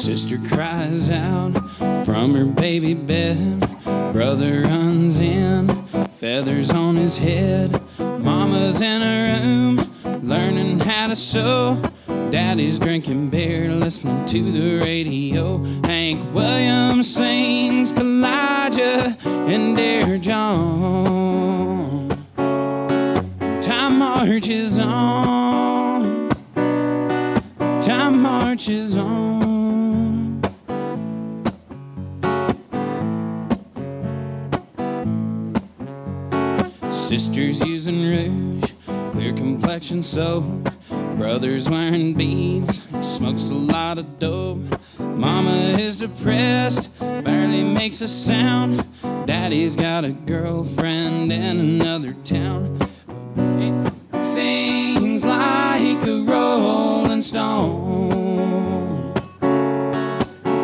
Sister cries out from her baby bed. Brother runs in, feathers on his head. Mama's in her room, learning how to sew. Daddy's drinking beer, listening to the radio. Hank Williams sings Kalijah and Dear John. Time marches on. Time marches on. Sisters using rouge, clear complexion soap. Brother's wearing beads, smokes a lot of dope. Mama is depressed, barely makes a sound. Daddy's got a girlfriend in another town. It sings like a rolling stone.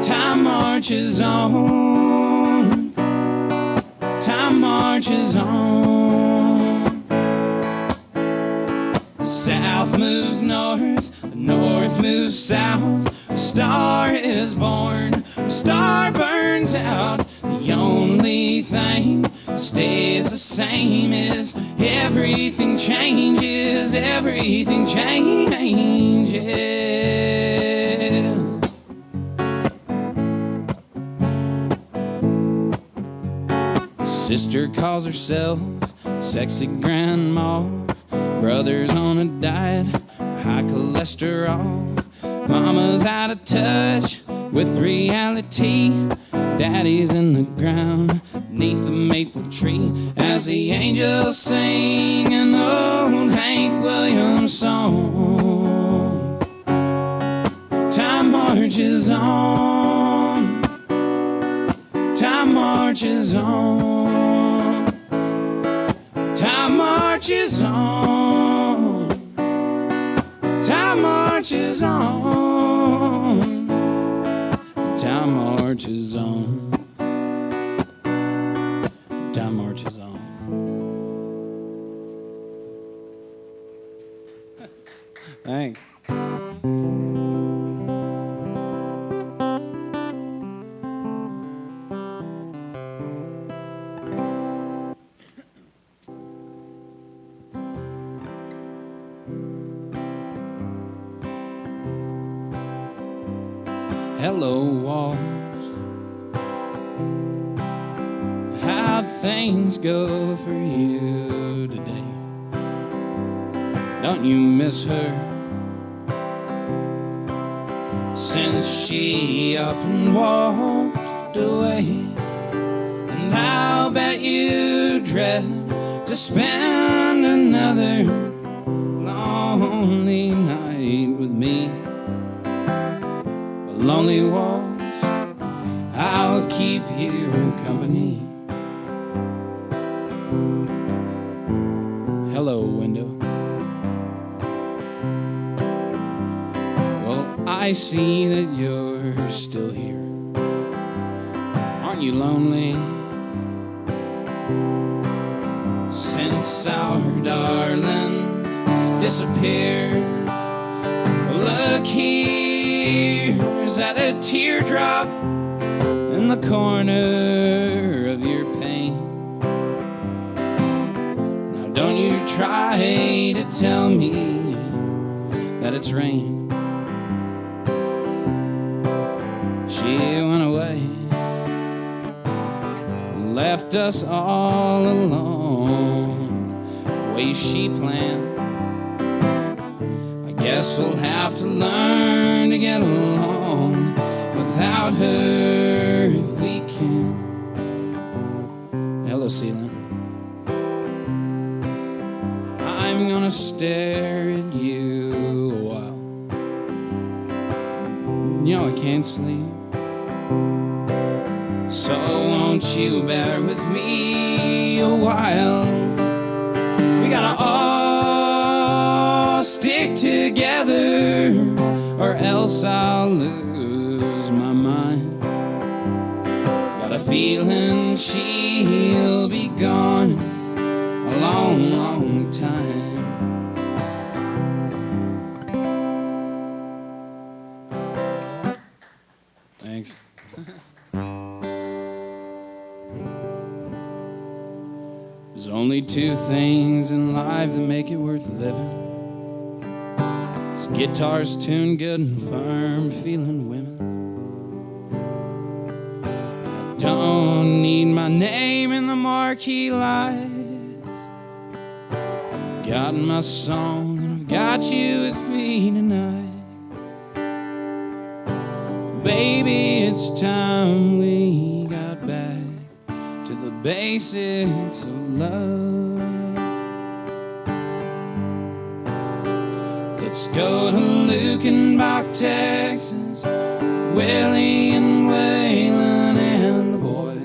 Time marches on. Time marches on. The south moves north, the north moves south. A star is born, a star burns out. The only thing that stays the same is everything changes, everything changes. Sister calls herself sexy grandma. Brother's on a diet, high cholesterol. Mama's out of touch with reality. Daddy's in the ground beneath the maple tree as the angels sing an old Hank Williams song. Time marches on. Time marches on. Time marches on. Time marches on. Time marches on. Time marches on. Thanks. Hello, walls. How'd things go for you today? Don't you miss her? Since she up and walked away. And I'll bet you dread to spend another lonely night with me. Lonely walls, I'll keep you company. Hello, window. Well, I see that you're still here. Aren't you lonely? Since our darling disappeared. Look here's at a teardrop in the corner of your pain. Now don't you try to tell me that it's rain. She went away and left us all alone the way she planned. Guess we'll have to learn to get along without her if we can. Hello, ceiling. I'm gonna stare at you a while. You know I can't sleep, so won't you bear with me a while? We gotta all stick together, or else I'll lose my mind. Got a feeling she'll be gone a long, long time. Thanks. There's only two things in life that make it worth living. It's guitars tuned good and firm feeling women. I don't need my name in the marquee lights. I've got my song and I've got you with me tonight. Baby, it's time we got back to the basics of love. Let's go to Lukenbach, Texas, Willie and Waylon and the boys.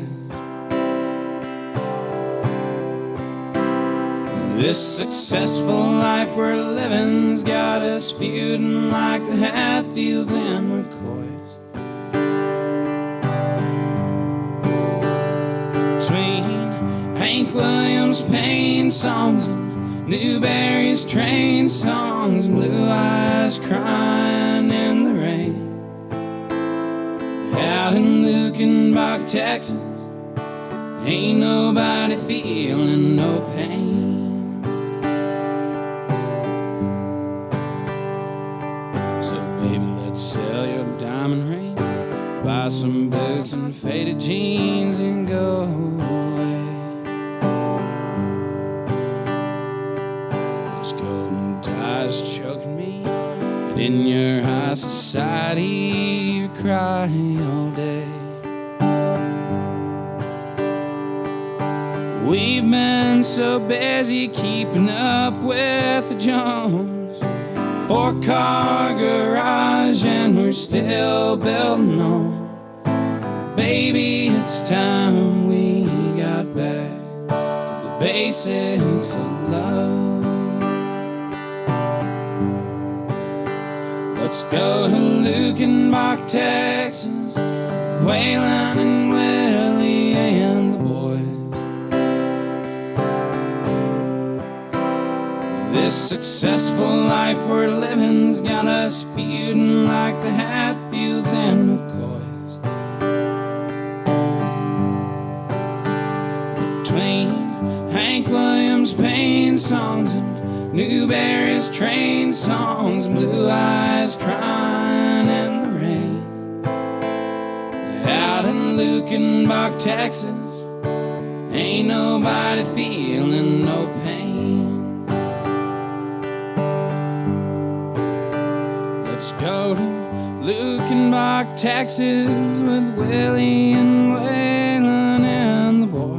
This successful life we're living's got us feuding like the Hatfields and McCoys. Between Hank Williams' pain songs and Newberry's train songs, Blue Eyes crying in the rain. Out in Lukenbach, Texas, ain't nobody feeling no pain. So baby, let's sell your diamond ring, buy some boots and faded jeans and go away. Those golden ties choking me, but in your high society you cry all day. We've been so busy keeping up with the Jones, 4-car garage and we're still building on. Baby, it's time we got back to the basics of love. Let's go to Lukenbach, Texas, with Waylon and Willie and the boys. This successful life we're living's got us feuding like the Hatfields and McCoys. Between Hank Williams' pain songs and Newberry's train songs, Blue Eyes crying in the rain. Out in Lukenbach, Texas, ain't nobody feeling no pain. Let's go to Lukenbach, Texas, with Willie and Waylon and the boys.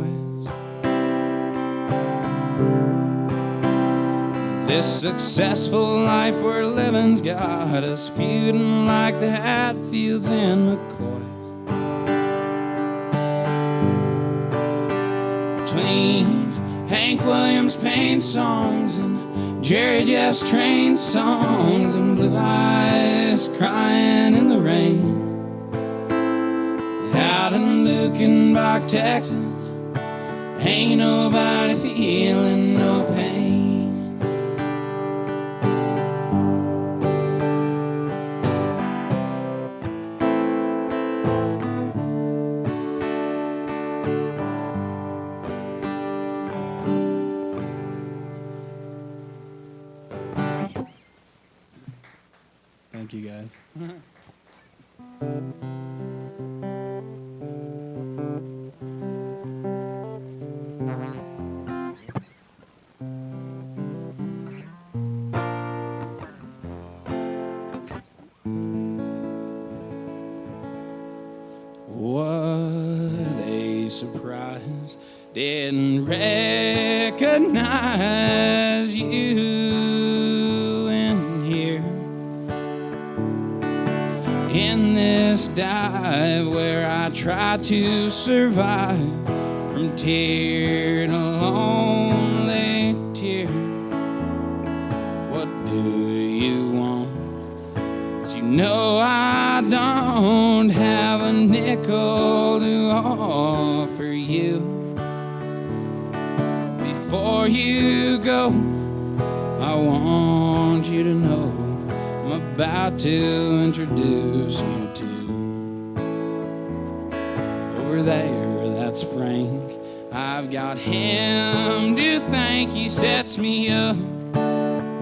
This successful life we're living's got us feuding like the Hatfields and McCoys. Between Hank Williams' pain songs and Jerry Jeff's train songs and Blue Eyes crying in the rain. Out in Lukenbach, Texas, ain't nobody feeling no pain. Thank you, guys. What a surprise, didn't recognize you in here. In this dive where I try to survive from tear to lonely tear. What do you want? 'Cause you know I don't have a nickel to offer you. Before you go, I want you to know I'm about to introduce you to over there, that's Frank. I've got him to thank. He sets me up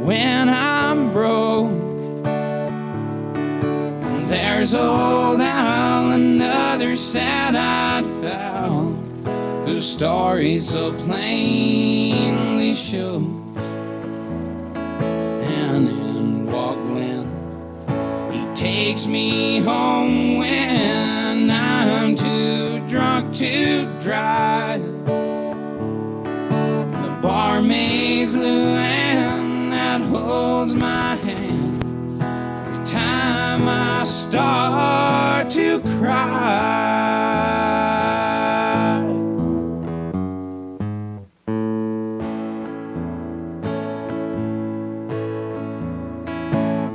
when I'm broke. And there's old Al, another sad-eyed pal, whose story so plainly shows. And in walked Glenn, he takes me home when I'm too drunk to drive. The barmaid's Luann that holds my hand every time I start to cry.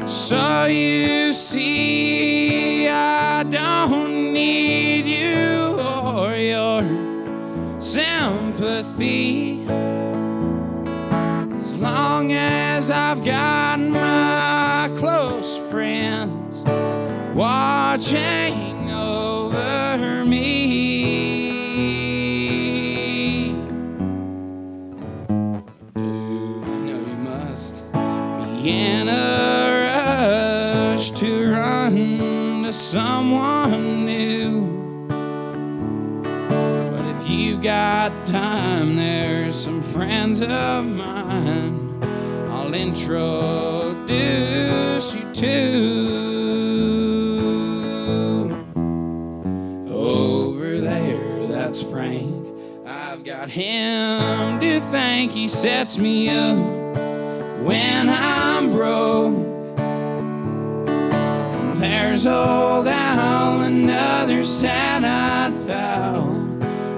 So you see, I don't need you or your sympathy, as long as I've got my close friends watching over me. Do I know you must be in a rush to run to someone new, but if you've got time, there's some friends of mine I'll introduce you to. Over there, that's Frank. I've got him to thank. He sets me up when I'm broke. And there's old Al, another sad-eyed pal,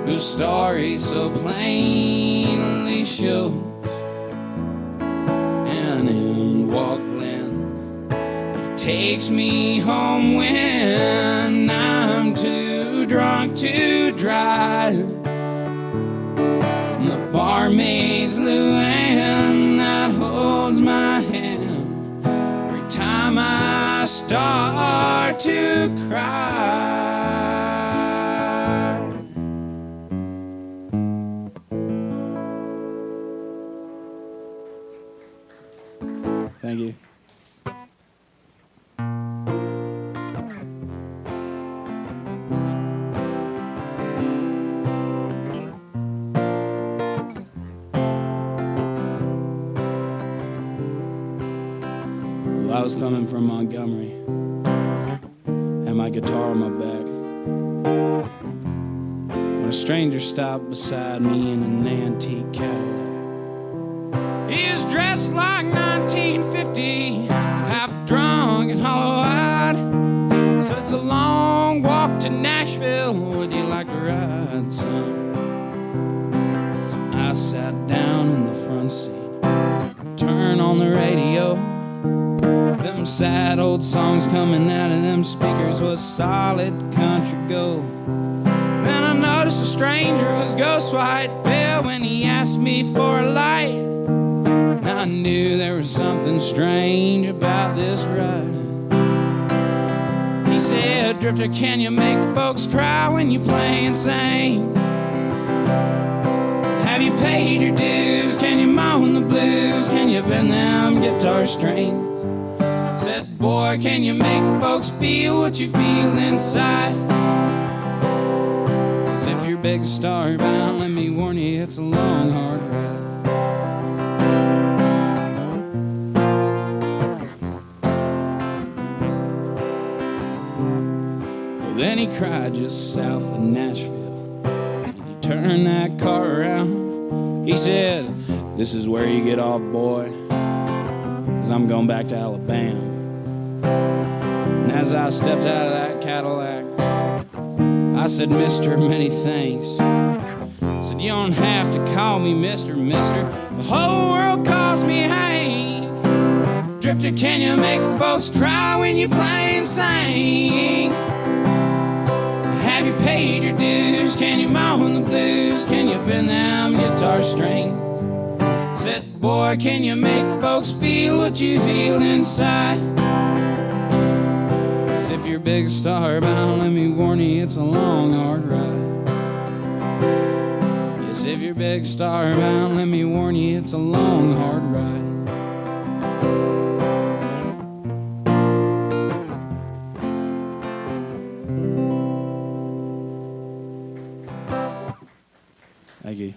whose story so plainly shows. And in walked Glenn, he takes me home when I'm too drunk to drive. And the barmaid's Luann that holds my hand every time I start to cry. Thank you. Well, I was thumbing from Montgomery, had my guitar on my back, when a stranger stopped beside me in an antique Cadillac. He is dressed like 1950, half drunk and hollow-eyed. So it's a long walk to Nashville. Would you like to ride, son? So I sat down in the front seat, turned on the radio. Them sad old songs coming out of them speakers was solid country gold. Then I noticed a stranger was ghost white pale when he asked me for a light. I knew there was something strange about this ride. He said, "Drifter, can you make folks cry when you play and sing? Have you paid your dues? Can you moan the blues? Can you bend them guitar strings?" Said, "Boy, can you make folks feel what you feel inside? 'Cause if you're big star bound, let me warn you, it's a long, hard ride." Then he cried just south of Nashville, and he turned that car around. He said, "This is where you get off, boy, 'cause I'm going back to Alabama." And as I stepped out of that Cadillac, I said, "Mister, many thanks." I said, "You don't have to call me Mister. The whole world calls me Hank. Drifter, can you make folks cry when you play and sing? Have you paid your dues? Can you moan the blues? Can you bend them guitar strings?" Said, "Boy, can you make folks feel what you feel inside? Cause if you're big star bound, let me warn you, it's a long, hard ride. Yes, if you're big star bound, let me warn you, it's a long, hard ride. Thank you.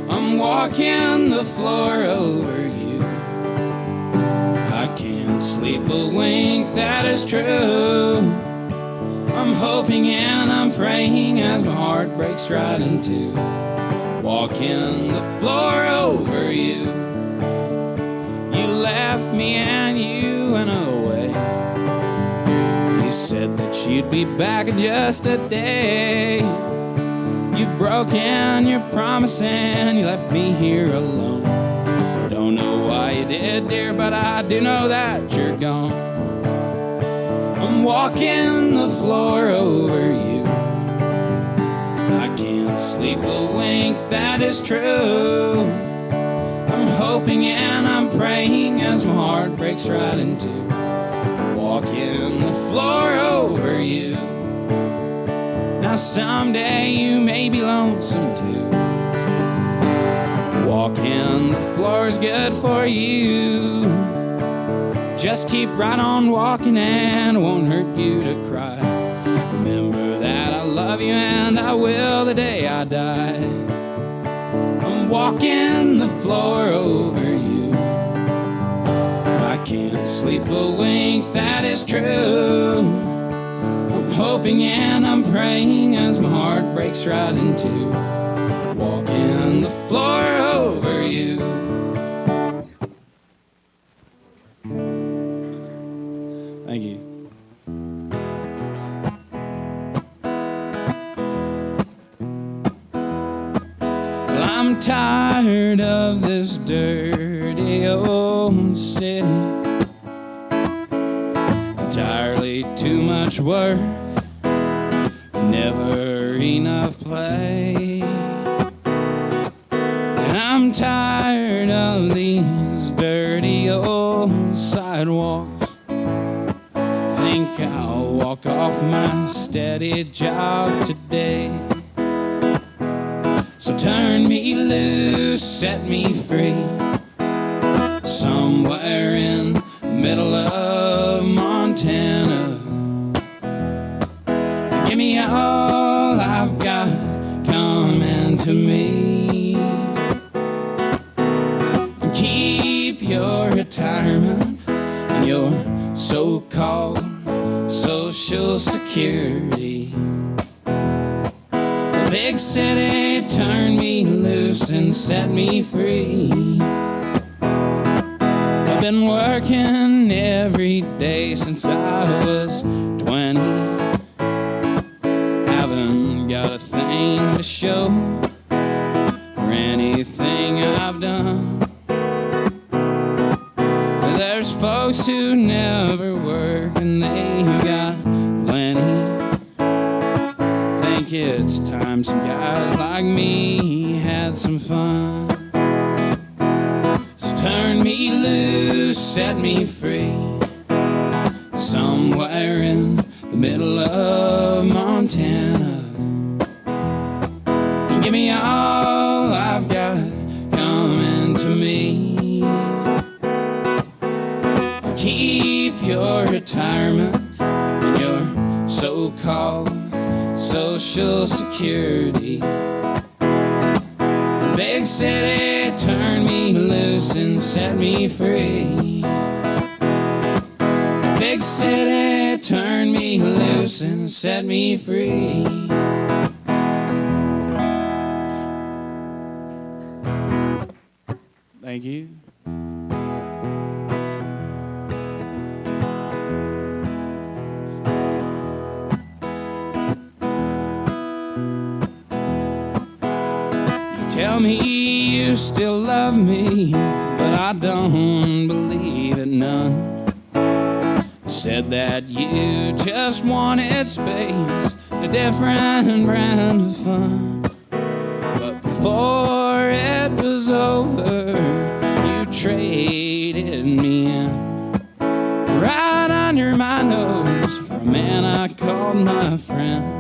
I'm walking the floor over you. I can't sleep a wink, that is true. I'm hoping and I'm praying as my heart breaks right in two. Walking the floor over you. You left me and you went away. You said that you'd be back in just a day. You've broken your promise and you left me here alone. Don't know why you did, dear, but I do know that you're gone. I'm walking the floor over you. I can't sleep a wink, that is true. I'm hoping and I'm praying as my heart breaks right in two. Walking the floor over you. Now someday you may be lonesome too. Walking the floor's good for you. Just keep right on walking and it won't hurt you to cry. Remember that I love you and I will the day I die. I'm walking the floor over you. I can't sleep a wink, that is true. I'm hoping and I'm praying as my heart breaks right in two. Walking the floor over you. Thank you. Well, I'm tired of this dirty old city. Entirely too much work, never enough play. And I'm tired of these dirty old sidewalks. Think I'll walk off my steady job today. So turn me loose, set me free, somewhere in the middle of Montana. Give me all I've got coming to me. Keep your retirement and your so-called Social Security. The big city turned me loose and set me free. I've been working every day since I was 20. Haven't got a thing to show for anything I've done. There's folks who never work and they got plenty. Think it's time some guys like me had some fun. So turn me loose, set me free, somewhere in the middle of Montana. And give me all I've got coming to me. Keep your retirement and your so-called Social Security. The big city turned me loose and set me free. The big city turned me loose and set me free. Thank you. tell me you still love me, but I don't believe it none. You said that you just wanted space, a different brand of fun. But before it was over, you traded me in, right under my nose, for a man I called my friend.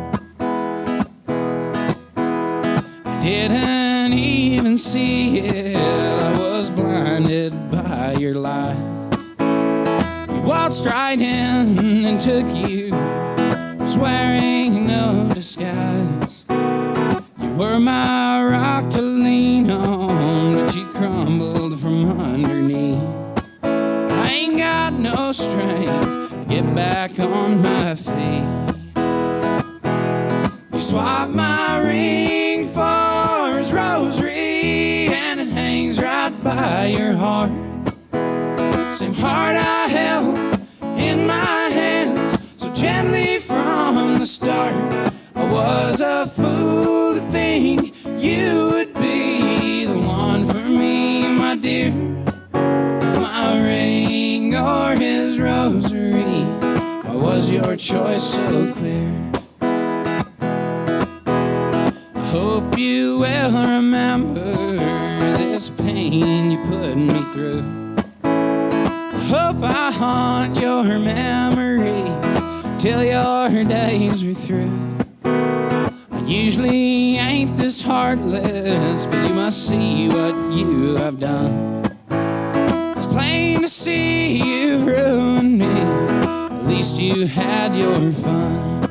I didn't even see it, I was blinded by your lies. You waltzed right in and took you, was wearing no disguise. You were my rock to lean on, but you crumbled from underneath. I ain't got no strength to get back on my feet. You swapped my ring for his rosary, and it hangs right by your heart. Same heart I held in my hands so gently from the start. I was a fool to think you would be the one for me, my dear. My ring or his rosary, why was your choice so clear? I hope you will remember this pain you put me through. I hope I haunt your memories till your days are through. I usually ain't this heartless, but you must see what you have done. It's plain to see you've ruined me, at least you had your fun.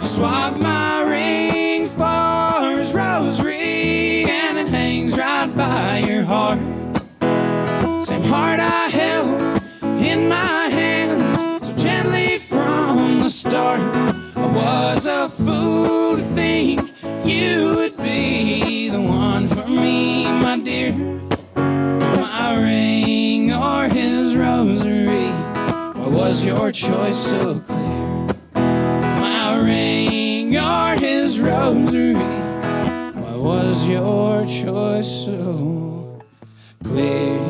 You swapped my ring for his rosary, and it hangs right by your heart. Same heart I held in my hands so gently from the start. I was a fool to think you would be the one for me, my dear. My ring or his rosary, why was your choice so clear? My ring or his rosary, why was your choice so clear?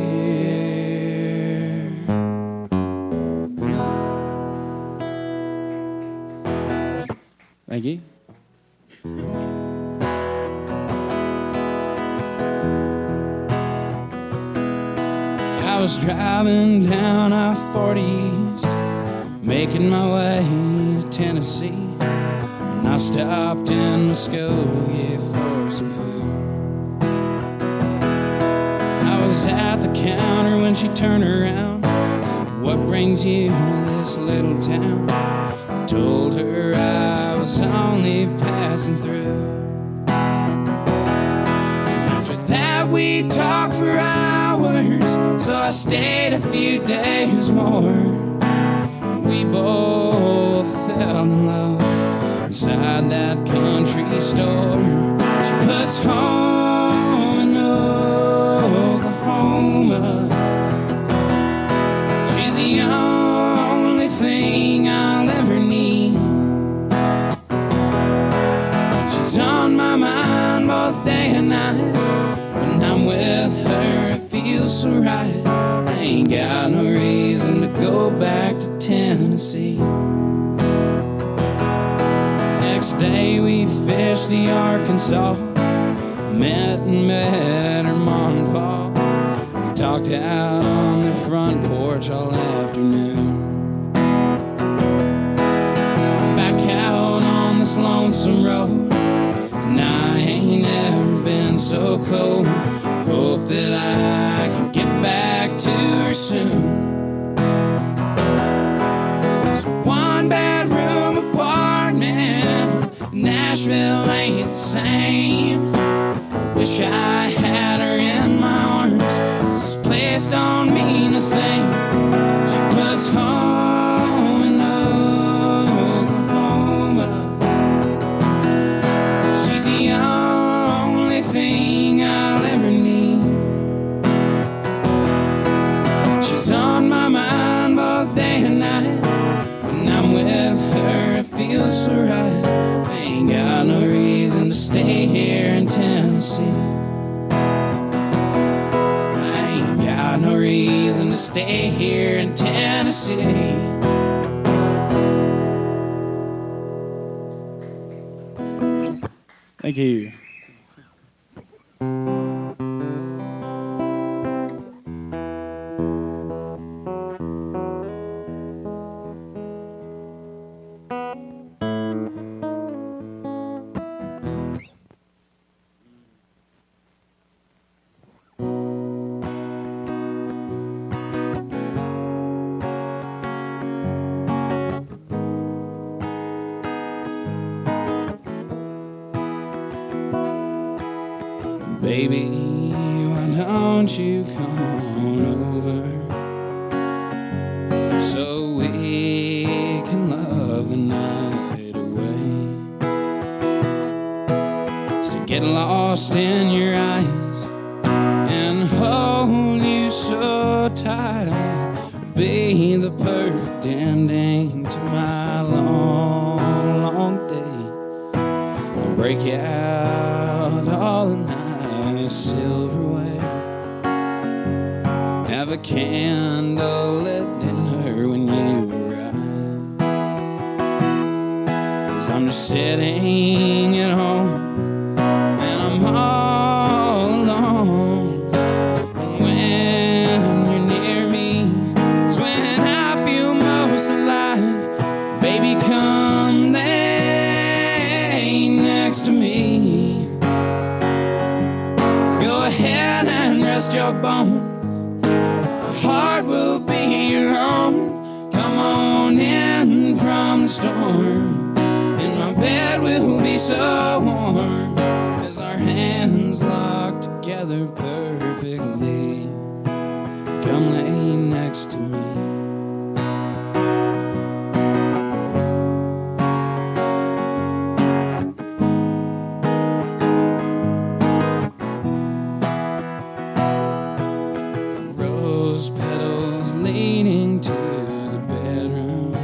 Thank you. I was driving down I-40 East, making my way to Tennessee, and I stopped in Muskogee for some food. I was at the counter when she turned around, said, "What brings you to this little town?" I told her I was only passing through. After that we talked for hours, so I stayed a few days more. We both fell in love inside that country store. She puts home in Oklahoma. She's the only thing I'll ever need. She's on my mind both day and night. When I'm with her, it feels so right. I ain't got no reason to go back to Tennessee. Next day we fished the Arkansas. I met her mom and pa. We talked out on the front porch all afternoon. Back out on this lonesome road, and I ain't never been so cold. Hope that I can get back to her soon. This one-bedroom apartment in Nashville ain't the same. Wish I had her in my arms. This place don't mean a thing. She puts home in Oklahoma. She's the only thing I'll ever need. She's on my mind both day and night. When I'm with her, it feels so right. I ain't got no reason to stay here in town. to stay here in Tennessee. Thank you. Baby, why don't you come on over so we can love the night away? Just to get lost in your eyes and hold you so tight would be the perfect ending to my long, long day. I'll break you out all the night silverware, have a candlelit dinner when you arrive, 'cause I'm just sitting at home and I'm all alone, and when you're near me is when I feel most alive. Baby, come lay next to me. Go ahead and rest your bones. My heart will be your own. Come on in from the storm, and my bed will be so warm as our hands lock together perfectly. Come lay next to me. Petals leading to the bedroom,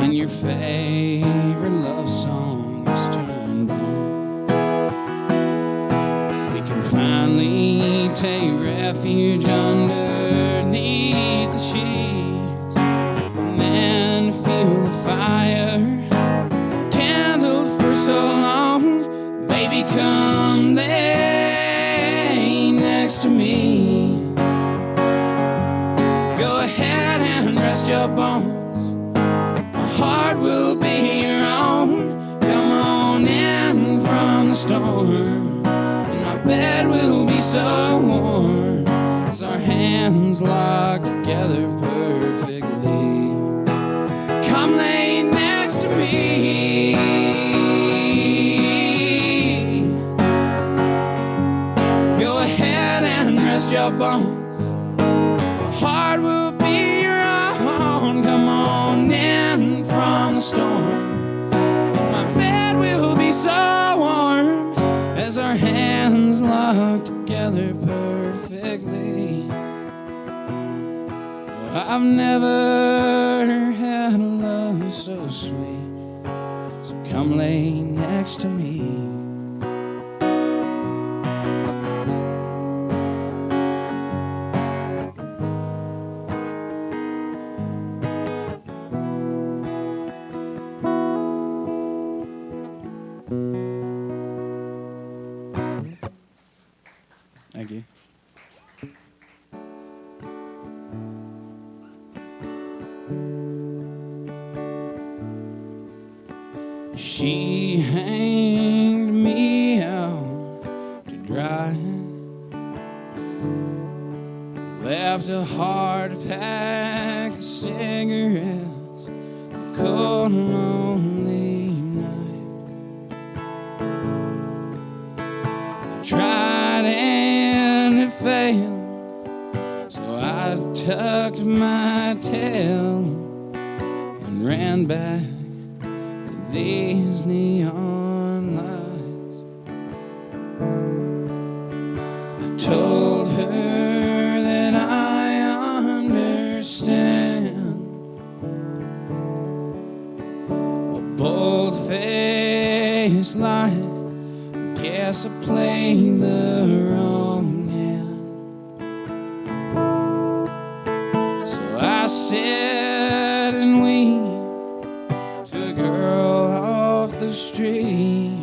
and your favorite love song is turned on. We can finally take refuge underneath the sheets, and then feel the fire kindled for so long. Baby, come lay next to me. Rest your bones, my heart will be your own. Come on in from the storm, and my bed will be so warm as our hands lock together perfectly. Come lay next to me. Go ahead and rest your bones, my heart will be your own. Come on in from the storm, my bed will be so warm as our hands lock together perfectly. I've never had a love so sweet, so come lay next to me. Thank you. She hanged me out to dry, left a hard pack of cigarettes, a cold and lonely night. I tried and it failed, so I tucked my tail and ran back to these neon lights. I told her that I understand, a bold-faced lie. Guess I played the wrong hand. sit and weep to a girl off the street.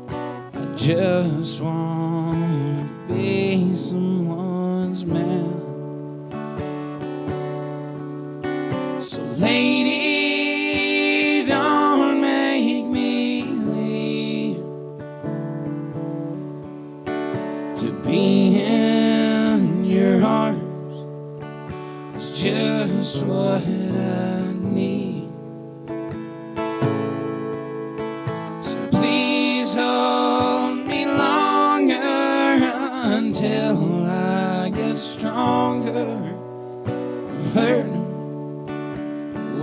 I just wanna be someone's man. So lady, don't make me leave to be in your arms is just what I need. So please hold me longer until I get stronger. I'm hurting.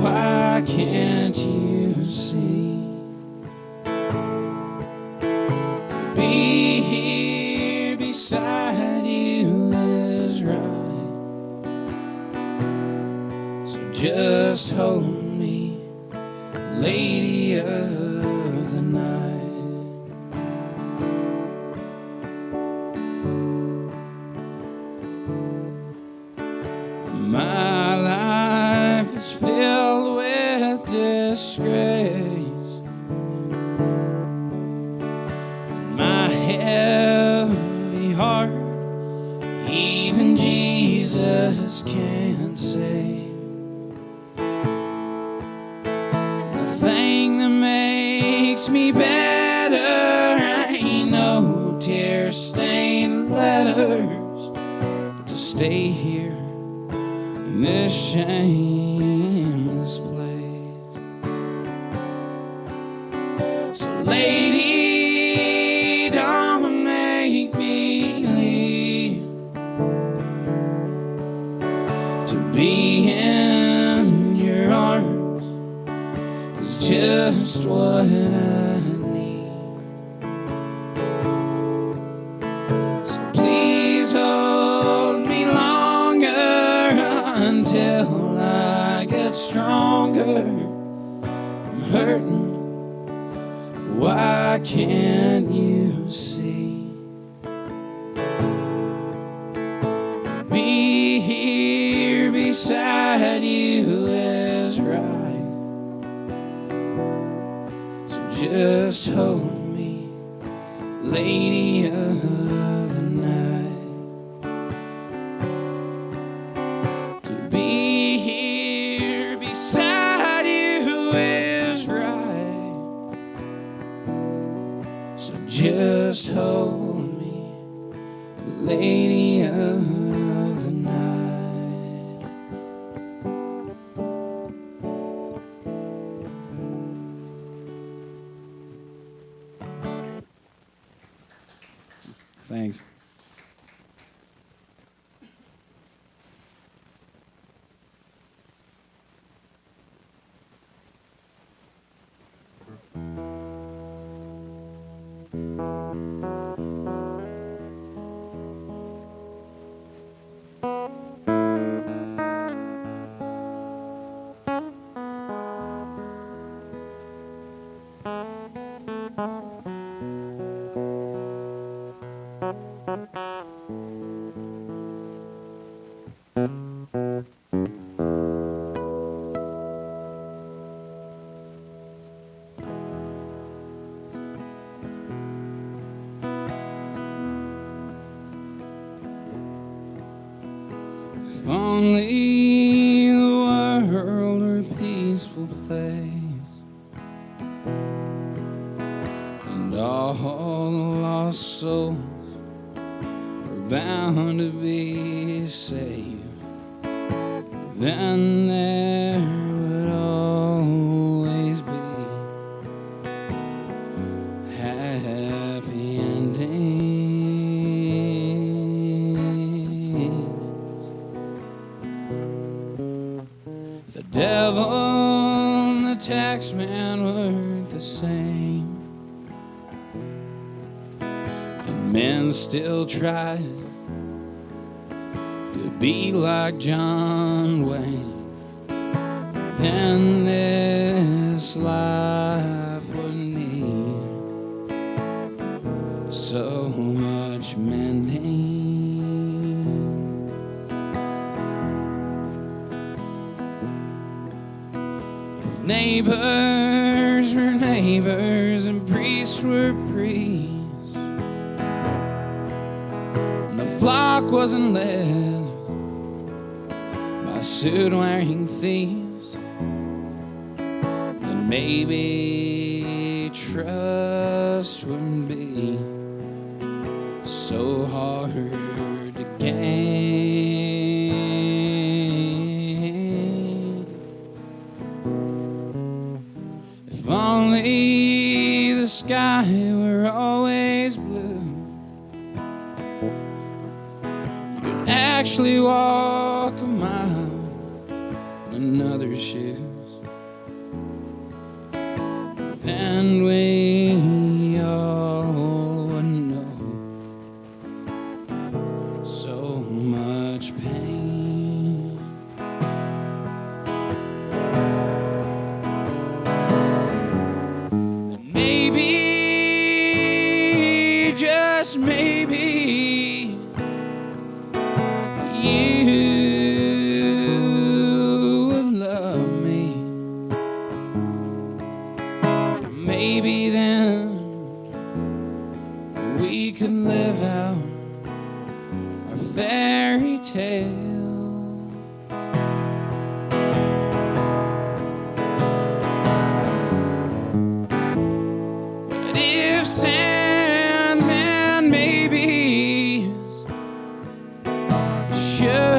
Why can't you see? To be here beside you is right. So just hold me, lady of the night. My life is filled with disgrace, and my heavy heart even Jesus can't save. The thing that makes me better ain't no tear-stained letters, but to stay here in this shameless place. So lady, don't make me leave to be in your arms is just what I need. So please hold me longer until I get stronger. I'm hurting. Why can't you see? To be here beside you is right. So just hold me, lady of the night. To be here beside you is right. So just hold me, lady of the night. Thanks. If only the world were a peaceful place, and all the lost souls were bound to be saved, then there would always be happy endings. The devil and the tax man weren't the same, and men still tried to be like John Wayne. Then this life would need so much mending. Neighbors were neighbors and priests were priests. And the flock wasn't led by suit-wearing thieves. Then maybe trust wouldn't be so hard to gain. If only the sky were always blue, you could actually walk a mile in another's shoes. Then we all would know so much pain. Then maybe, just maybe, you would love me. Maybe then we could live out our fairy tale. But ifs, ands, and maybes sure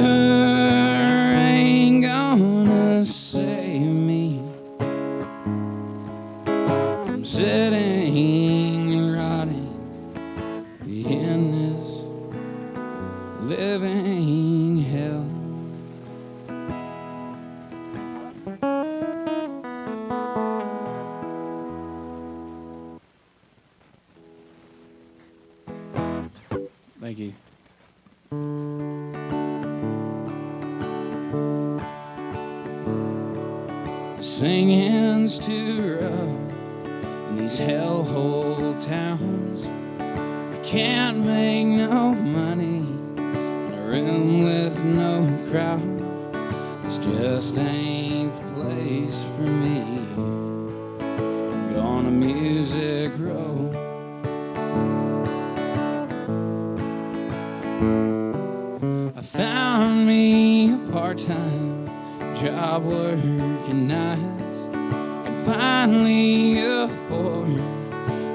ain't gonna save me from sitting and rotting in this living hell. Thank you. Singing's too rough in these hellhole towns. I can't make no money in a room with no crowd. This just ain't the place for me. I'm going to Music Row. I found me a part-time job working nights. Can finally afford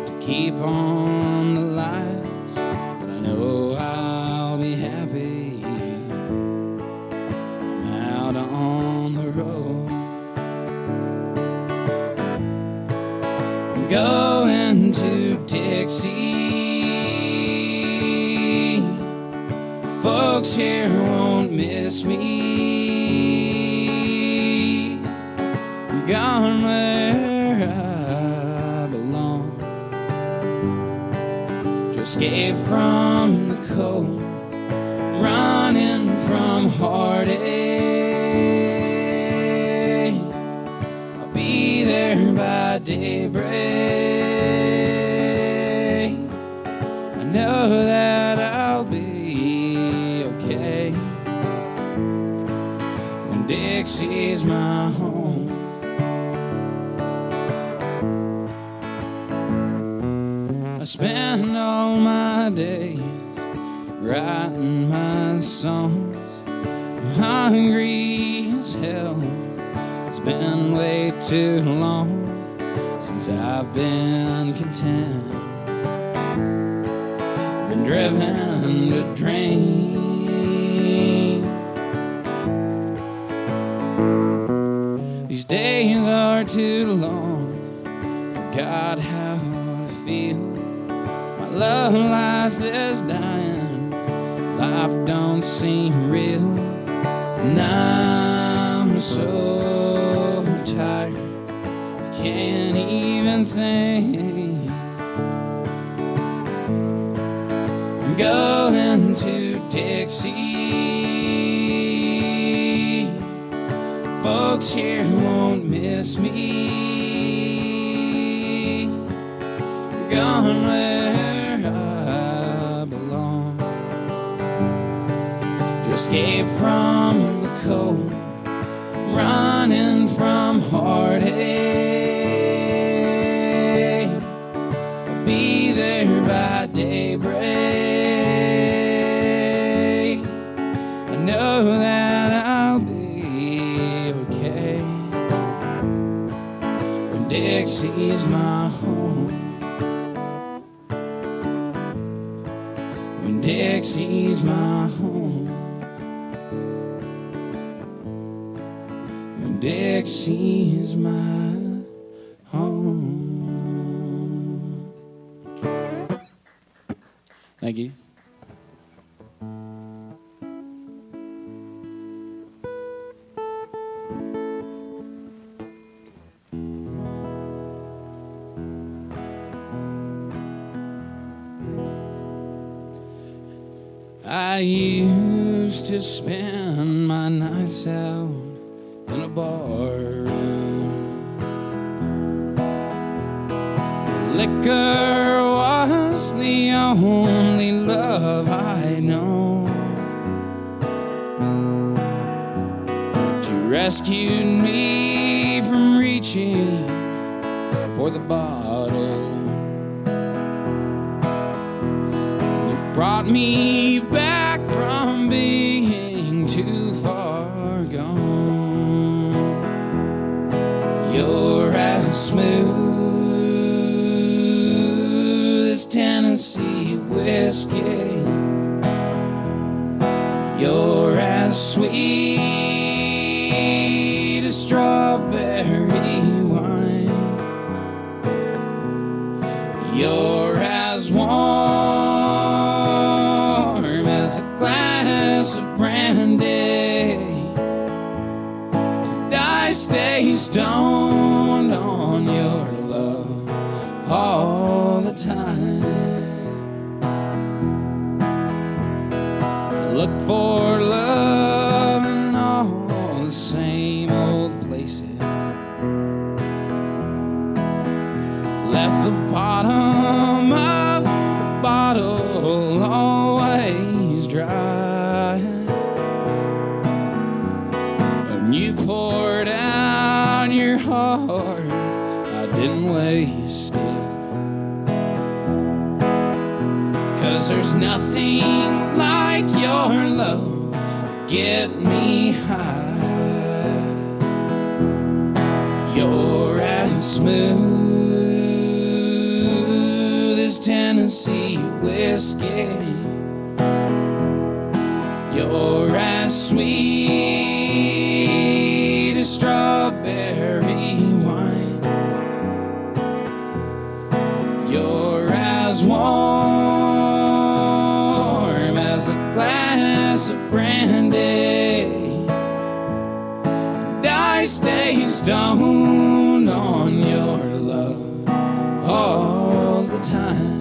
to keep on the lights, but I know I'll be happy. I'm out on the road. I'm going to Dixie. Folks here won't miss me. I'm gone where I belong, to escape from the cold, running from heartache. I'll be there by daybreak. I know that I'll be okay when Dixie's my home. I spend all my days writing my songs. I'm hungry as hell. It's been way too long since I've been content. Been driven to dream. These days are too long. Forgot how to feel. My love life is dying. Life don't seem real. And I'm so tired, I can't even think. I'm going to Dixie. Folks here won't miss me. I'm gone where I belong, to escape from the cold, running from heartache. I'll be there by daybreak. I know that I'll be okay when Dixie's my home. When Dixie's my home. When Dixie's my home. Thank you. I used to spend my nights out in a bar room. Liquor was the only love I'd known. But you rescued me from reaching for the bottle. Brought me back from being too far gone. You're as smooth as Tennessee whiskey. You're as sweet as strawberry wine. You're as warm as a glass of brandy, and I stay stoned on your love all the time. I look for love in all the same old places. Left the bottom of the bottle always dry, and you poured out your heart. I didn't waste it, 'cause there's nothing like your love to get me high. You're as smooth as Tennessee whiskey. You're as sweet as strawberry wine. You're as warm as a glass of brandy, and I stay stoned on your love all the time.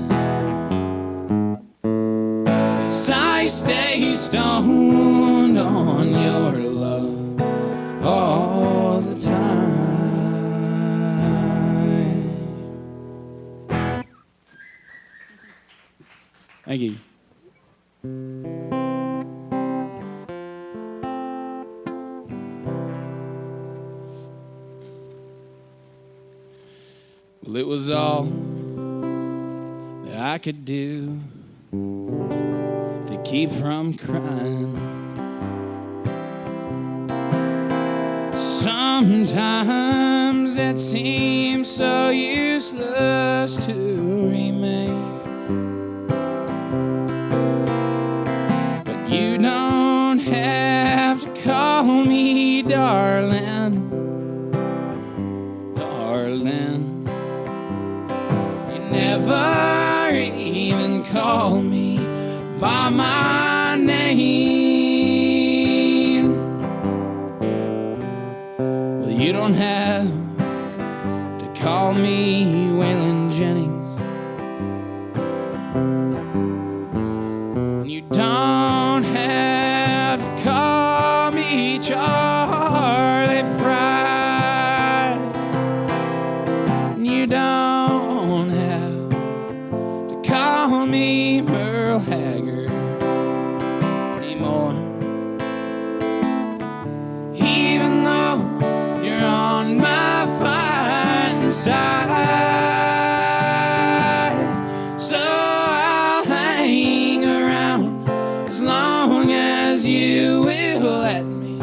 Yes, I stay stoned on your love all the time. Thank you. Well, it was all that I could do to keep from crying. Sometimes it seems so useless to remain, but you don't have to call me darling, darling. You never even call me by my name. Well, you don't have to call me Waylon Jennings. You don't have to call me Charlie Pride. You don't have to call me Merle Haggard anymore. Even though inside. So I'll hang around as long as you will let me.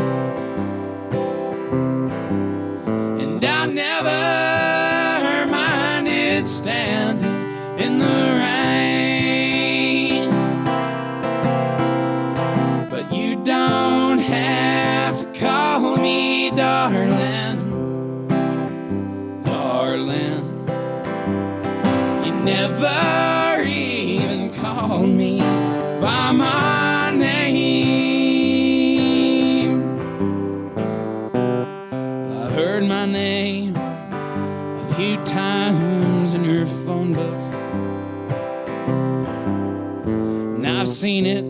And I've never minded standing in the rain, but you don't have to call me darling, darling. You never even called me by my name. I've heard my name a few times in your phone book, and I've seen it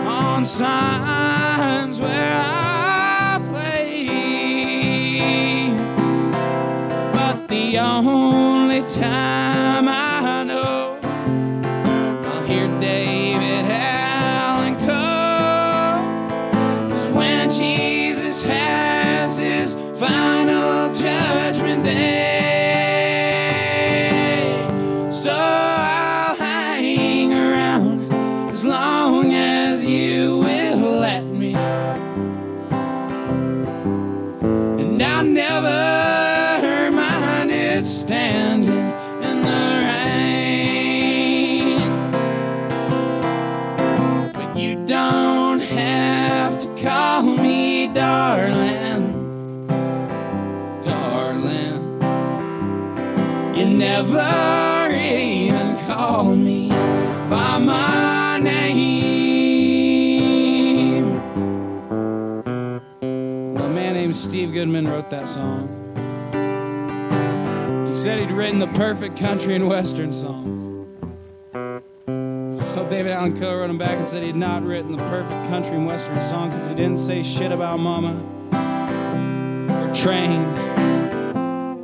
on signs where I play. But the only time I know I'll hear David Allen call is when Jesus has his final judgment day. So I'll hang around as long as you will let me. And I never minded standing in the rain, but you don't have to call me darling, darling. You never even call me by my name. A man named Steve Goodman wrote that song. He said he'd written the perfect country and western song. Well, David Allen Coe wrote him back and said he'd not written the perfect country and western song because he didn't say shit about mama, or trains,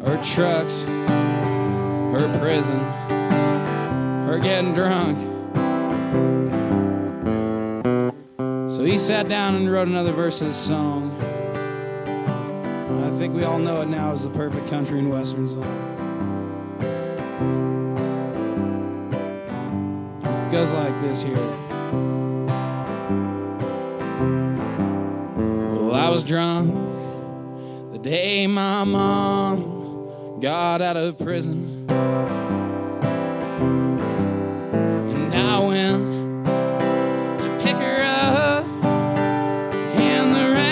or trucks, or prison, or getting drunk. So he sat down and wrote another verse of the song. I think we all know it now as the perfect country and western song. It goes like this here. Well, I was drunk the day my mom got out of prison, and I went to pick her up in the rain.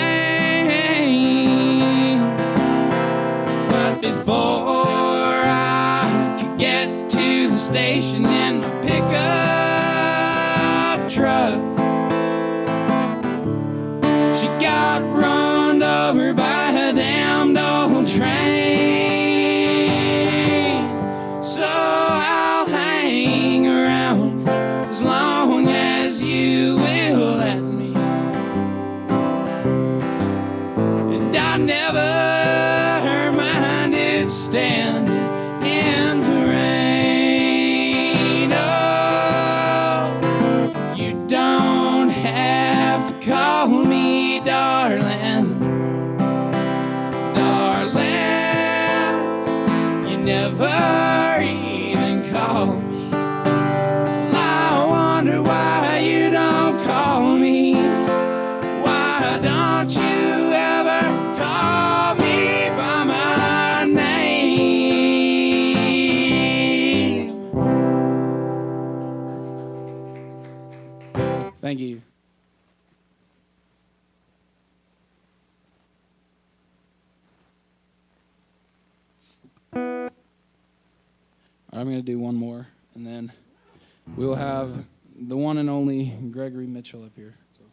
But before I could get to the station in my pickup truck, she got run over by a damned old train. So I'll hang around as long as you will let me. And I never minded standing in the rain. Oh, you don't have to call me darling, darling. You never even call me. Well, I wonder why you don't call me. Why don't you ever call me by my name? Thank you. I'm going to do one more, and then we'll have the one and only Gregory Mitchell up here. So.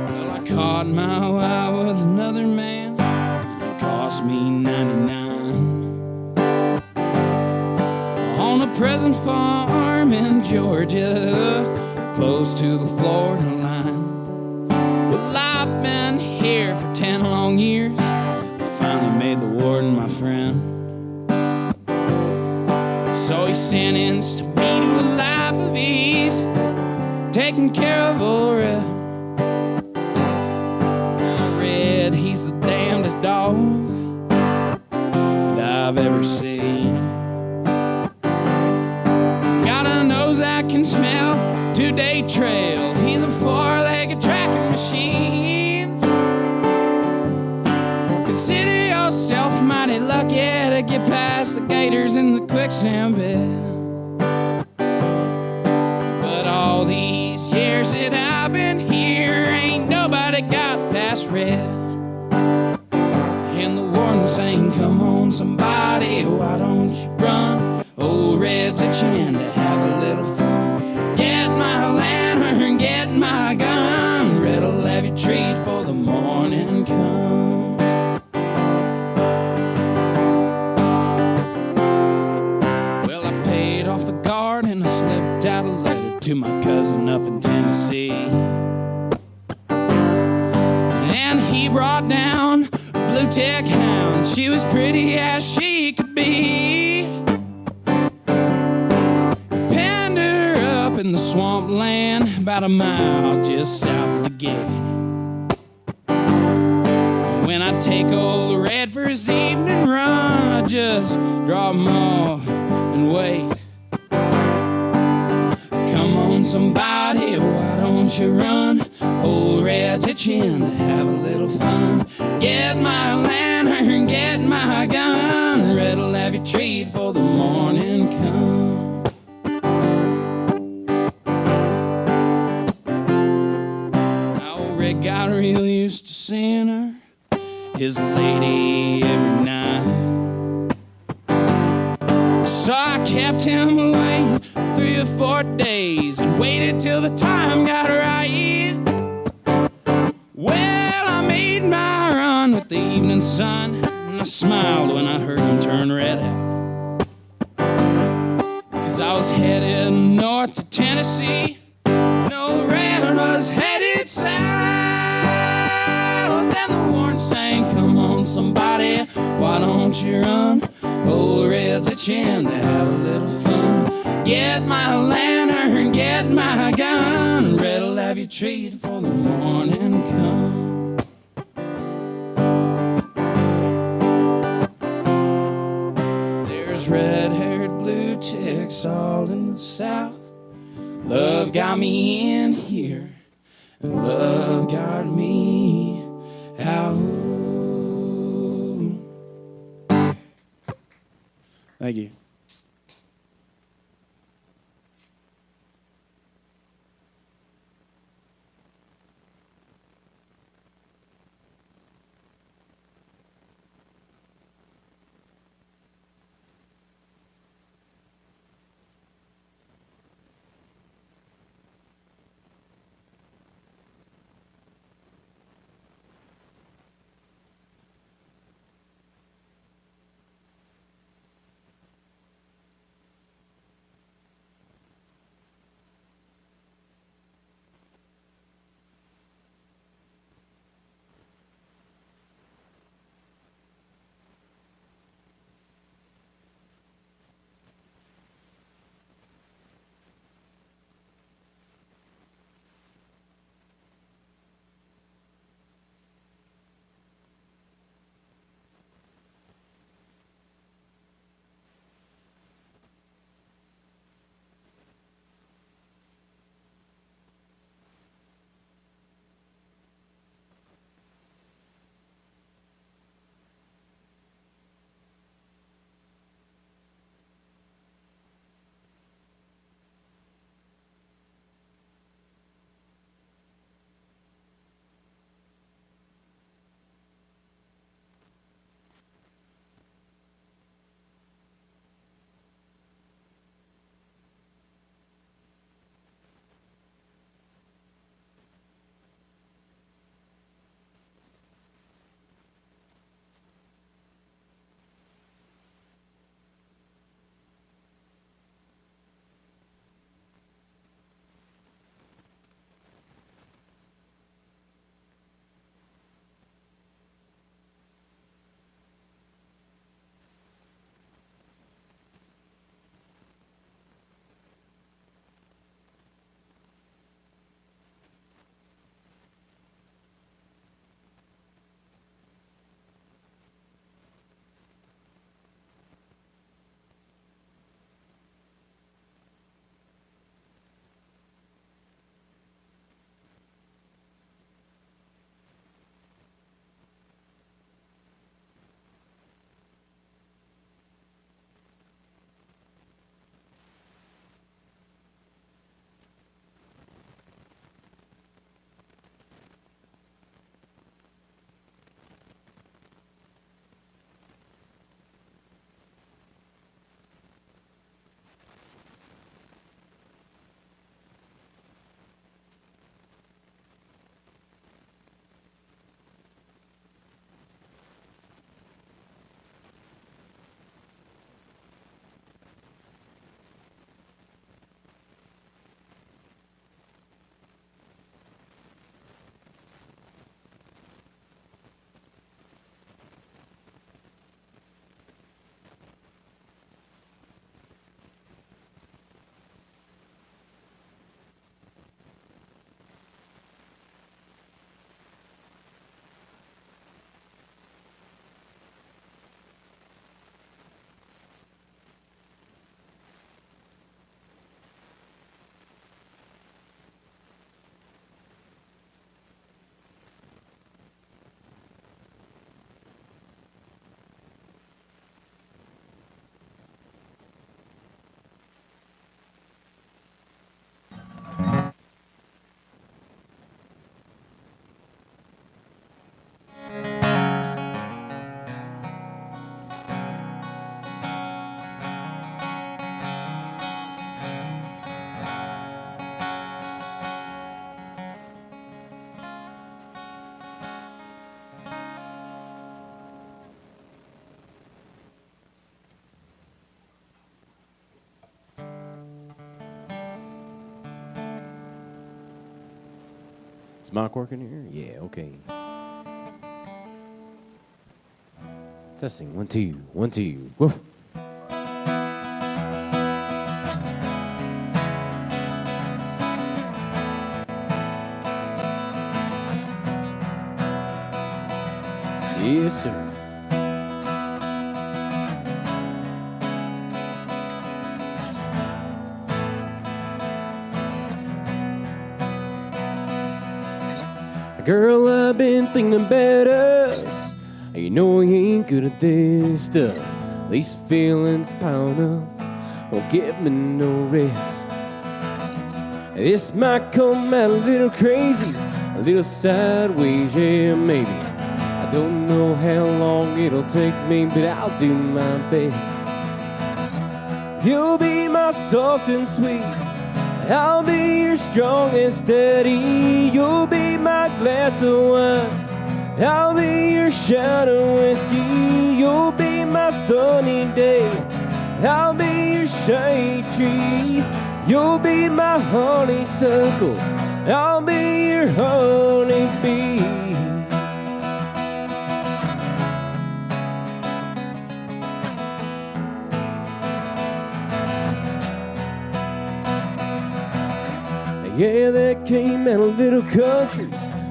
Well, I caught my wife with another man, and it cost me 99 on a present farm in Georgia, close to the Florida line. friend. So he sentenced me to a life of ease, taking care of old Red. Now Red, he's the damnedest dog that I've ever seen. Got a nose that can smell 2-day trail. He's a 4-legged tracking machine. Consider yourself mighty lucky to get past the gators in the quicksand bed. But all these years that I've been here, ain't nobody got past Red. And the warden saying, come on somebody, why don't you run? Old Red's itching to have a little fun. Get my lantern, get my gun, Red'll have your treat for the morning comes. Well, I paid off the guard and I slipped out a letter to my cousin up in Tennessee. And he brought down a blue tick hound. She was pretty as she could be. Penned her up in the swamp land about a mile just south of the gate. When I take old Red for his evening run, I just drop him off and wait. Come on somebody, why don't you run? Old Red's itching to have a little fun. Get my lantern, get my gun, Red'll have your treat for the morning come. Now old Red got real used to seeing her, his lady, every night. So I kept him away 3 or 4 days and waited till the time got right. Well, I made my run with the evening sun, and I smiled when I heard him turn Red out. 'Cause I was headed north to Tennessee, no Red was headed south. Then the horn sang, come on somebody, why don't you run? Old Red's itching to have a little fun. Get my lantern, get my gun, Red'll have your treat for the morning come. There's red-haired blue ticks all in the south. Love got me in here, and love got me out. Thank you. Is mic working here? Yeah, okay. Testing, 1, 2, 1, 2. Woo. Yes, sir. Girl, I've been thinking about us. You know you ain't good at this stuff. These feelings piling up won't give me no rest. This might come out a little crazy, a little sideways, yeah, maybe. I don't know how long it'll take me, but I'll do my best. You'll be my soft and sweet, I'll be your strong and steady. You'll be my glass of wine, I'll be your shot of whiskey. You'll be my sunny day, I'll be your shade tree. You'll be my honeysuckle, I'll be your honeybee. Yeah, that came out a little country,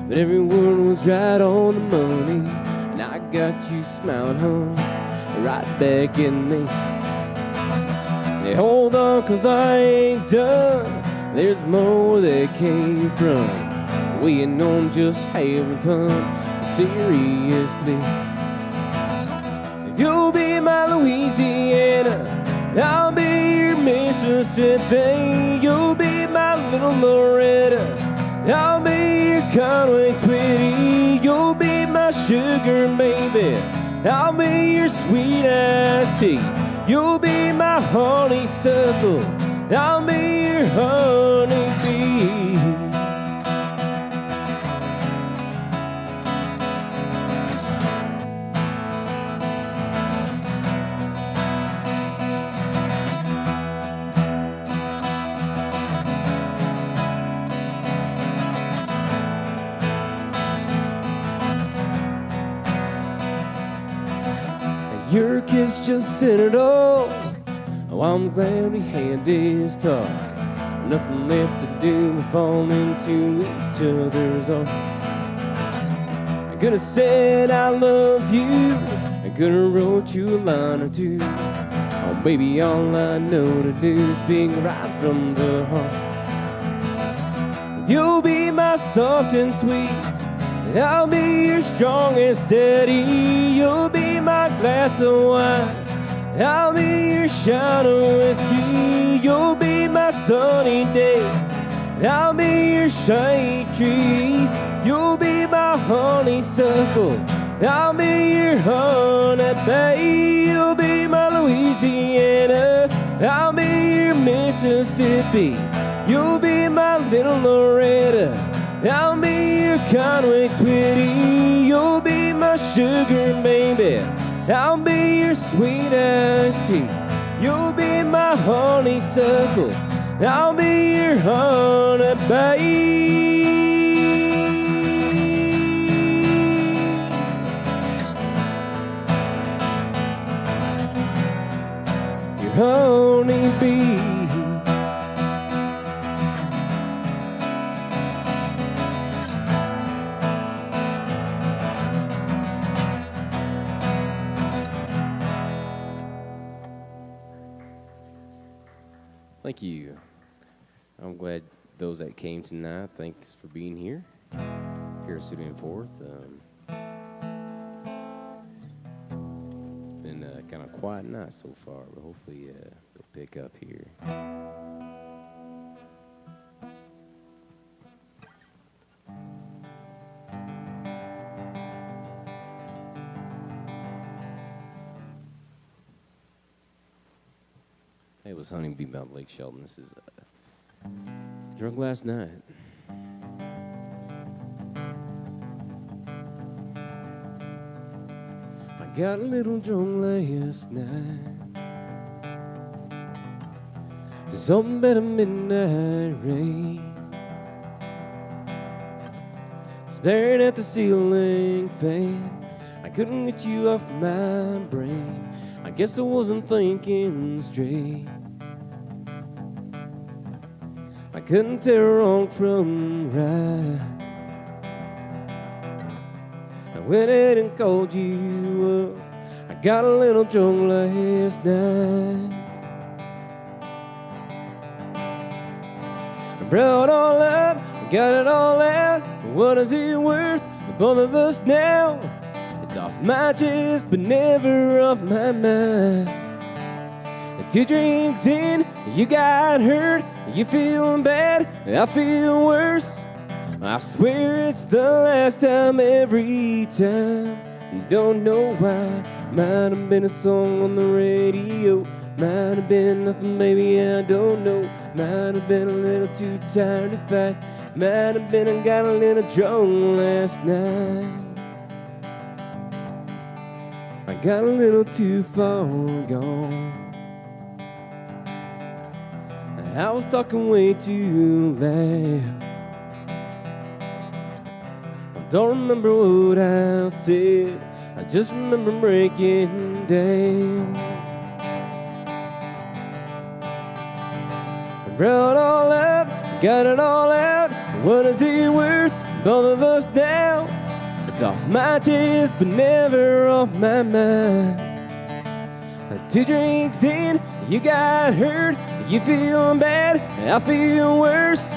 but every word was right on the money. And I got you smiling, honey, right back in me. Hey, hold on, 'cause I ain't done. There's more that came from we ain't known just having fun. Seriously, you'll be my Louisiana, I'll be your Mississippi. You'll be my little Loretta, I'll be your Conway Twitty. You'll be my sugar baby, I'll be your sweet iced tea. You'll be my honeysuckle, I'll be your honeybee. Your kiss just said it all. Oh, I'm glad we had this talk. Nothing left to do but fall into each other's arms. I could have said I love you, I could have wrote you a line or two. Oh, baby, all I know to do is speak right from the heart. You'll be my soft and sweet, I'll be your strong and steady. You'll be my glass of wine, I'll be your shot of whiskey. You'll be my sunny day, I'll be your shade tree. You'll be my honeysuckle, I'll be your honeybee. You'll be my Louisiana, I'll be your Mississippi. You'll be my little Loretta, I'll be your Conway Twitty. You'll be my sugar baby, I'll be your sweet iced tea. You'll be my honeysuckle, I'll be your honeybee. Your honeybee. Thank you. I'm glad those that came tonight, thanks for being here at Studio 4th. It's been a kind of quiet night so far, but hopefully they'll pick up here. Hey, it was Honeybee by Lake Sheldon. This is Drunk Last Night. I got a little drunk last night. Something about a midnight rain. staring at the ceiling fan. I couldn't get you off my brain. I guess I wasn't thinking straight. I couldn't tell wrong from right. I went ahead and called you up. I got a little drunk last night. I brought it all up, got it all out. What is it worth to both of us now? It's off my chest, but never off my mind. 2 drinks in, you got hurt. You feeling bad, I feel worse. I swear it's the last time every time. Don't know why. Might have been a song on the radio. Might have been nothing, maybe I don't know. Might have been a little too tired to fight. Might have been I got a little drunk last night. I got a little too far gone. I was talking way too loud. I don't remember what I said. I just remember breaking down. I brought it all up, got it all out. What is it worth, both of us now? It's off my chest, but never off my mind. 2 drinks in, you got hurt. You feeling bad, I feel worse.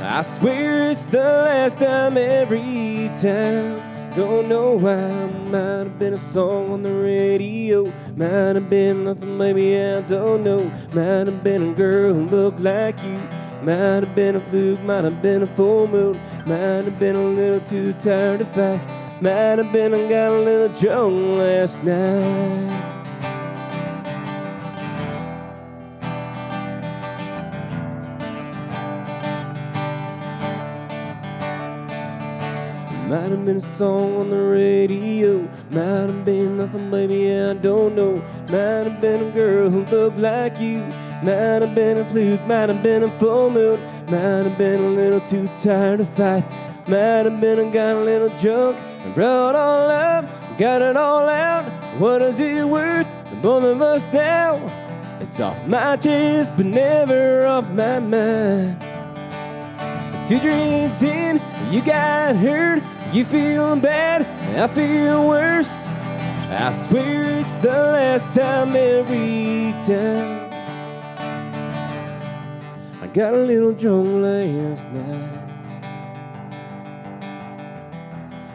I swear it's the last time every time. Don't know why. Might have been a song on the radio. Might have been nothing, maybe I don't know. Might have been a girl who looked like you. Might have been a fluke, might have been a full moon. Might have been a little too tired to fight. Might have been I got a little drunk last night. Might have been a song on the radio. Might have been nothing, baby, I don't know. Might have been a girl who looked like you. Might have been a fluke, might have been a full moon. Might have been a little too tired to fight. Might have been I got a little drunk and brought it all up, got it all out. What is it worth to both of us now? It's off my chest, but never off my mind. 2 drinks in, you got hurt. You feeling bad, I feel worse. I swear it's the last time every time. I got a little drunk last night.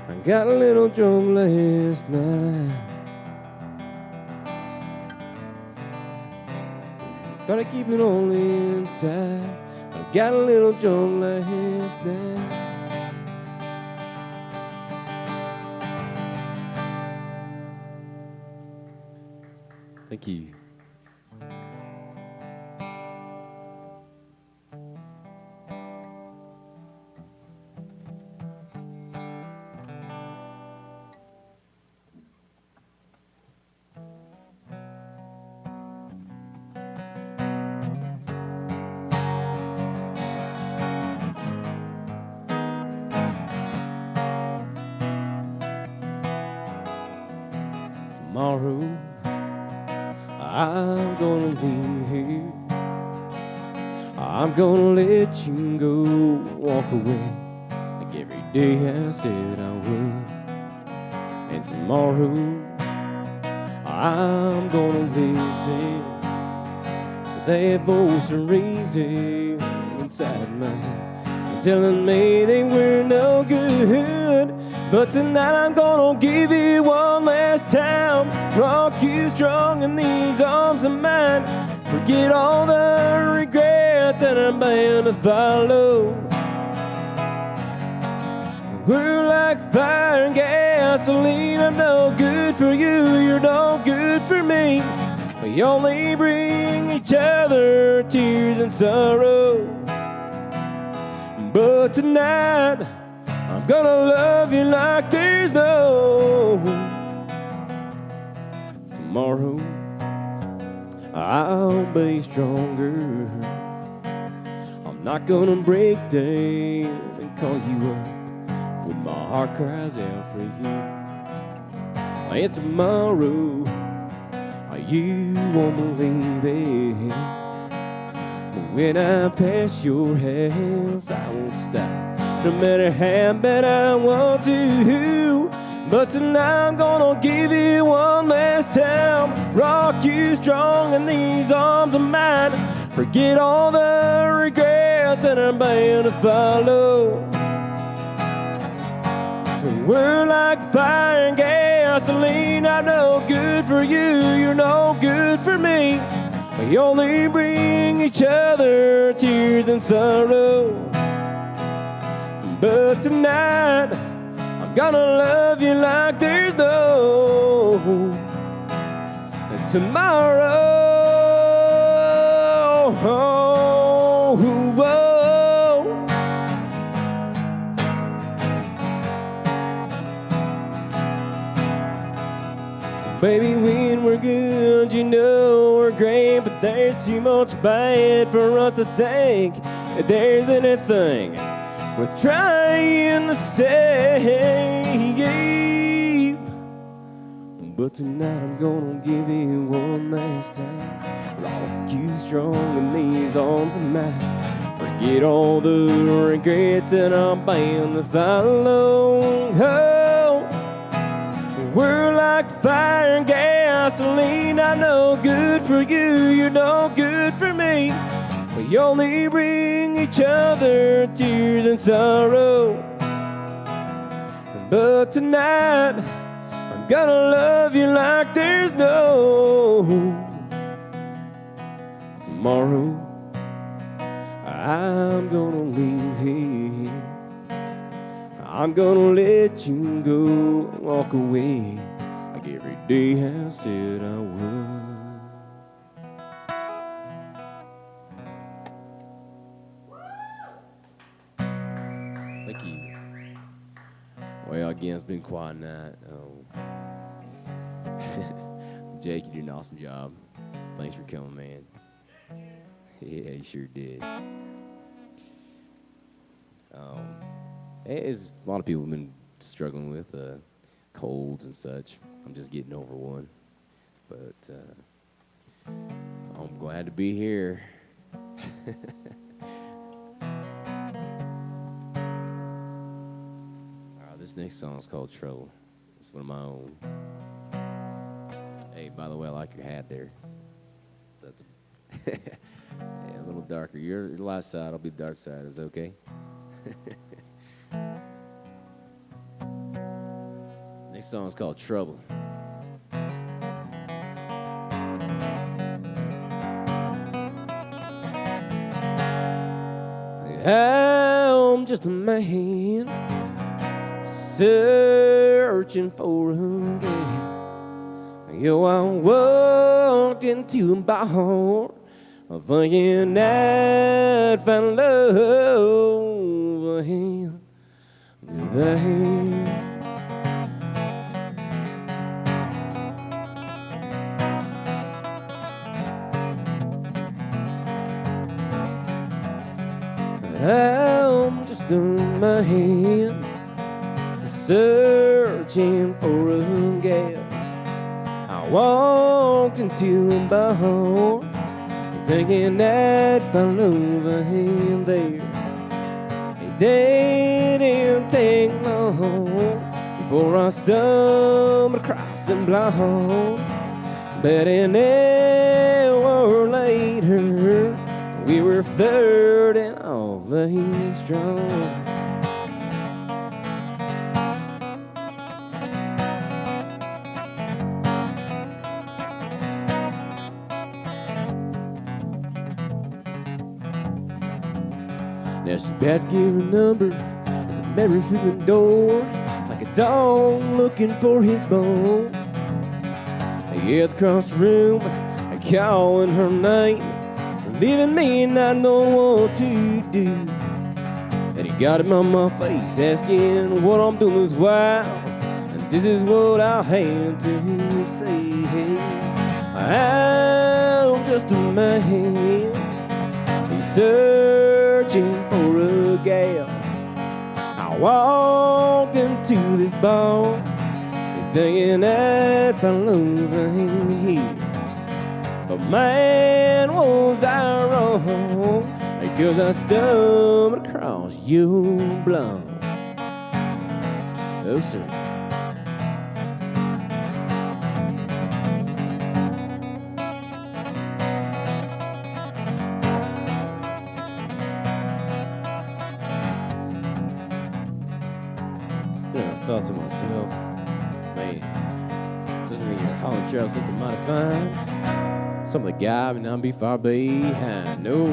I got a little drunk last night. Thought I'd keep it all inside. I got a little drunk last night. Thank you. Tomorrow I'm gonna leave here. I'm gonna let you go, walk away like every day I said I would. And tomorrow I'm gonna listen to that voice raising inside my head, telling me they were no good. But tonight I'm gonna give it one last time. Rock you strong in these arms of mine. Forget all the regret that I'm bound to follow. We're like fire and gasoline. I'm no good for you, you're no good for me. We only bring each other tears and sorrow. But tonight I'm gonna love you like there's no tomorrow. I'll be stronger. I'm not gonna break down and call you up but my heart cries out for you. And tomorrow, you won't believe it, but when I pass your house, I won't stop, no matter how bad I want to. But tonight I'm gonna give you one last time, rock you strong in these arms of mine. Forget all the regrets that are bound to follow. We're like fire and gasoline. I'm no good for you, you're no good for me. We only bring each other tears and sorrow. But tonight, I'm gonna love you like there's no tomorrow. Baby, when we're good, you know we're great, but there's too much bad for us to think that there's anything worth trying to save. But tonight I'm gonna give you one last time, rock you strong in these arms of mine. Forget all the regrets that I'm bound to follow. We're like fire and gasoline. I'm no good for you, you're no good for me. We only bring each other tears and sorrow. But tonight, I'm gonna love you like there's no tomorrow. I'm gonna leave here, I'm gonna let you go, walk away like every day I said I would. Thank you. Well, again, it's been quite a night. Jake, you did an awesome job. Thanks for coming, man. Yeah, you sure did. As a lot of people have been struggling with colds and such. I'm just getting over one. But I'm glad to be here. This next song is called Trouble. It's one of my own. Hey, by the way, I like your hat there. That's a little darker. Your light side, I'll be dark side. Is that okay? Next song is called Trouble. I'm just a man searching for a girl. Yo, I walked into a bar thinking I'd find love him there. I'm just a man searching for a gal. I walked into a bar thinking I'd find love in there. It didn't take long before I stumbled across some blonde. But an hour later, we were flirting awfully strong. Now she about to give her number as I met her through the door, like a dog looking for his bone. Yeah, across the room, I calling her name, leaving me not knowing what to do. And he got him on my face, asking what I'm doing is wild, and this is what I had to say. I'm just a man, searching for a gal. I walked walked into this bar, thinking I'd find love right here. But man, was I wrong, because I stumbled across your blonde. Oh, sir. I thought to myself, man, just think you're hollering trail something mighty fine. Some of the guy may not be far behind, no.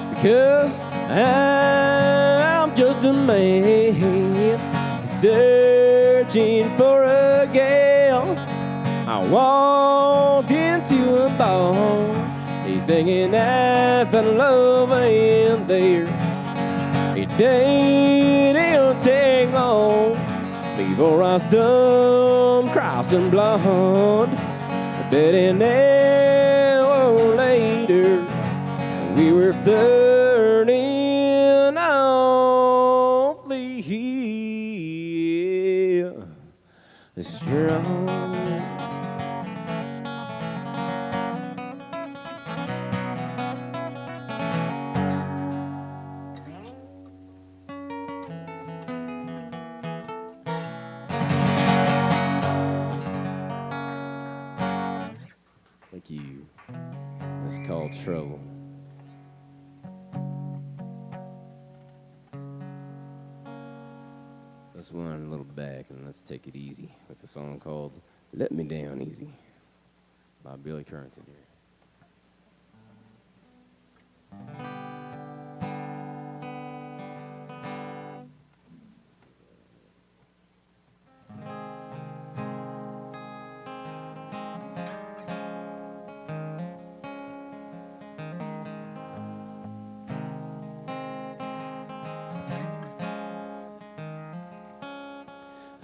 Because I'm just a man searching for a gal. I walked into a bar thinking I found love in there. It didn't take long before I stumbled crossing blonde. But an hour later, we were flirting awfully strong. Thank you. It's called Trouble. Let's wind a little back and let's take it easy with a song called Let Me Down Easy by Billy Currington here.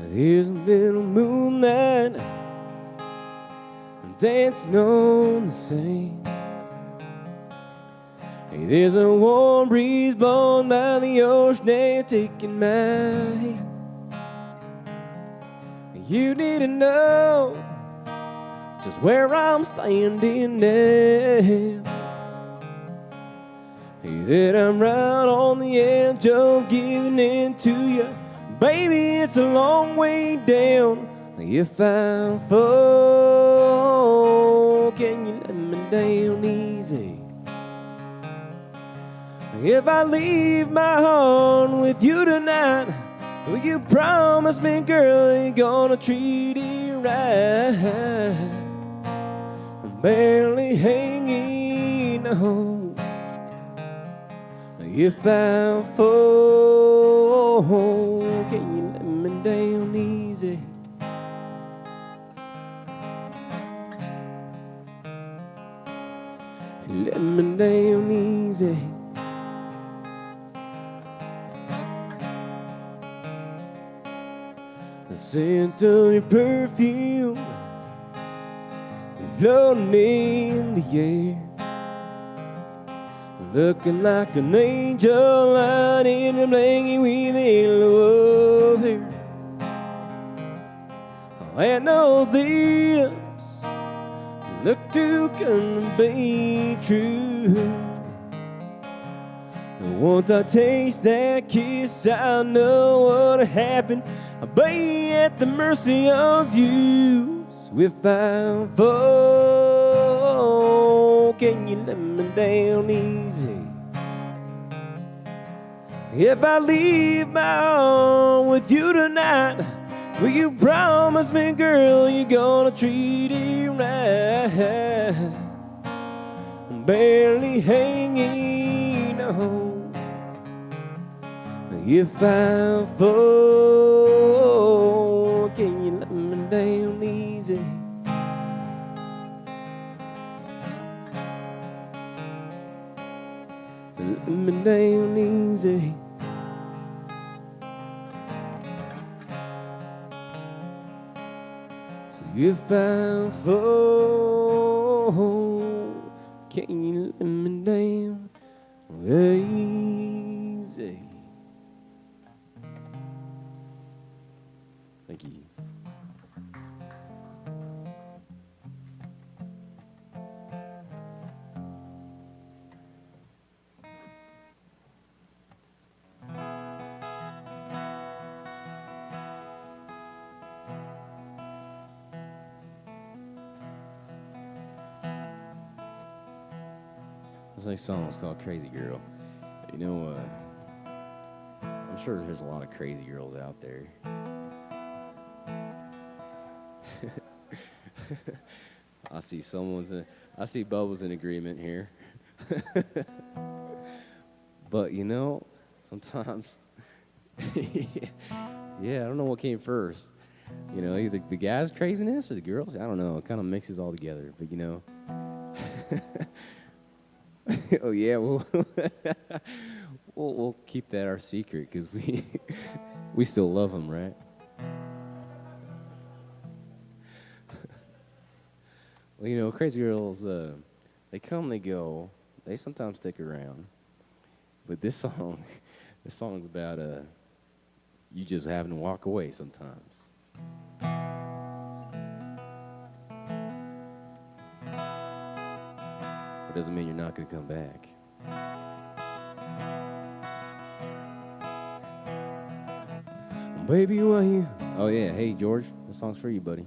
There's a little moonlight dancing on the sand. Hey, there's a warm breeze blowing by the ocean and taking my hand. You need to know just where I'm standing now. Hey, that I'm right on the edge of giving in to you. Baby, it's a long way down. If I fall, can you let me down easy? If I leave my heart with you tonight, will you promise me, girl, you're gonna treat it right? I'm barely hanging on. If I fall, can you let me down easy? Let me down easy. The scent of your perfume floating in the air, looking like an angel lying in a blanket with a halo of hair. And all this look too good to be true. Once I taste that kiss, I know what happened. I'll be at the mercy of you. So if I fall, can you let me down easy? If I leave my arm with you tonight, will you promise me, girl, you're gonna treat it right? I'm barely hanging on. If I fall, can you let me down easy? Let me down easy. So if I fall, can you let me down easy? This next song is called Crazy Girl. You know, I'm sure there's a lot of crazy girls out there. I see Bubbles in agreement here. But you know, sometimes, yeah, I don't know what came first. You know, either the guy's craziness or the girls. I don't know. It kind of mixes all together. But you know, oh yeah, we'll keep that our secret because we still love them, right? Well, you know, crazy girls, they come, they go. They sometimes stick around. But this song's about you just having to walk away sometimes. It doesn't mean you're not going to come back. Baby, why you? Oh yeah, hey George, this song's for you, buddy.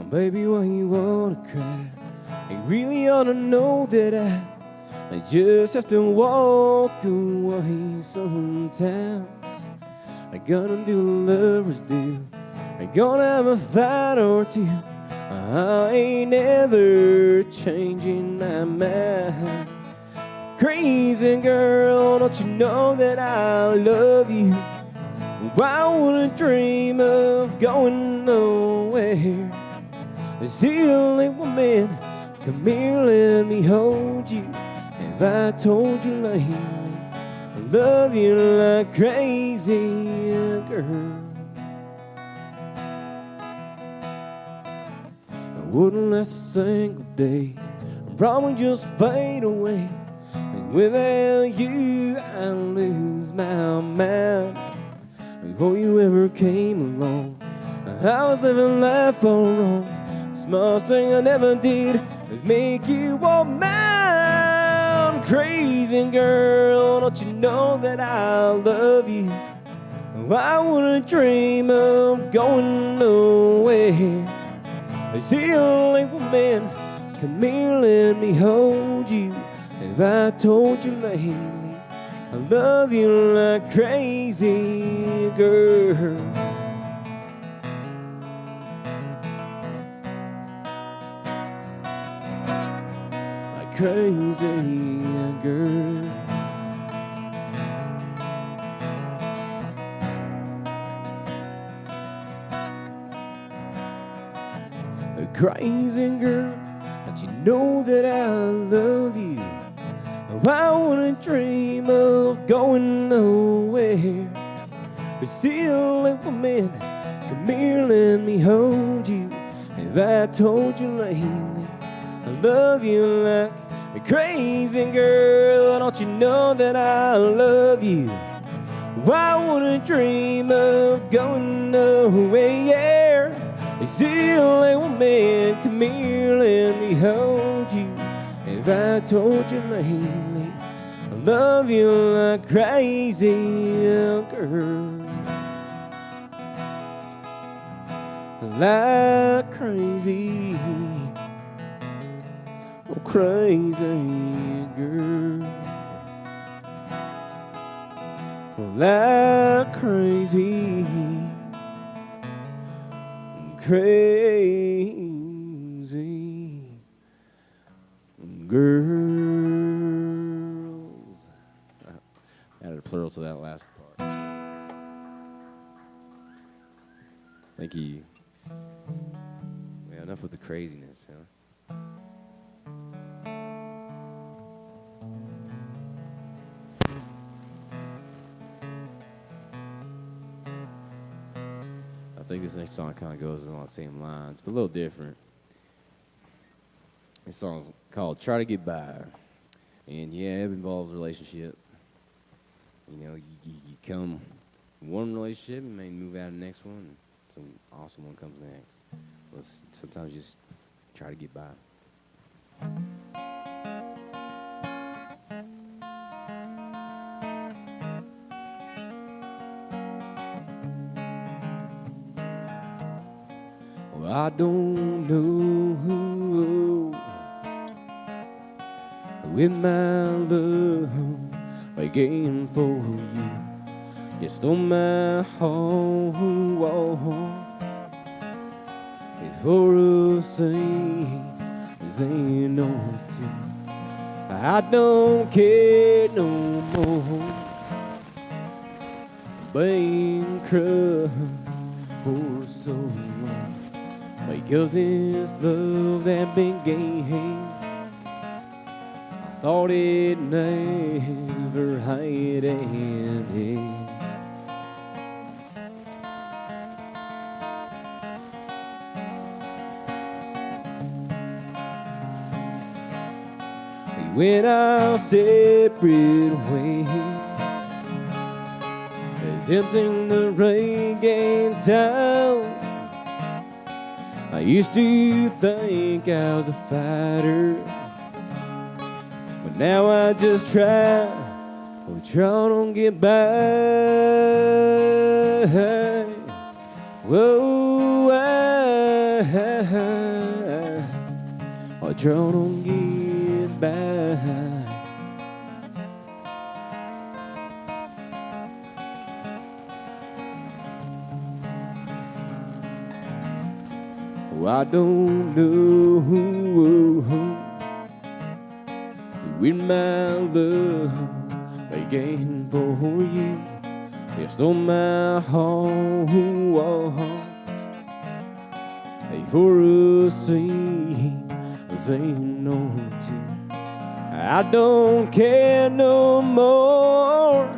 Baby, why you wanna cry? You really ought to know that I just have to walk away sometimes. I gotta do what lovers do. I gonna have a fight or two. I ain't never changing my mind. Crazy girl, don't you know that I love you? I wouldn't dream of going nowhere. Silly woman, come here, let me hold you. If I told you lately, I love you like crazy, girl, I wouldn't last a single day. I'd probably just fade away. And without you, I'd lose my mind. Before you ever came along, I was living life all wrong. Small thing I never did is make you all mine. Crazy girl, don't you know that I love you? I wouldn't dream of going nowhere. Silly woman, come here, let me hold you. If I told you lately, I love you like crazy, girl. Crazy girl. A crazy girl, don't you know that I love you? I wouldn't dream of going nowhere. A silly woman, come here, let me hold you. If I told you lately, I love you like a crazy girl, don't you know that I love you? I wouldn't dream of going nowhere. A silly woman, come here, let me hold you. If I told you lately, I love you like crazy, girl, like crazy. Oh, crazy girl, oh, like crazy, crazy girls. I added a plural to that last part. Thank you. Yeah, enough with the craziness, huh? I think this next song kind of goes along the same lines, but a little different. This song's called Try to Get By. And yeah, it involves a relationship. You know, you come one relationship, you may move out of the next one, and some awesome one comes next. Let's sometimes just try to get by. I don't know with my love again for you. You stole my heart for a season or two. I don't care no more being crushed for so long, because it's love that began. I thought it never had ended. When our separate ways, attempting to regain time, I used to think I was a fighter, but now I just try to get by. Whoa, I try to get by. I don't know with my love again for you. You stole my heart for a season or two. I don't care no more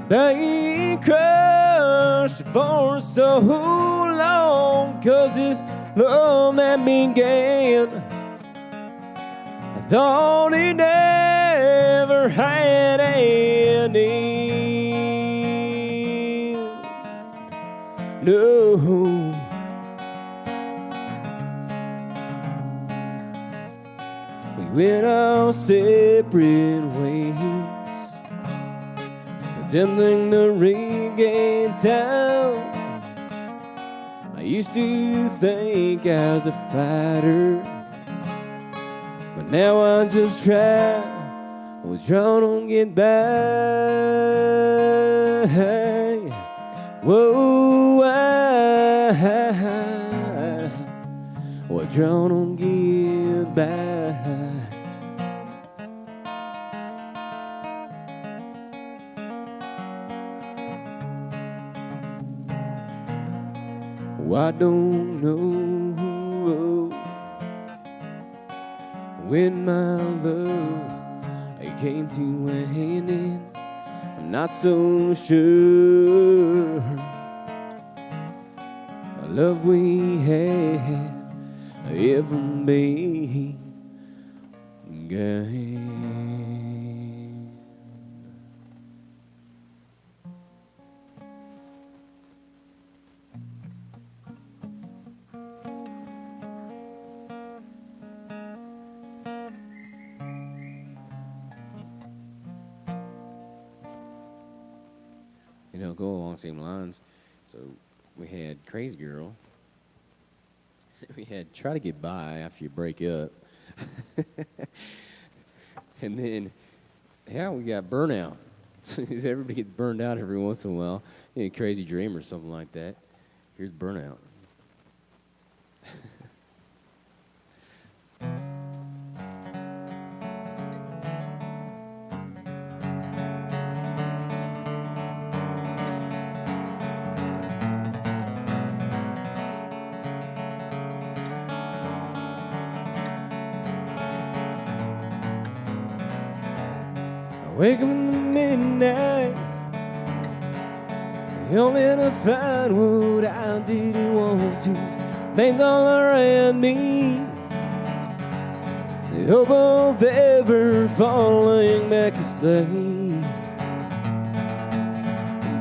being crushed for so long, 'cause it's love that began. I thought it never had an end. No. We went our separate ways, attempting to regain time. I used to think I was a fighter, but now I just try to get by. Whoa, we're trying to get by. I don't know when my love came to an end. I'm not so sure the love we had ever began. You know, go along the same lines. So we had Crazy Girl. We had Try to Get By After You Break Up. And then, yeah, we got Burnout. Everybody gets burned out every once in a while. You know, Crazy Dream or something like that. Here's Burnout. Wake up in the midnight, you're to find what I didn't want to. Things all around me, the hope of ever falling back asleep,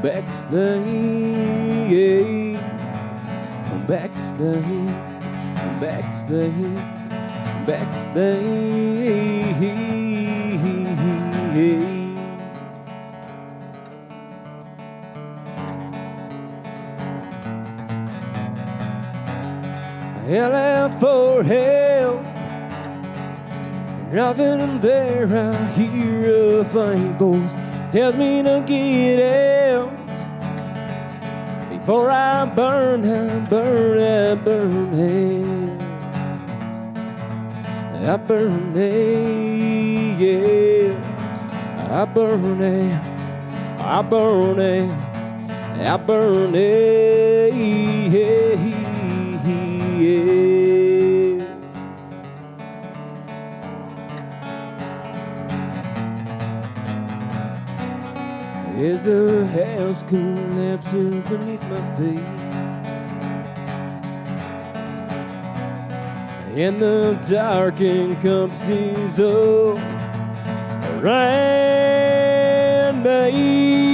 back asleep, back asleep, back asleep, back asleep. yell out for help. Nothing in there, I hear a faint voice tells me to get out. Before I burn, I burn, I burn out. I burn out. I burn out. I burn out. I burn out. As the house collapses beneath my feet, and the dark encompasses all around me.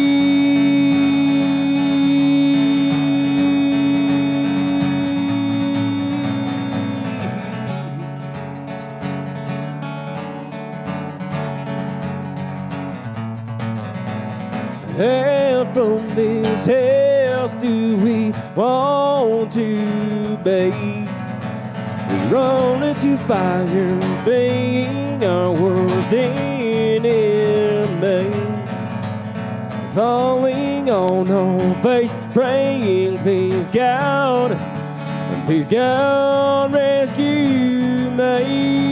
How from this house do we want to be? We run into fires, being our worst enemy. Falling on our face, praying, please God, rescue me.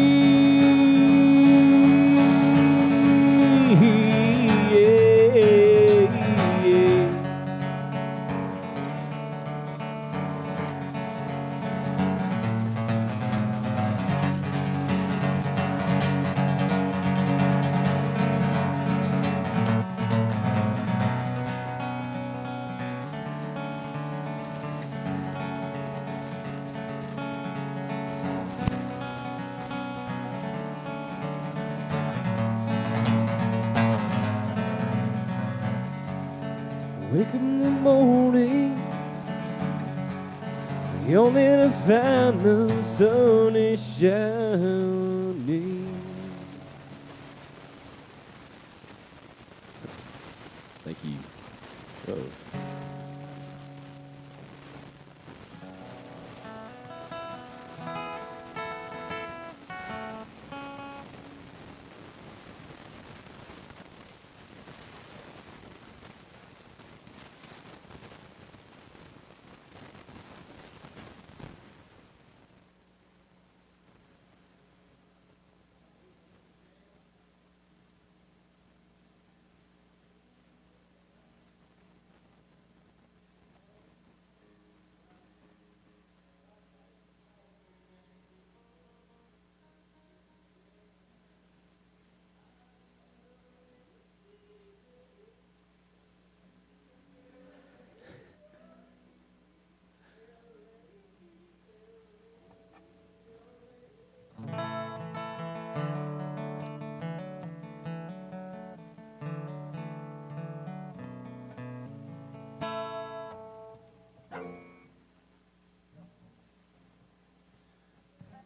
Wake up in the morning, only to find the sun is shining. Thank you. Oh.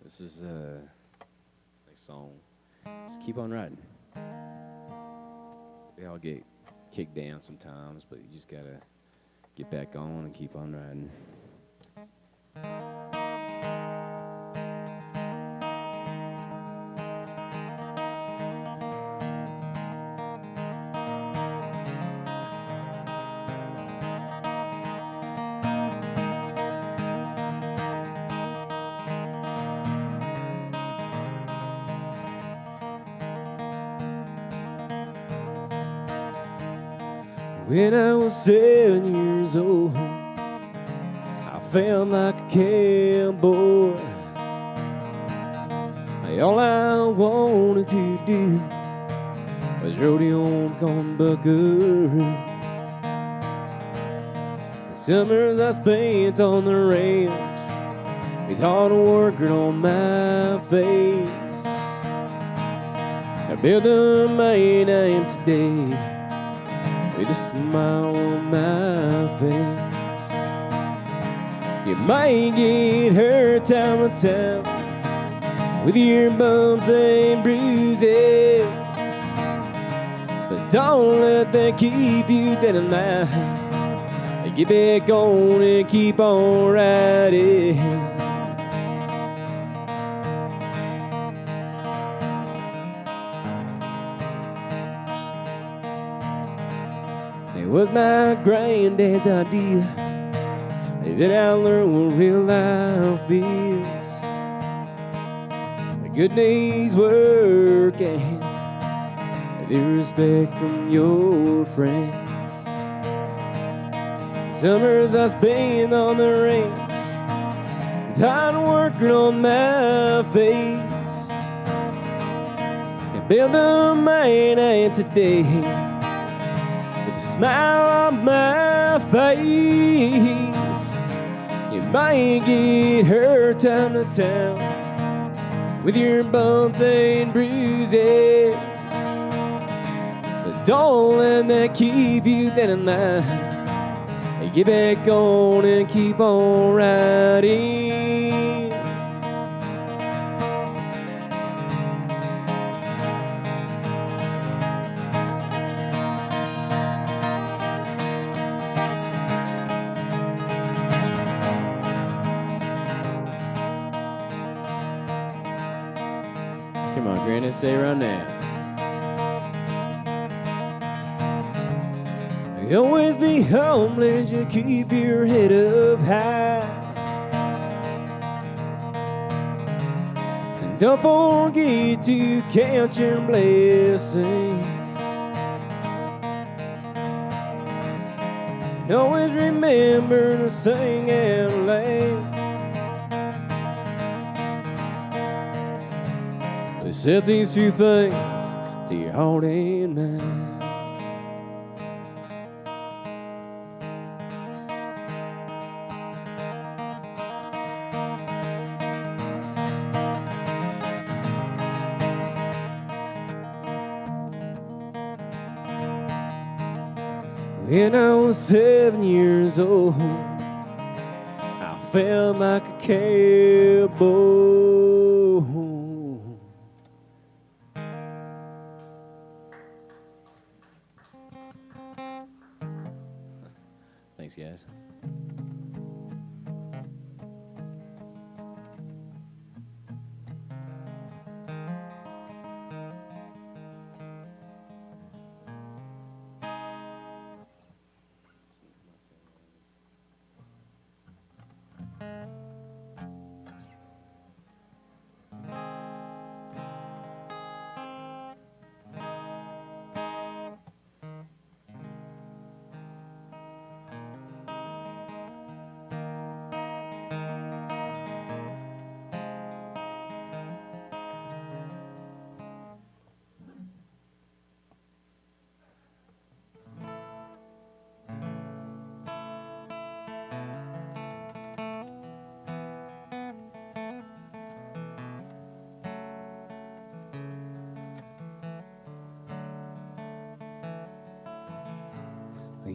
This is next song. Just keep on riding. We all get kicked down sometimes, but you just gotta get back on and keep on riding. When I was 7 years old, I felt like a cowboy. All I wanted to do was rodeo on corn buckaroo. The summers I spent on the ranch with hard work on my face. I built the man I am today with a smile on my face. You might get hurt time to time with your bumps and bruises, but don't let that keep you down at night. Get back on and keep on riding. was my granddad's idea. Then I learned what real life is. A good day's work and the respect from your friends. Summers I spend on the ranch, without working on my face, and build the man I am today with a smile on my face. You might get hurt time to time with your bumps and bruises, but don't let that keep you down in line. Get back on and keep on riding. Come on, Granny, say it right now. Always be homeless, you keep your head up high. And don't forget to count your blessings. And always remember to sing out loud. Set these few things to your heart and mind. When I was 7 years old, I felt like a cowboy. Thanks, guys.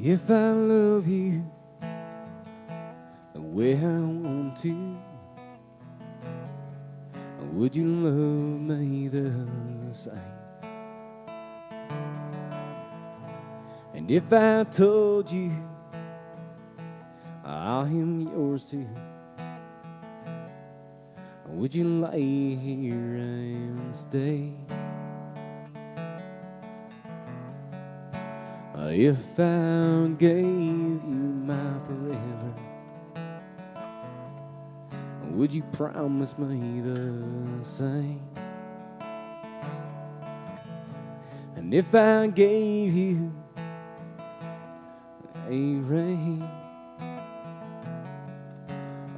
If I love you the way I want to, would you love me the same? And if I told you I am yours too, would you lay here and stay? If I gave you my forever, would you promise me the same? And if I gave you a ring,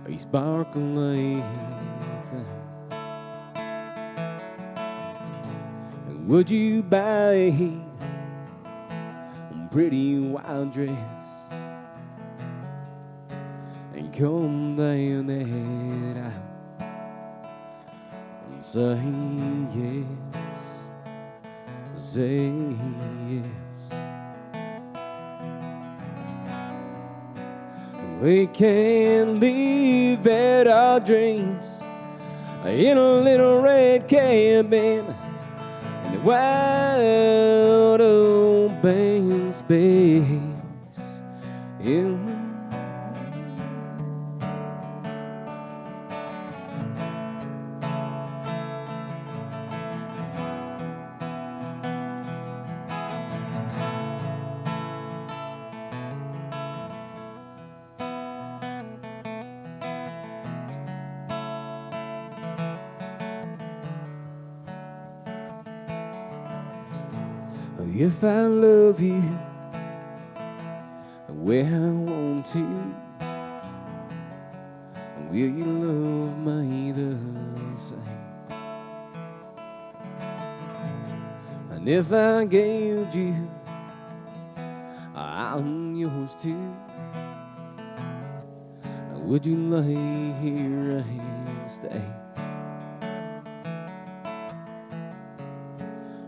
a sparkling thing, would you buy pretty wild dress and come down that aisle and say yes, say yes. We can live out our dreams in a little red cabin in the wild open space. Yeah. if I love you the way I want to, will you love me the same? And if I gave you, I'm yours too, would you lay here and stay?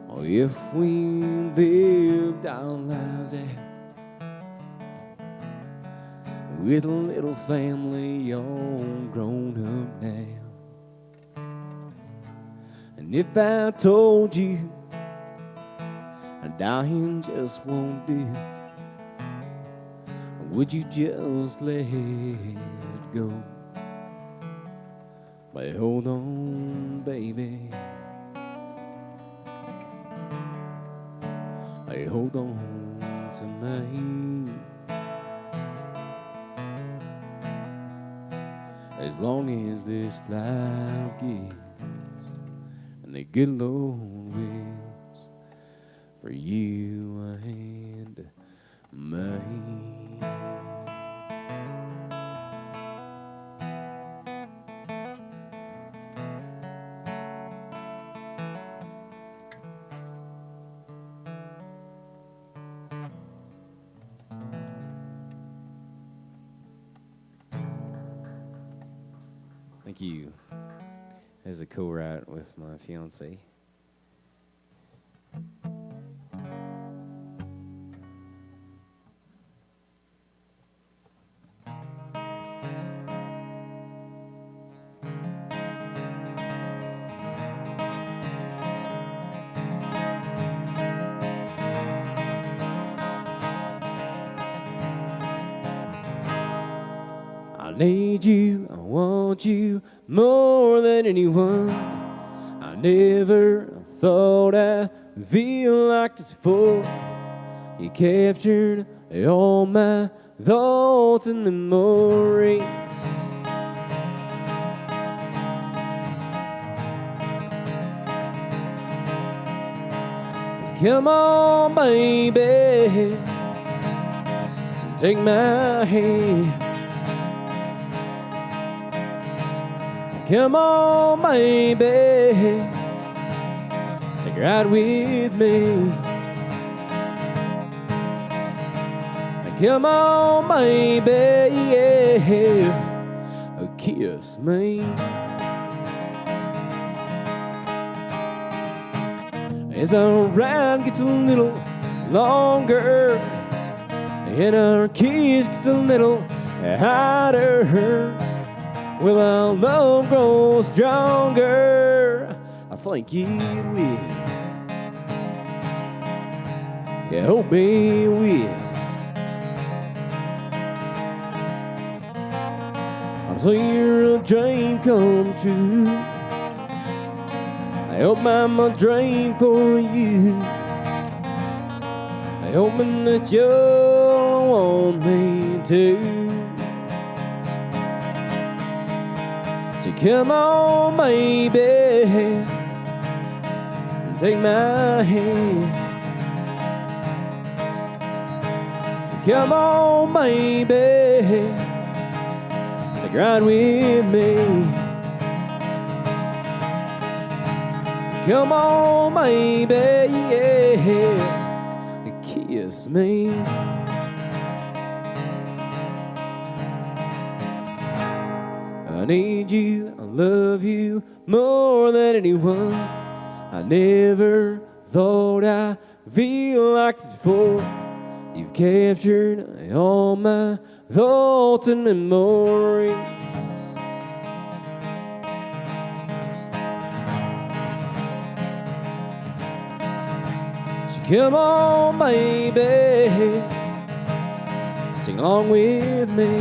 Or if we lived our lives out with a little family all grown up now, and if I told you dying just won't do, would you just let it go? But hold on, baby. Hey, hold on to me. As long as this life gives and the good Lord wills for you and me. Thank you. As a co-write with my fiance. I need you, I want you more than anyone. I never thought I'd feel like this before. You captured all my thoughts and memories. Come on, baby, take my hand. Come on, baby, take a ride with me. Come on, baby, yeah, kiss me. As our ride gets a little longer and our kiss gets a little harder, will our love grow stronger? I think it will. Yeah, I hope it will. I see your dream come true. I hope I'm a dream for you. I hope that you'll want me to. So come on, baby, take my hand. Come on, baby, take a ride with me. Come on, baby, yeah, kiss me. I need you, I love you more than anyone. I never thought I'd feel like this before. You've captured all my thoughts and memories. So come on, baby, sing along with me.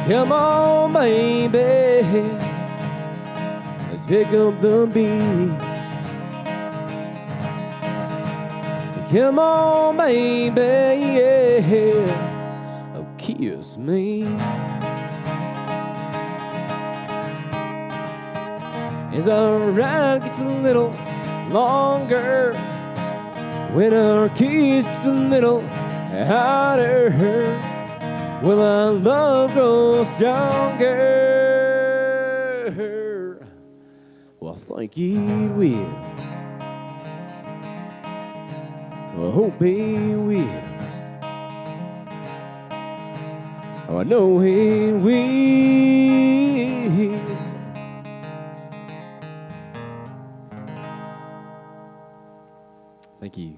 Come on, baby, let's pick up the beat. Come on, baby, yeah, oh, kiss me. As our ride gets a little longer. When our kiss gets a little harder, will our love grow stronger? Well, I think it will. I hope it will. Oh, I know it will. Thank you.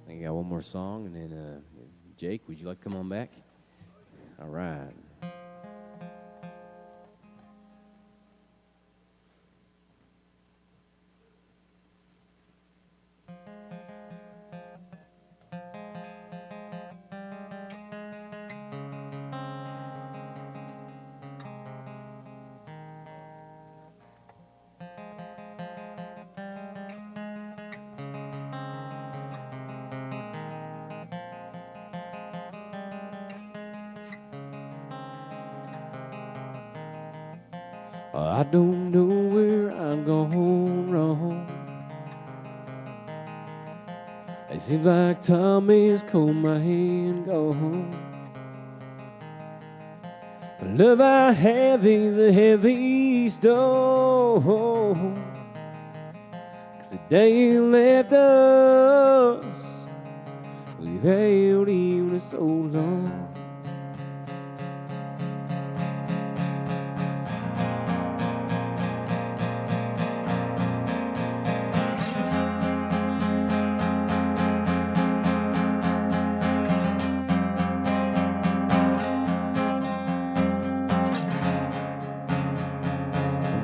I got one more song, and then Jake, would you like to come on back? All right. I don't know where I'm going wrong. It seems like time has called my hand gone. The love I have is a heavy stone. 'Cause the day you left us without even so long.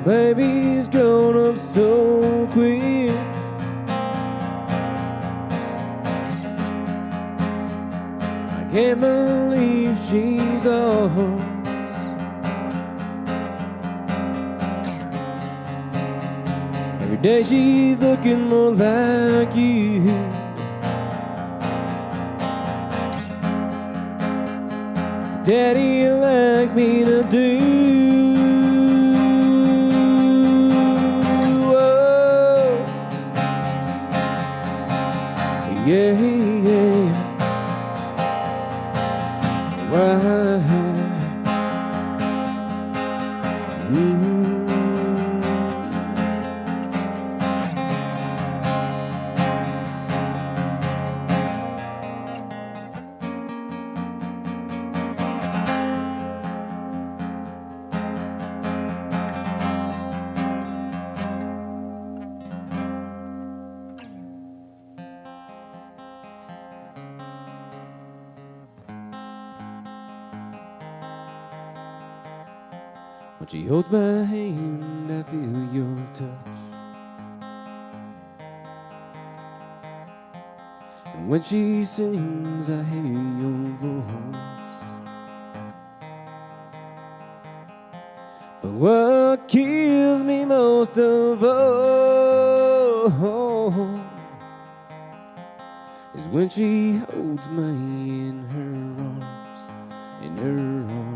Baby's grown up so quick. I can't believe she's ours. Every day she's looking more like you. What's Daddy like me to do? Yeah, yeah, right. When she holds my hand, I feel your touch. And when she sings, I hear your voice. But what kills me most of all is when she holds me in her arms, in her arms.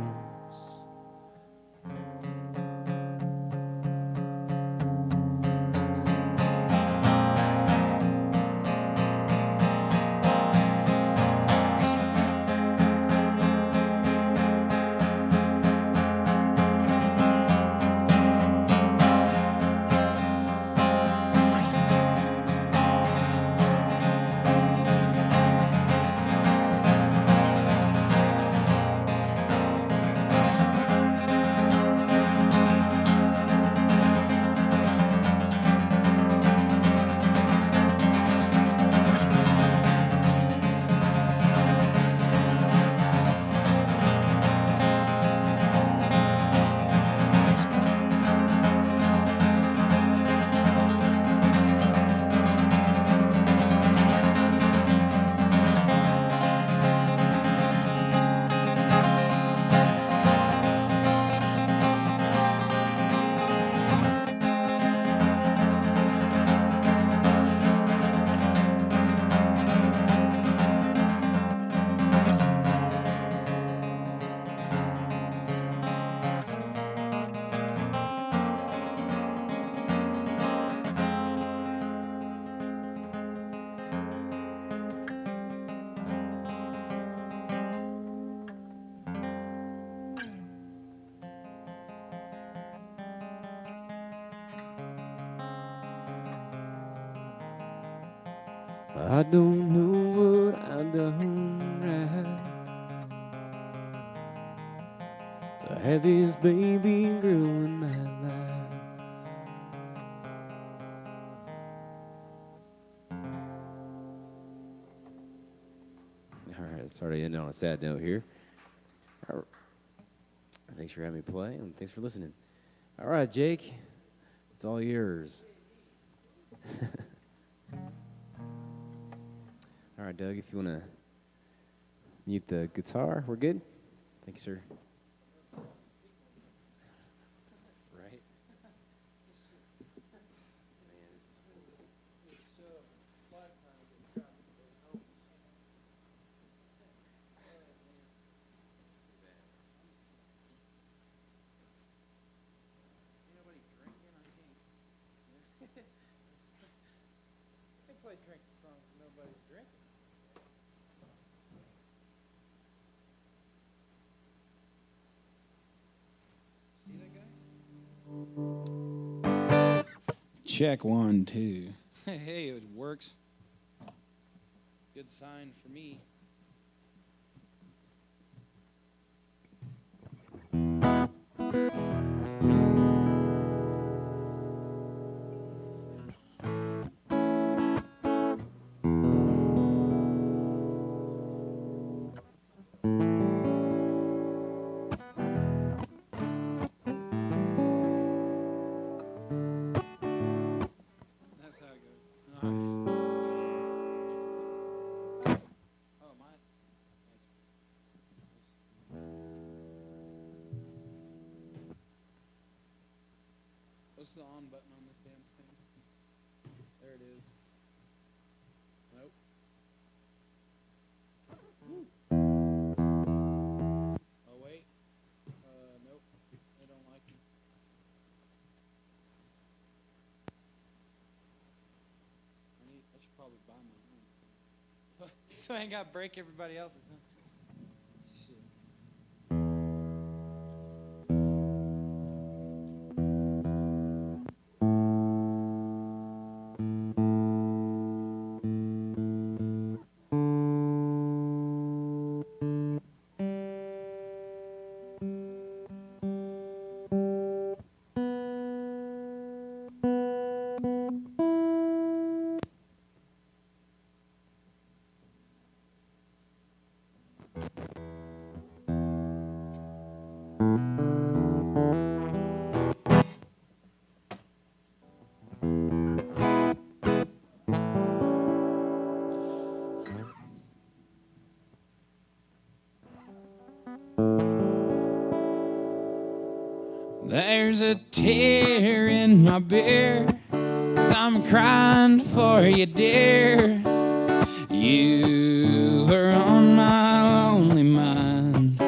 I don't know what I done right to have this baby girl in my life. All right, sorry to end on a sad note here. All right. Thanks for having me play, and thanks for listening. All right, Jake, it's all yours. All right, Doug, if you want to mute the guitar, we're good? Thanks, sir. Right? Play drink songs nobody's drinking. See that guy? Check 1, 2. Hey, it works. Good sign for me. What's the on button on this damn thing? There it is. Nope. Oh, wait. Nope. They don't like me. I should probably buy my own. So I ain't got to break everybody else's, huh? Shit. There's a tear in my beer, 'cause I'm crying for you, dear. You are on my lonely mind.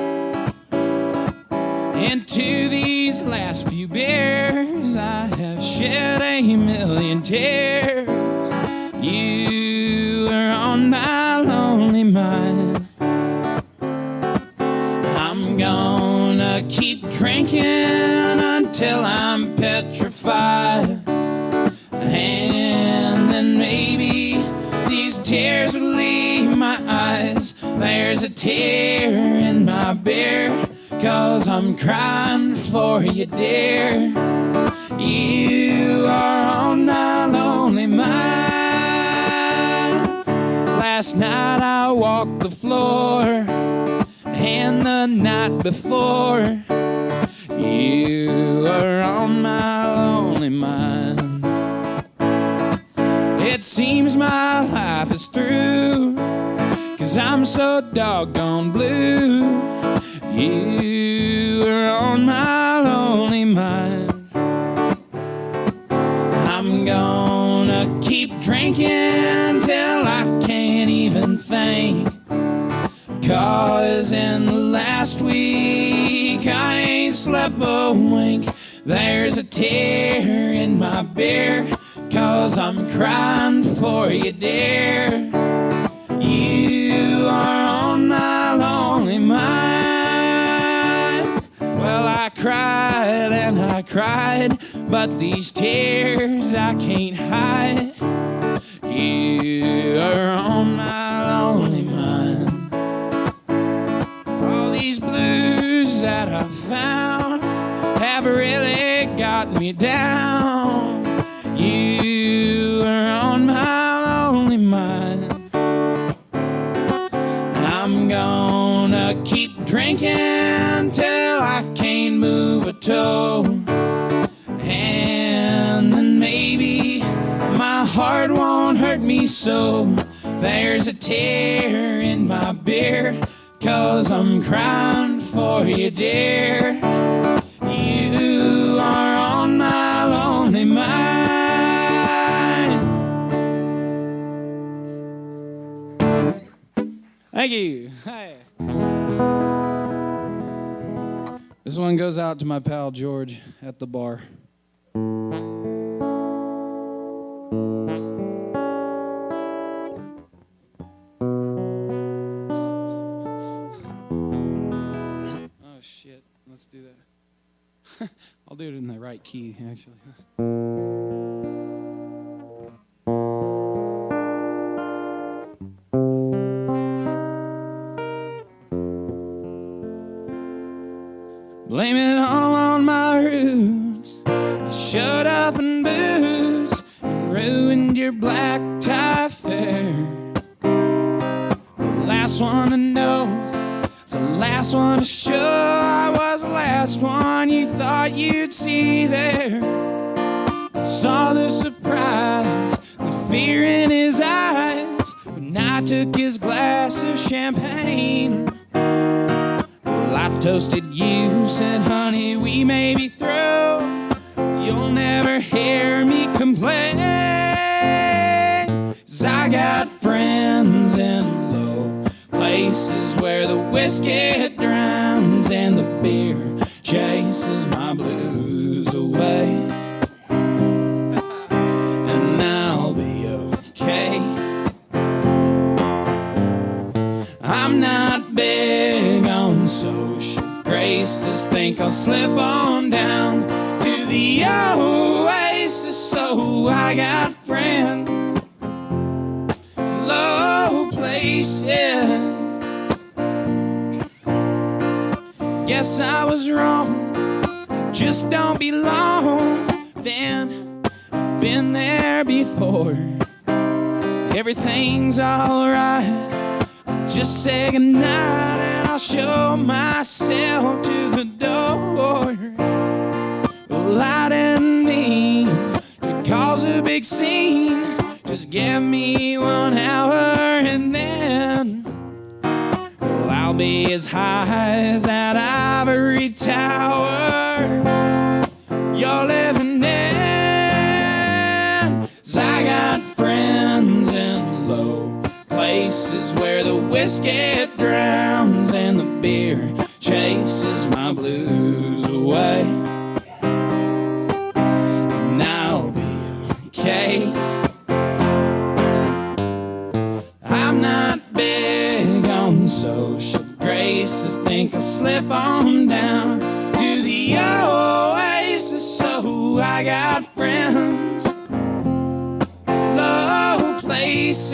Into these last few beers, I have shed a million tears. You are on my lonely mind. I'm gonna keep drinking until I'm petrified, and then maybe these tears will leave my eyes. There's a tear in my beer, 'cause I'm crying for you, dear. You are on my lonely mind. Last night I walked the floor, and the night before. You are on my lonely mind. It seems my life is through, 'cause I'm so doggone blue. You are on my lonely mind. I'm gonna keep drinking till I can't even think, 'cause in the last week I ain't slept a wink. There's a tear in my beer, 'cause I'm crying for you, dear. You are on my lonely mind. Well, I cried and I cried, but these tears I can't hide. You are on my lonely mind. All these blues that I found have really got me down. You are on my lonely mind. I'm gonna keep drinking till I can't move a toe. And then maybe my heart won't hurt me so. There's a tear in my beer, 'cause I'm crying for you, dear. You are on my lonely mind. Thank you. Hi. This one goes out to my pal George at the bar. Oh shit, let's do that. I'll do it in the right key, actually. Blame it all on my roots. I showed up in boots and ruined your black tie fair. The last one to know, it's the last one to show. I was the last one you thought you'd see there. I saw the surprise, the fear in his eyes when I took his glass of champagne. I toasted you, said, honey, we may be through. You'll never hear me complain. 'Cause I got friends in low places where the whiskey drowns and the beer chases my blues away. And I'll be okay. I'm not big on social graces. Think I'll slip on down to the oasis. So I got friends, low places. Guess I was wrong, I just don't belong. Then I've been there before. Everything's alright, just say goodnight and I'll show myself to the door. Well, I didn't mean to cause a big scene. Just give me 1 hour and then, well, I'll be as high as that ivory tower you're living in. 'Cause I got friends in low places where the whiskey drowns and the beer chases my blues away. And I'll be okay. I'm not big on social graces. Think I'll slip on down to the oasis. So I got friends, low places.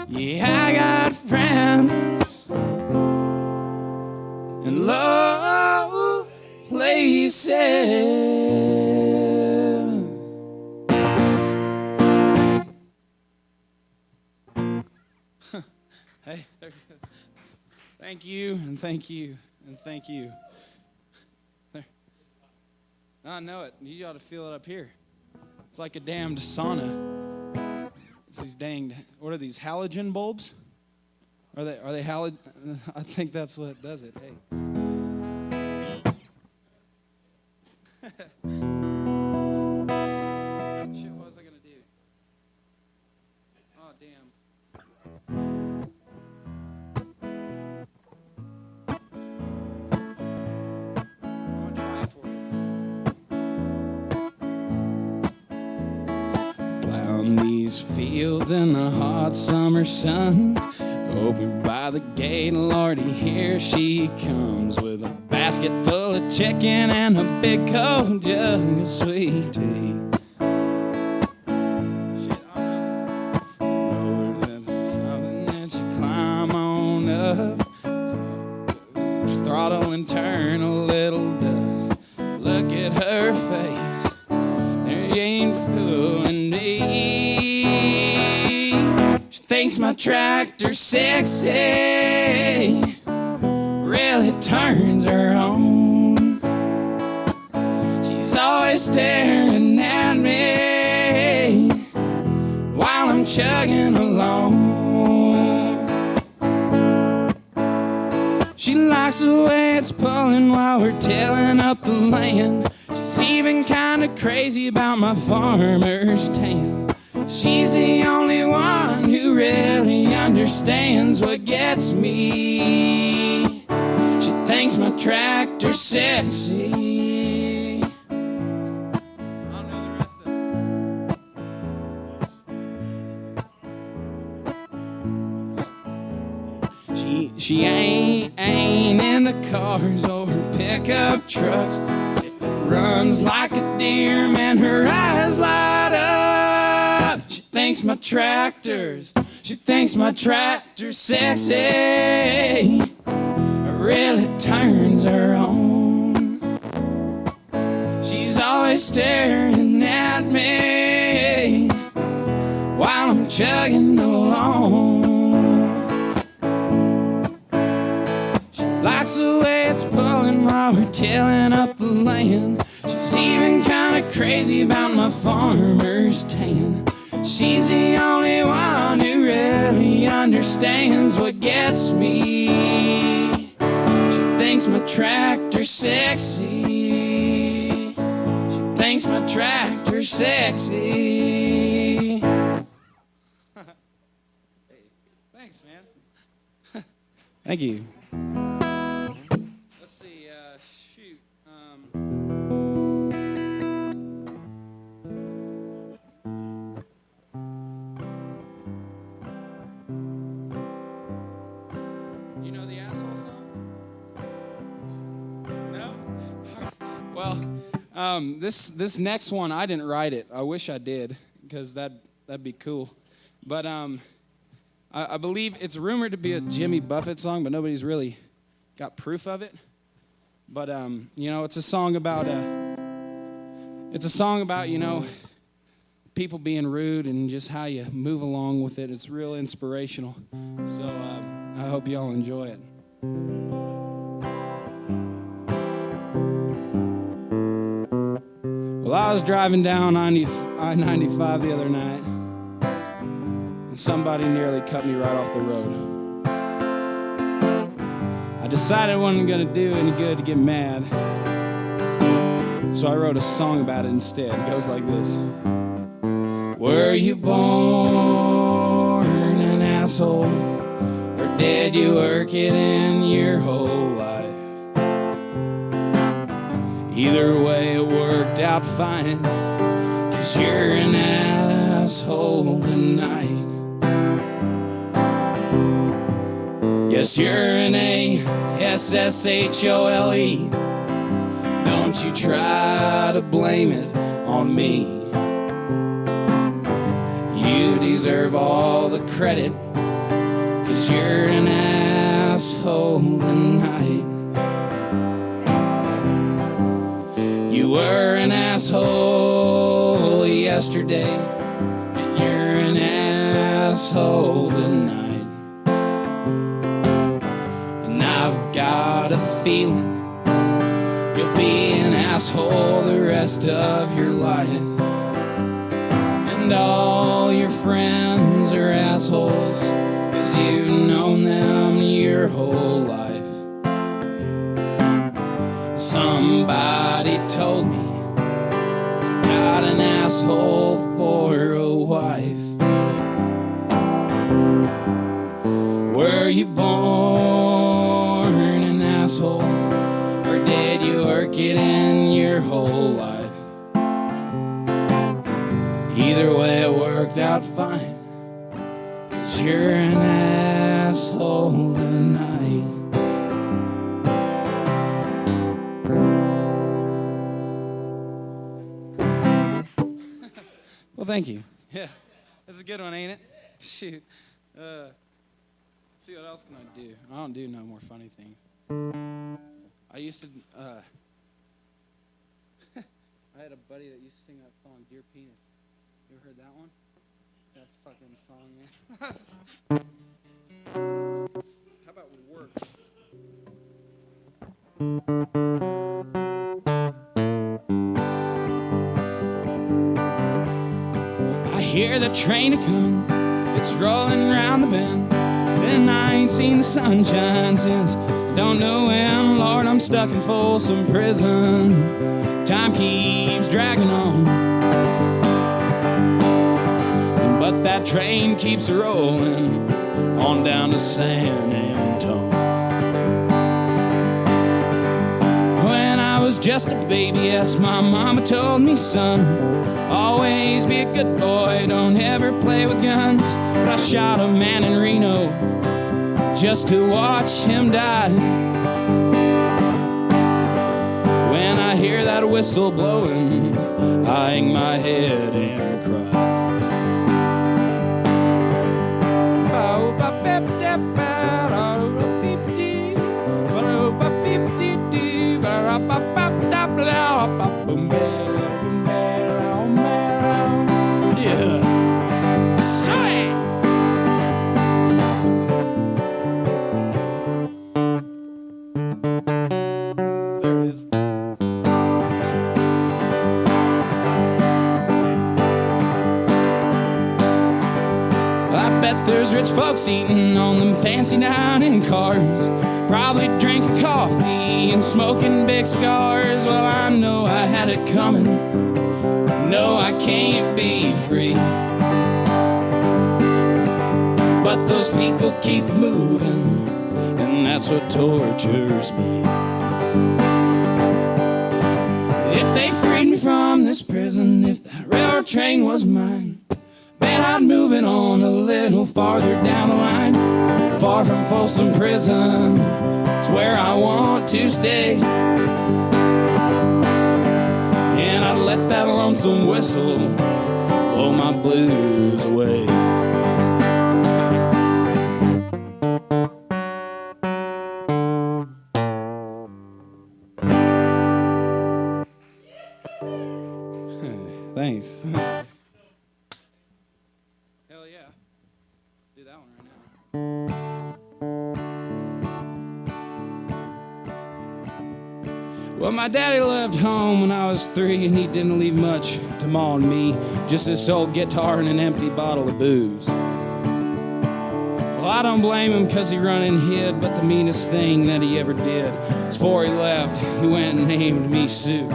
Yeah, I got friends in low places. Hey, there it goes. Thank you, and thank you, and thank you. There. I know it. You ought to feel it up here. It's like a damned sauna. It's these danged, what are these, halogen bulbs? Are they halogen? I think that's what does it. Hey. Shit, what was I gonna do? Oh, damn. I'm gonna try it for you. Plowing these fields in the hot summer sun. Over by the gate, Lordy, here she comes with a basket full of chicken and a big cold jug of sweet tea. Throttle and turn a little dust. Look at her face, there ain't fooling me. She thinks my tractor's sexy, really turns her on. She's always staring at me while I'm chugging along. She likes the way it's pulling while we're tilling up the land. She's even kinda crazy about my farmer's tan. She's the only one who really understands what gets me. She thinks my tractor's sexy. I don't know the rest of it. She ain't into cars or pickup trucks. If it runs like a deer, man, her eyes light up. She thinks my tractor's sexy. It really turns her on. She's always staring at me while I'm chugging along. Likes the way it's pulling while we're tilling up the land. She's even kinda crazy about my farmer's tan. She's the only one who really understands what gets me. She thinks my tractor's sexy. She thinks my tractor's sexy. Hey, thanks, man. Thank you. Let's see, shoot. You know the Asshole song? No? Well, this next one, I didn't write it. I wish I did, because that'd be cool. But I believe it's rumored to be a Jimmy Buffett song, but nobody's really got proof of it. But it's a song about people being rude and just how you move along with it. It's real inspirational. So I hope y'all enjoy it. Well, I was driving down I-95 the other night, and somebody nearly cut me right off the road. I decided it wasn't going to do any good to get mad, so I wrote a song about it instead. It goes like this. Were you born an asshole, or did you work it in your whole life? Either way, it worked out fine, 'cause you're an asshole tonight. Yes, you're an A-S-S-H-O-L-E. Don't you try to blame it on me. You deserve all the credit, 'cause you're an asshole tonight. You were an asshole yesterday, and you're an asshole tonight. I've got a feeling you'll be an asshole the rest of your life. And all your friends are assholes, 'cause you've known them your whole life. Somebody told me you got an asshole for a wife. Were you born an asshole, or did you work it in your whole life? Either way, it worked out fine, 'cause you're an asshole tonight. Well, thank you. Yeah, that's a good one, ain't it? Shoot. Let's see, what else can I do? I don't do no more funny things. I used to, I had a buddy that used to sing that song, Dear Penis. You ever heard that one? That fucking song, man. How about Work? I hear the train a-comin', it's rolling round the bend, and I ain't seen the sunshine since don't know when. Lord, I'm stuck in Folsom Prison. Time keeps dragging on, but that train keeps rolling on down to San Antone. When I was just a baby, yes, my mama told me, son, always be a good boy, don't ever play with guns. But I shot a man in Reno just to watch him die. When I hear that whistle blowing, I hang my head and cry. There's rich folks eating on them fancy dining cars, probably drinking coffee and smoking big cigars. Well, I know I had it coming, no, I can't be free, but those people keep moving, and that's what tortures me. If they freed me from this prison, if that railroad train was mine, bet I'm moving on a little farther down the line, far from Folsom Prison. It's where I want to stay, and I'd let that lonesome whistle blow my blues away. Thanks. Well, my daddy left home when I was 3, and he didn't leave much to Ma and me, just this old guitar and an empty bottle of booze. Well, I don't blame him, 'cause he run and hid, but the meanest thing that he ever did is before he left, he went and named me Sue.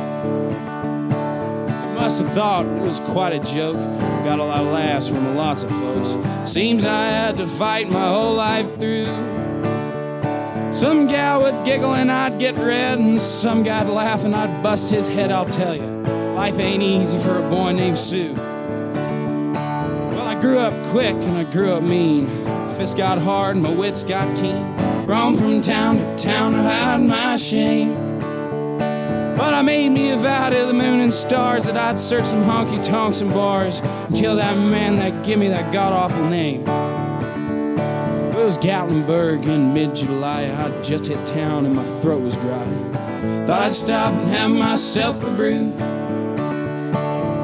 Must have thought it was quite a joke, got a lot of laughs from lots of folks. Seems I had to fight my whole life through. Some gal would giggle and I'd get red, and some guy'd laugh and I'd bust his head. I'll tell you, life ain't easy for a boy named Sue. Well, I grew up quick and I grew up mean. Fists got hard and my wits got keen. Roamed from town to town to hide my shame. But I made me a vow to the moon and stars that I'd search some honky-tonks and bars and kill that man that give me that god-awful name. It was Gatlinburg in mid-July. I'd just hit town and my throat was dry. Thought I'd stop and have myself a brew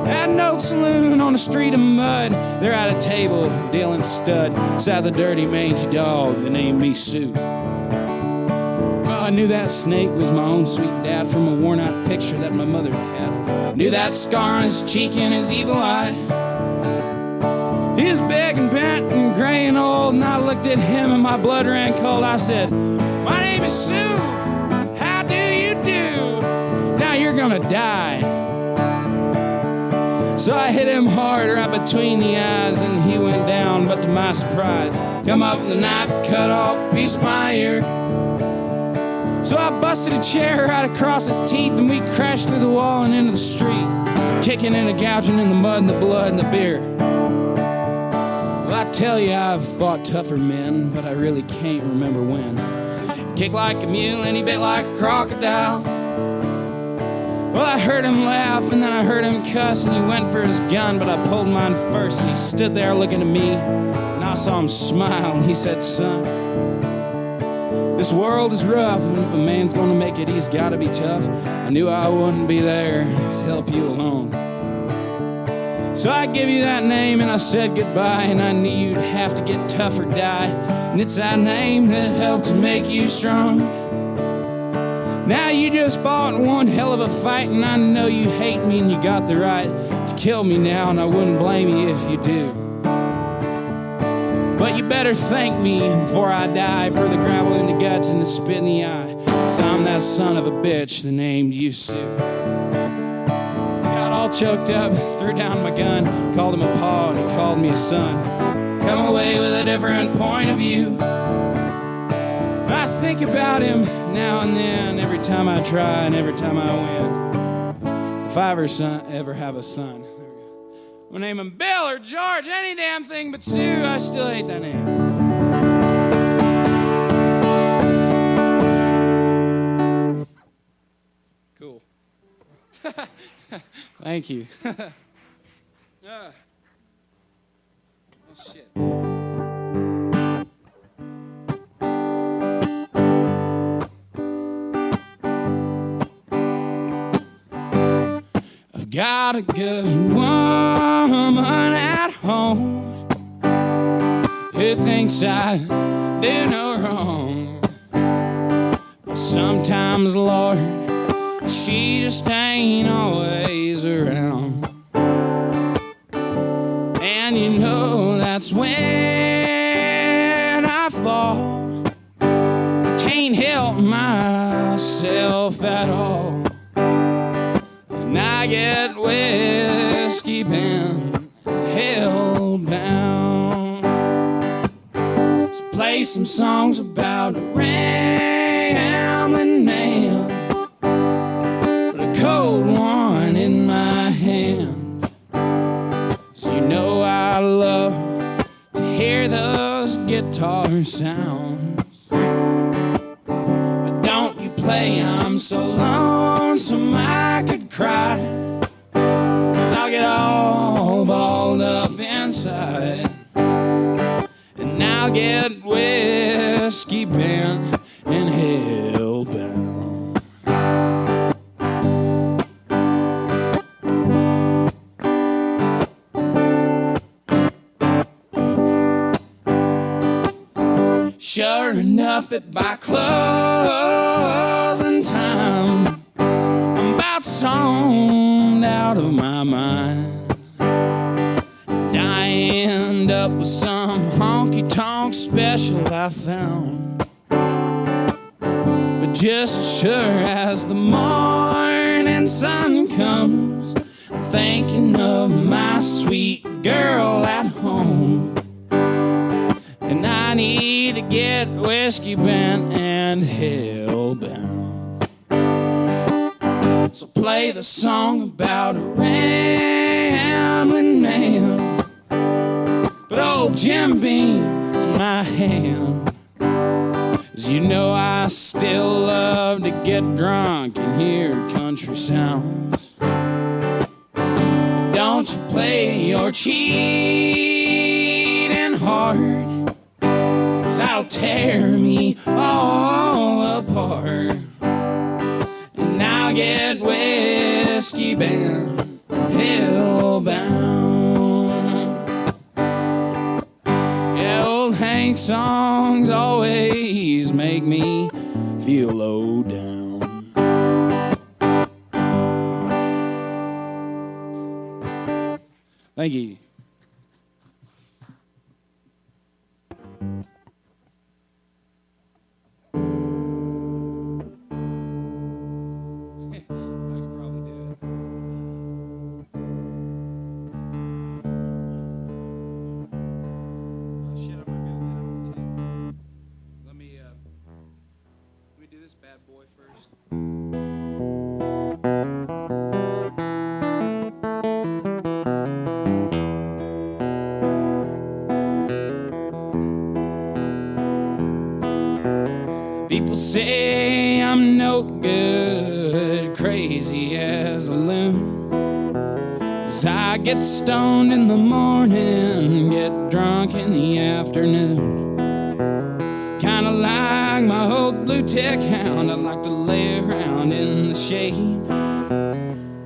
at an old saloon on a street of mud. There at a table, dealing stud, sat the dirty mangy dog that named me Sue. Well, I knew that snake was my own sweet dad from a worn-out picture that my mother had. Knew that scar on his cheek and his evil eye. He was big and bent and gray and old, and I looked at him and my blood ran cold. I said, "My name is Sue, how do you do? Now you're gonna die." So I hit him hard right between the eyes, and he went down, but to my surprise, come up with a knife, cut off a piece of my ear. So I busted a chair right across his teeth, and we crashed through the wall and into the street, kicking and gouging in the mud and the blood and the beer. Well, I tell you, I've fought tougher men, but I really can't remember when. Kicked like a mule and he bit like a crocodile. Well, I heard him laugh and then I heard him cuss, and he went for his gun, but I pulled mine first, and he stood there looking at me, and I saw him smile, and he said, "Son, This world is rough, and if a man's gonna make it, he's gotta be tough. I knew I wouldn't be there to help you along. So I gave you that name and I said goodbye, and I knew you'd have to get tough or die. And it's that name that helped to make you strong. Now you just fought one hell of a fight, and I know you hate me and you got the right to kill me now, and I wouldn't blame you if you do. But you better thank me before I die for the gravel in the guts and the spit in the eye. 'Cause I'm that son of a bitch that named you Sue. Got all choked up, threw down my gun, called him a pa and he called me a son. Come away with a different point of view. I think about him now and then, every time I try and every time I win. If I ever have a son, I'll name him Bill or George, any damn thing but Sue. I still hate that name. Cool. Thank you. Oh, shit. I've got a good woman at home who thinks I do no wrong. But sometimes, Lord, she just ain't always around. And you know that's when I fall. I can't help myself at all. And I get whiskey bound and hell bound. So play some songs about a rambling man, cold one in my hand. So you know I love to hear those guitar sounds. But don't you play I'm so lonesome I could cry, 'cause I'll get all balled up inside. And I'll get whiskey bent and hell bound. Sure enough, at by closing time, I'm about zoned out of my mind. And I end up with some honky-tonk special I found. But just as sure as the morning sun comes, I'm thinking of my sweet girl at home. And I need to get whiskey bent and hell bound. So play the song about a rambling man, but old Jim Beam in my hand. 'Cause you know I still love to get drunk and hear country sounds. Don't you play your cheating heart, 'cause that'll tear me all apart. And I'll get whiskey bound and hell bound. Yeah, old Hank songs always make me feel low down. Thank you. This bad boy first. People say I'm no good, crazy as a loon. 'Cause I get stoned in the morning, get drunk in the afternoon. kinda like my old blue tech hound. I'd like to lay around in the shade.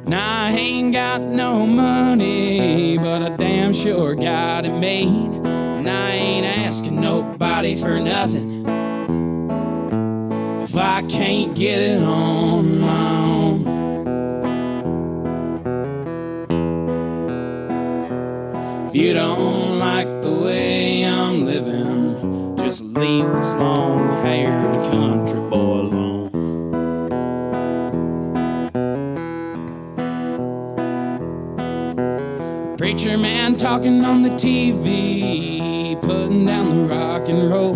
Now I ain't got no money, but I damn sure got it made. And I ain't asking nobody for nothing if I can't get it on my own. If you don't like the way I'm living, just leave this long-haired country boy alone. Preacher man talking on the TV, putting down the rock and roll.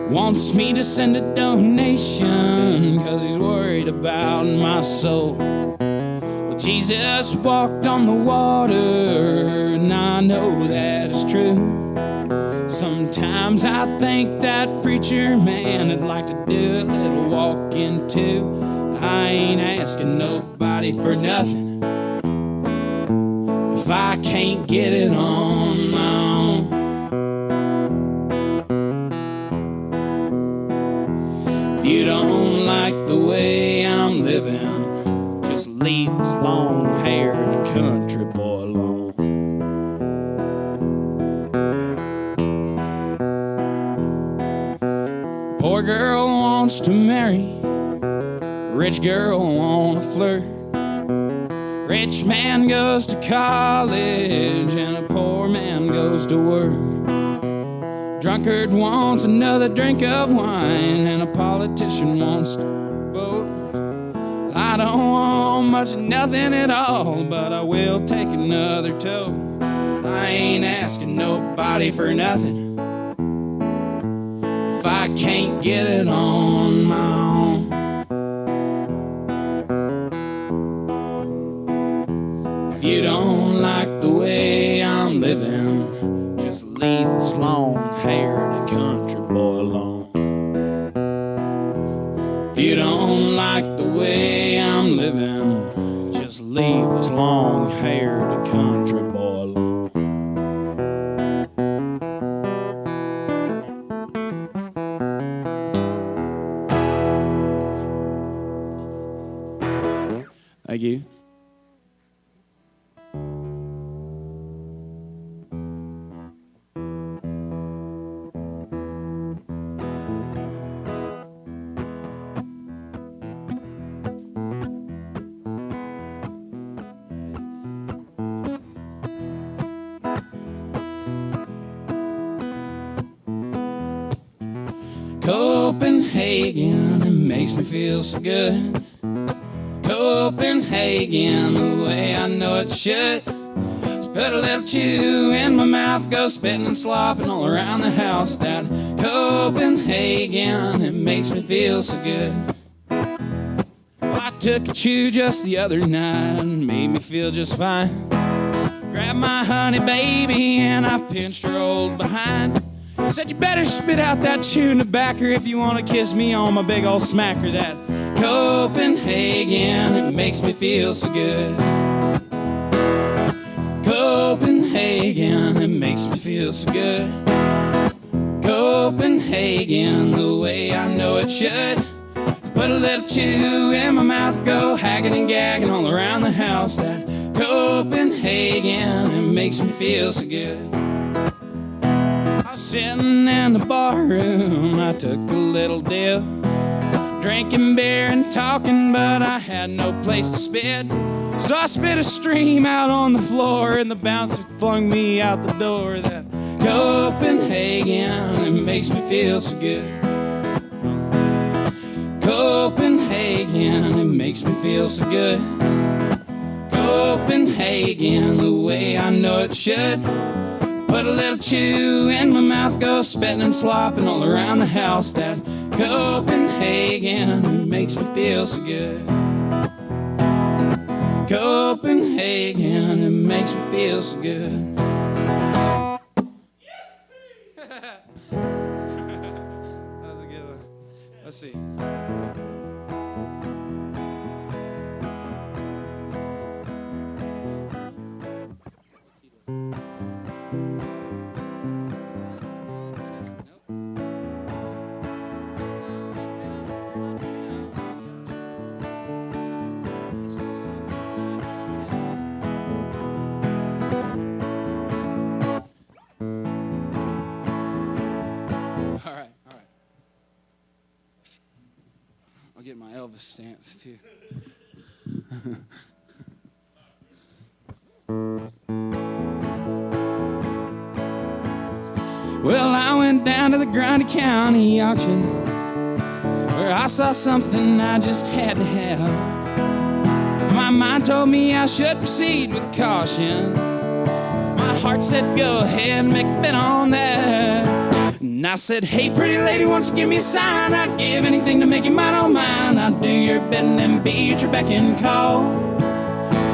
Wants me to send a donation, 'cause he's worried about my soul. Well, Jesus walked on the water, and I know that is true. Sometimes I think that preacher man would like to do a little walking too. I ain't asking nobody for nothing if I can't get it on my own. If you don't like the way I'm living, just leave this long-haired country boy alone. Poor girl wants to marry, rich girl wanna flirt. Rich man goes to college and a poor man goes to work. Drunkard wants another drink of wine and a politician wants to vote. I don't want much of nothing at all, but I will take another toke. I ain't asking nobody for nothing if I can't get it on my own. If you don't like the way I'm living, just leave this long-haired country boy alone. If you don't like the way I'm living, just leave this long-haired country boy alone. Thank you. Copenhagen, it makes me feel so good. Copenhagen, the way I know it should. Just put a little chew in my mouth, go spitting and slopping all around the house. That Copenhagen, it makes me feel so good. I took a chew just the other night and made me feel just fine. Grabbed my honey baby and I pinched her old behind. Said you better spit out that chewing tobacco if you want to kiss me on my big old smacker. That Copenhagen, it makes me feel so good. Copenhagen, it makes me feel so good. Copenhagen, the way I know it should. Put a little chew in my mouth, go hacking and gagging all around the house. That Copenhagen, it makes me feel so good. I was sitting in the bar room, I took a little dip, drinking beer and talking, but I had no place to spit. So I spit a stream out on the floor and the bouncer flung me out the door. That Copenhagen, it makes me feel so good. Copenhagen, it makes me feel so good. Copenhagen, the way I know it should. Put a little chew in my mouth, go spitting and slopping all around the house. That Copenhagen, it makes me feel so good. Copenhagen, it makes me feel so good. That was a good one. Let's see. Elvis stance, too. Well, I went down to the Grundy County auction where I saw something I just had to have. My mind told me I should proceed with caution. My heart said, go ahead and make a bet on that. And I said, hey, pretty lady, won't you give me a sign? I'd give anything to make you mine, oh mine. I'd do your bidding and be at your beck and call.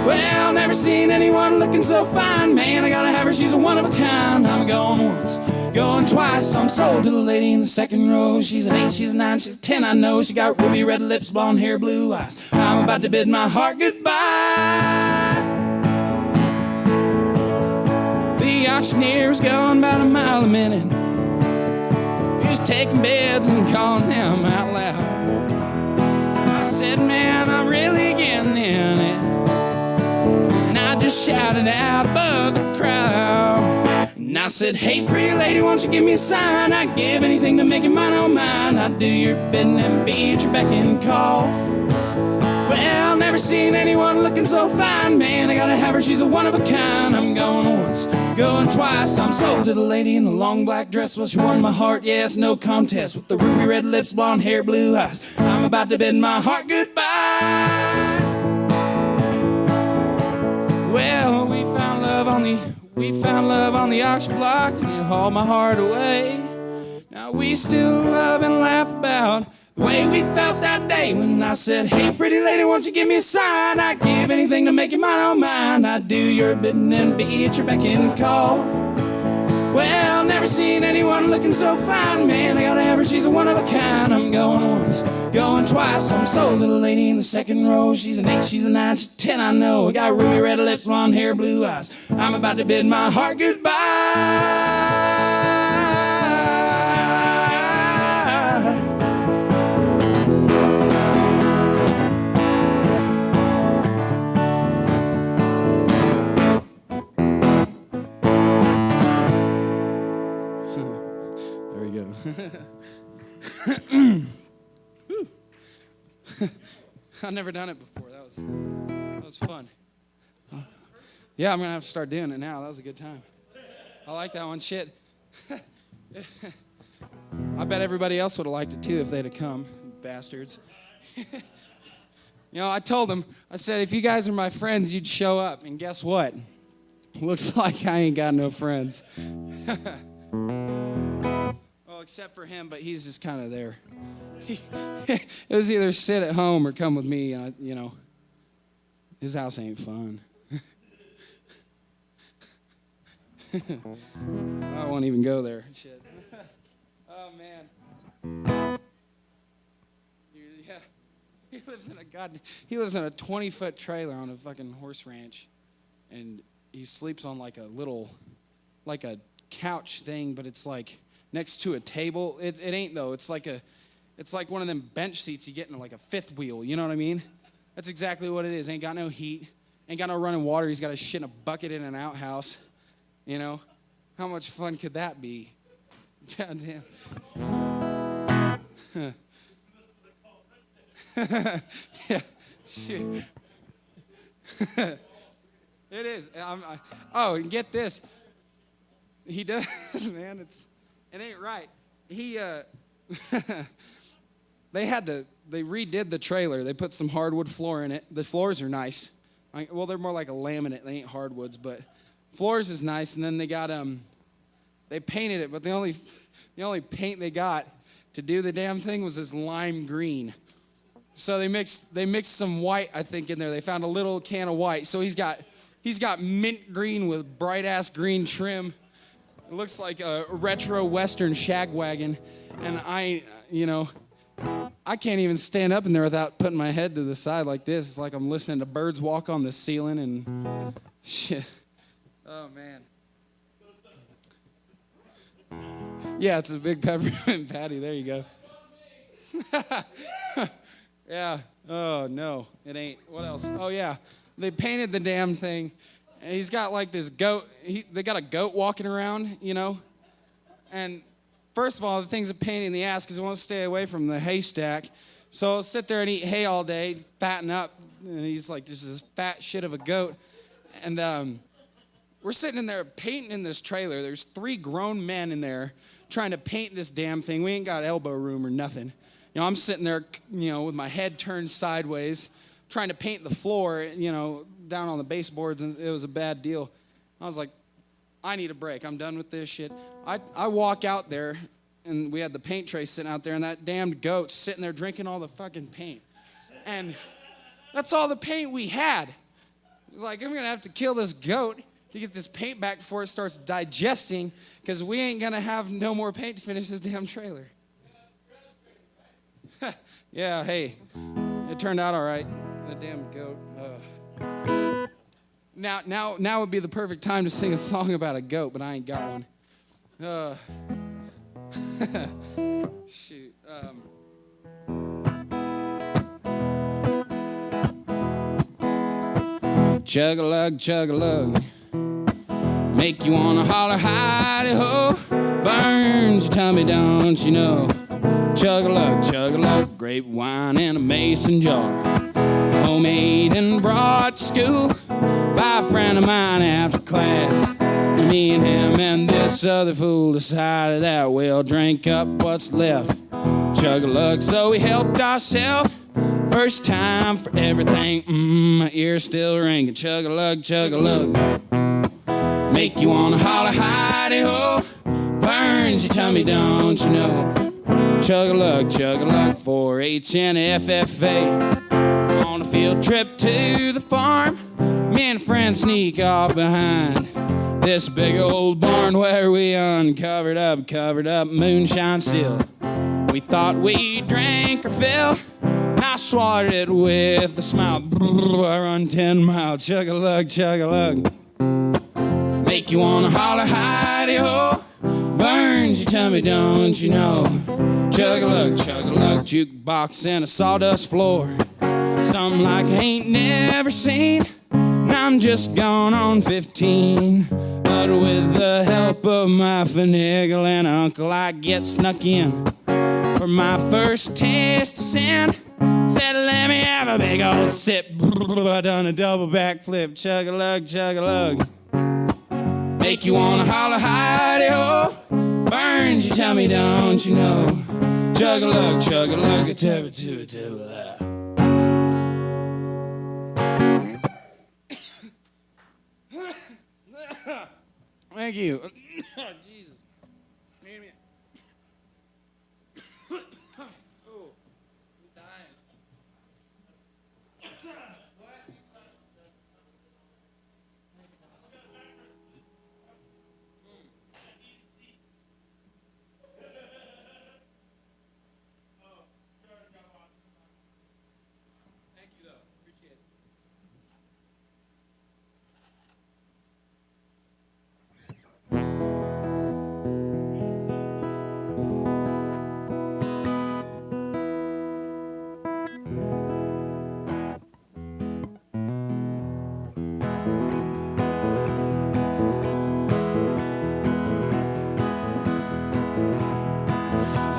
Well, never seen anyone looking so fine. Man, I gotta have her, she's a one of a kind. I'm going once, going twice. I'm sold to the lady in the second row. She's an 8, she's a 9, she's a 10, I know. She got ruby red lips, blonde hair, blue eyes. I'm about to bid my heart goodbye. The auctioneer was going about a mile a minute. He was taking bids and calling them out loud. I said, man, I'm really getting in it. I just shouted out above the crowd. And I said, hey, pretty lady, won't you give me a sign? I'd give anything to make you mine, oh mine. I'd do your bidding and be at your beck and call. Well, never seen anyone looking so fine. Man, I gotta have her, she's a one of a kind. I'm going once, going twice. I'm sold to the lady in the long black dress. Well, she won my heart, yes, no contest. With the ruby red lips, blonde hair, blue eyes. I'm about to bid my heart goodbye. Well, we found love on the auction block, and you hauled my heart away. Now we still love and laugh about the way we felt that day when I said, hey, pretty lady, won't you give me a sign? I'd give anything to make you mine, oh mine. I'd do your bidding and be at your beck and call. Well, never seen anyone looking so fine. Man, I gotta have her, she's a one of a kind. I'm going once, going twice. I'm sold to the lady in the second row. She's an 8, she's a 9, she's a 10, I know. I got ruby red lips, blonde hair, blue eyes. I'm about to bid my heart goodbye. There we go. I've never done it before. That was fun. Yeah, I'm gonna have to start doing it now. That was a good time. I like that one. Shit. I bet everybody else would have liked it too if they'd have come, bastards. You know, I told them, I said, if you guys are my friends, you'd show up. And guess what? Looks like I ain't got no friends. Well, except for him, but he's just kind of there. It was either sit at home or come with me. You know, his house ain't fun. I won't even go there. Shit. Oh man. Yeah, he lives in a 20-foot trailer on a fucking horse ranch, and he sleeps on like a couch thing, but it's like next to a table. It ain't though. It's like one of them bench seats you get in like a fifth wheel. You know what I mean? That's exactly what it is. Ain't got no heat. Ain't got no running water. He's got to shit in a bucket in an outhouse. You know? How much fun could that be? God damn. Yeah. Shit. It is. Oh, and get this. He does, man. It ain't right. He they redid the trailer. They put some hardwood floor in it. The floors are nice. Well, they're more like a laminate. They ain't hardwoods, but floors is nice. And then they got they painted it, but the only paint they got to do the damn thing was this lime green. So they mixed some white, I think, in there. They found a little can of white. So he's got mint green with bright ass green trim. It looks like a retro Western shag wagon, and I can't even stand up in there without putting my head to the side like this. It's like I'm listening to birds walk on the ceiling and shit. Oh, man. Yeah, it's a big peppermint patty. There you go. Yeah. Oh, no, it ain't. What else? Oh, yeah. They painted the damn thing. And he's got like this goat. They got a goat walking around, you know. And first of all, the thing's a pain in the ass because it won't stay away from the haystack. So I'll sit there and eat hay all day, fatten up. And he's like, this is fat shit of a goat. And we're sitting in there painting in this trailer. There's 3 grown men in there trying to paint this damn thing. We ain't got elbow room or nothing. You know, I'm sitting there, you know, with my head turned sideways, trying to paint the floor, you know, down on the baseboards, and it was a bad deal. I was like, I need a break. I'm done with this shit. I walk out there, and we had the paint tray sitting out there, and that damned goat sitting there drinking all the fucking paint. And that's all the paint we had. It was like, I'm going to have to kill this goat to get this paint back before it starts digesting, because we ain't going to have no more paint to finish this damn trailer. Yeah, hey, it turned out all right. The damn goat. Now would be the perfect time to sing a song about a goat, but I ain't got one. Shoot. Chug-a-lug, chug-a-lug, make you wanna holler, hidey-ho. Burns your tummy, don't you know? Chug-a-lug, grape wine in a mason jar, homemade and brought to school by a friend of mine after class. Me and him and this other fool decided that we'll drink up what's left. Chug-a-lug, so we helped ourselves. First time for everything, my ears still ringing. Chug-a-lug, chug-a-lug, make you wanna holler, hidey-ho. Burns your tummy, don't you know? Chug-a-lug, 4-H and FFA. On a field trip to the farm, me and a friend sneak off behind this big old barn where we covered up moonshine still. We thought we drank our fill, and I swallowed it with a smile. I run 10 miles, chug-a-lug, make you wanna holler, hidey-ho. Burns your tummy, don't you know? Chug-a-lug, jukebox and a sawdust floor. Something like I ain't never seen. Now I'm just gone on 15. But with the help of my finagling uncle, I get snuck in for my first taste of sin. Said, let me have a big old sip. I done a double backflip. Chug-a-lug, make you wanna holler, hidey-ho. Burns your tummy, don't you know? Chug-a-lug, a-tibba-tibba-tibba-tibba. Thank you. Jesus. Damn it. Oh, I'm dying. Thank you, though. Appreciate it.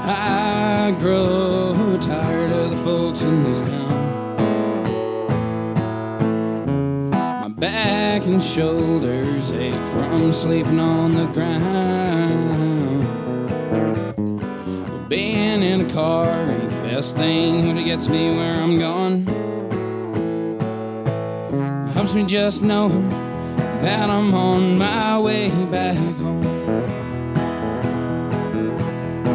I grow tired of the folks in this town. My back and shoulders ache from sleeping on the ground. But being in a car ain't the best thing when it gets me where I'm going. It helps me just knowing that I'm on my way back home.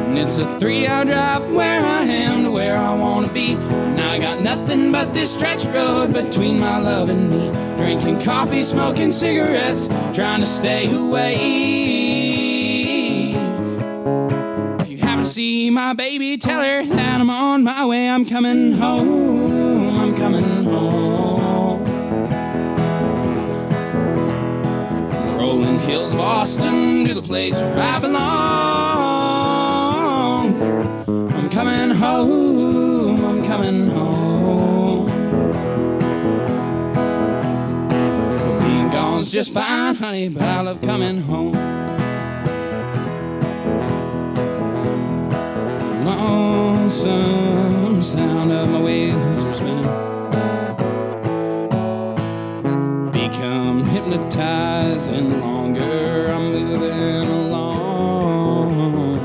And it's a 3-hour drive from where I am to where I want to be. And I got nothing but this stretch of road between my love and me. Drinking coffee, smoking cigarettes, trying to stay away. If you happen to see my baby, tell her that I'm on my way. I'm coming home, I'm coming home. The rolling hills of Austin to the place where I belong. I'm coming home, I'm coming home. Well, being gone's just fine, honey, but I love coming home. Lonesome from the sound of my wheels are spinning. Become hypnotized and longer I'm moving along.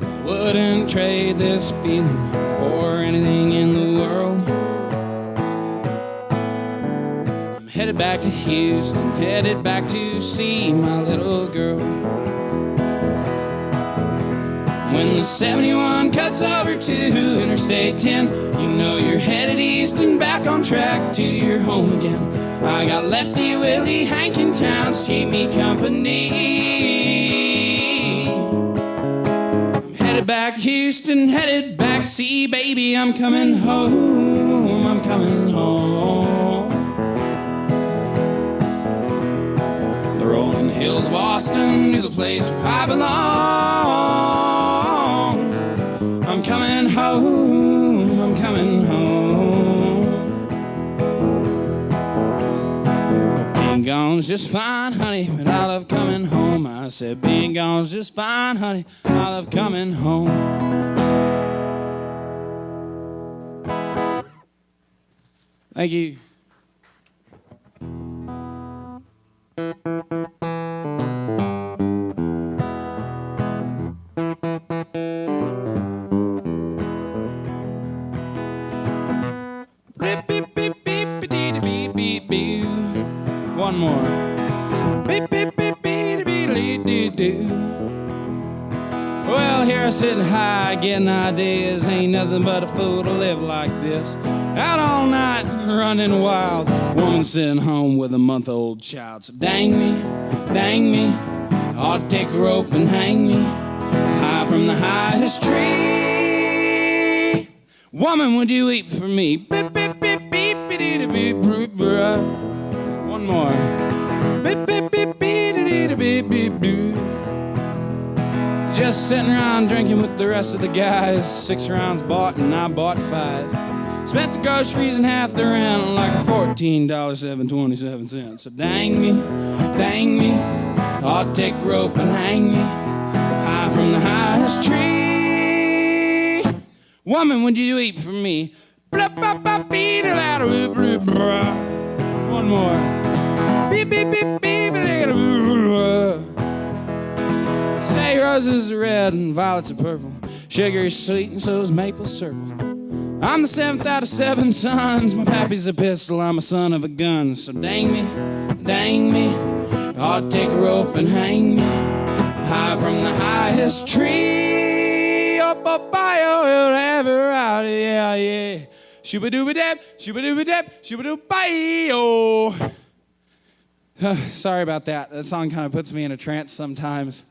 I wouldn't trade this feeling for anything in the world. I'm headed back to Houston, headed back to see my little girl. When the 71 cuts over to Interstate 10, you know you're headed east and back on track to your home again. I got Lefty, Willie, Hank, and Towns to keep me company. I'm headed back to Houston, headed back, see, baby, I'm coming home, I'm coming home. The rolling hills of Boston knew the place where I belong. I'm coming home, I'm coming home. Being gone's just fine, honey, but I love coming home. I said being gone's just fine, honey, I love coming home. Thank you. One more. Well, here I sit high, getting ideas. Ain't nothing but a fool to live like this. Out all night, running wild. Woman sitting home with a month-old child. So dang me, ought to take a rope and hang me high from the highest tree. Woman, would you weep for me? One more. Just sitting around drinking with the rest of the guys. 6 rounds bought and I bought 5. Spent the groceries and half the rent, like a $14.27. So dang me, ought to take a rope and hang me high from the highest tree. Woman, would you weep for me? One more. Say roses are red and violets are purple. Sugar is sweet and so is maple syrup. I'm the 7th out of 7 sons. My pappy's a pistol, I'm a son of a gun. So dang me, ought to take a rope and hang me high from the highest tree. Up, you'll have her out, yeah. Shooba-dooba-dab, shooba-dooba-dab, sorry about that. That song kind of puts me in a trance sometimes.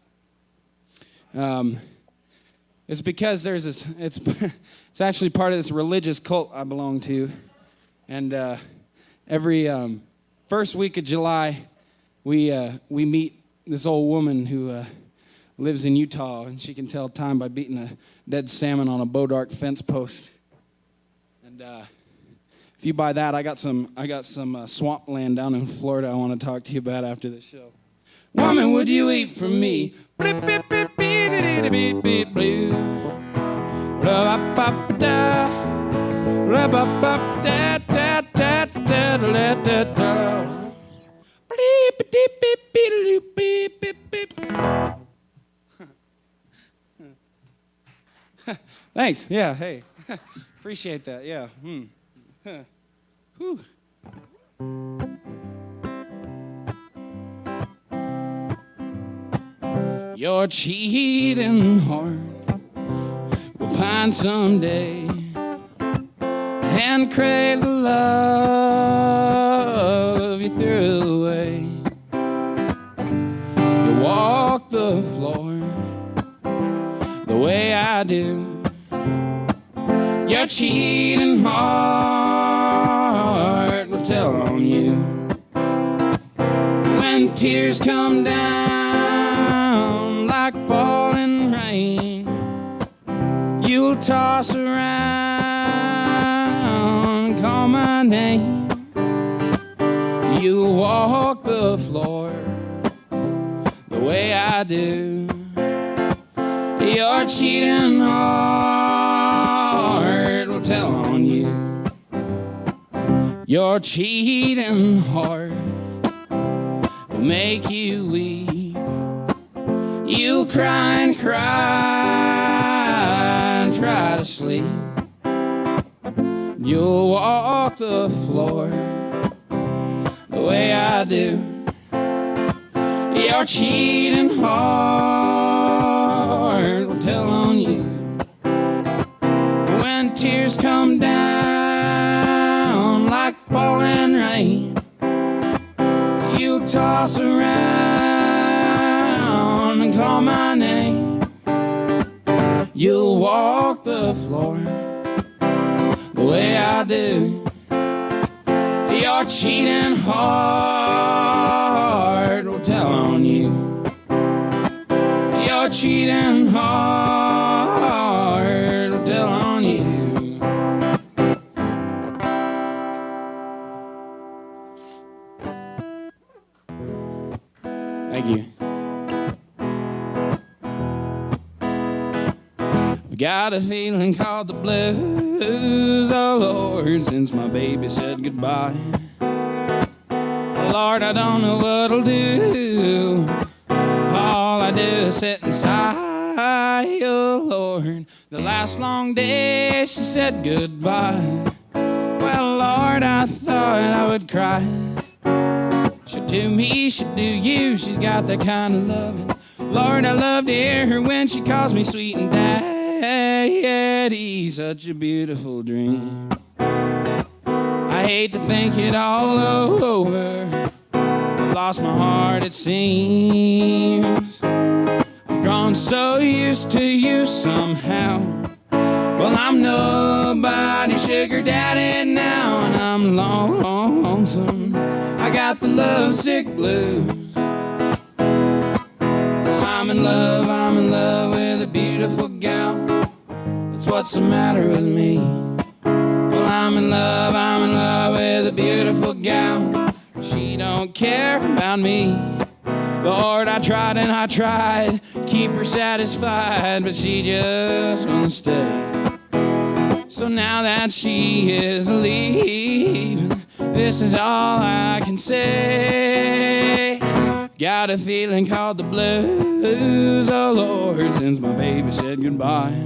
It's because there's this, it's actually part of this religious cult I belong to. And every first week of July, we meet this old woman who lives in Utah, and she can tell time by beating a dead salmon on a Bodark fence post. And if you buy that, I got some swamp land down in Florida I want to talk to you about after the show. Woman, would you eat for me? Thanks. Yeah. Hey. Appreciate that. Yeah. Whew. Your cheating heart will pine someday and crave the love you threw away. You walk the floor the way I do. Your cheating heart will tell on you. When tears come down like falling rain, you'll toss around and call my name. You'll walk the floor the way I do. Your cheating heart you. Your cheating heart will make you weep. You'll cry and cry and try to sleep. You'll walk the floor the way I do. Your cheating heart will tell on you. When tears come down like falling rain, you'll toss around and call my name. You'll walk the floor the way I do. Your cheating heart will tell on you. Your cheating heart will tell on you. Thank you. I've got a feeling called the blues, oh Lord, since my baby said goodbye. Lord, I don't know what I'll do. All I do is sit and sigh, oh Lord. The last long day she said goodbye. Well, Lord, I thought I would cry. She'll do me, she'll do you. She's got that kind of loving. Lord, I love to hear her when she calls me sweet and daddy. Such a beautiful dream. I hate to think it all over. I've lost my heart, it seems. I've grown so used to you somehow. Well, I'm nobody's sugar daddy now, and I'm lonesome. I got the lovesick blues. I'm in love with a beautiful gal. That's what's the matter with me. Well, I'm in love with a beautiful gal. She don't care about me. Lord, I tried and I tried to keep her satisfied, but she just won't stay. So now that she is leaving, this is all I can say. Got a feeling called the blues, oh Lord, since my baby said goodbye.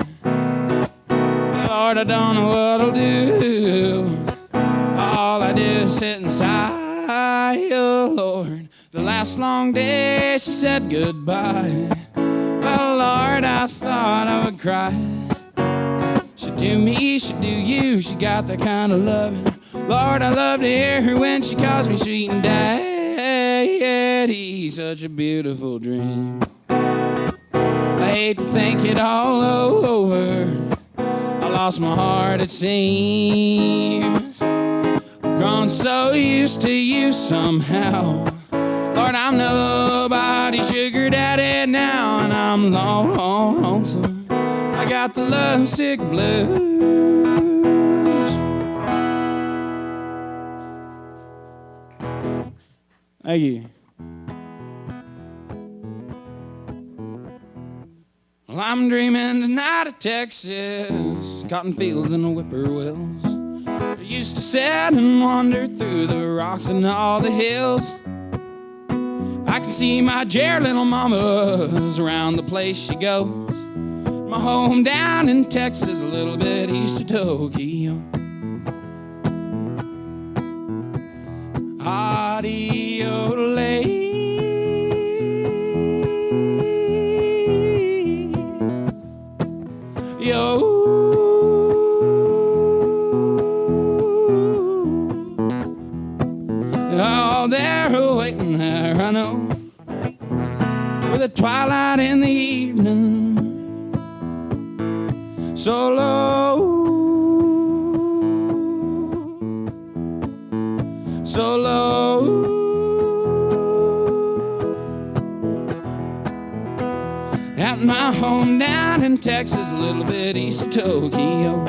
Lord, I don't know what I'll do. All I do is sit and sigh, oh Lord. The last long day she said goodbye. Well, Lord, I thought I would cry. She'd do me, she'd do you. She got that kind of loving. Lord, I love to hear her when she calls me sweet and daddy. Such a beautiful dream. I hate to think it all over. I lost my heart, it seems. I've grown so used to you somehow. Lord, I'm nobody's sugar daddy now, and I'm lonesome. I got the lovesick blues. Thank you. Well, I'm dreaming tonight of Texas, cotton fields and the whippoorwills. I used to sit and wander through the rocks and all the hills. I can see my dear little mama's around the place she goes. My home down in Texas, a little bit east of Tokyo. Adiole. Yo. Oh, they're waiting there, I know, with the twilight in the evening, so low, so low. At my home down in Texas, a little bit east of Tokyo.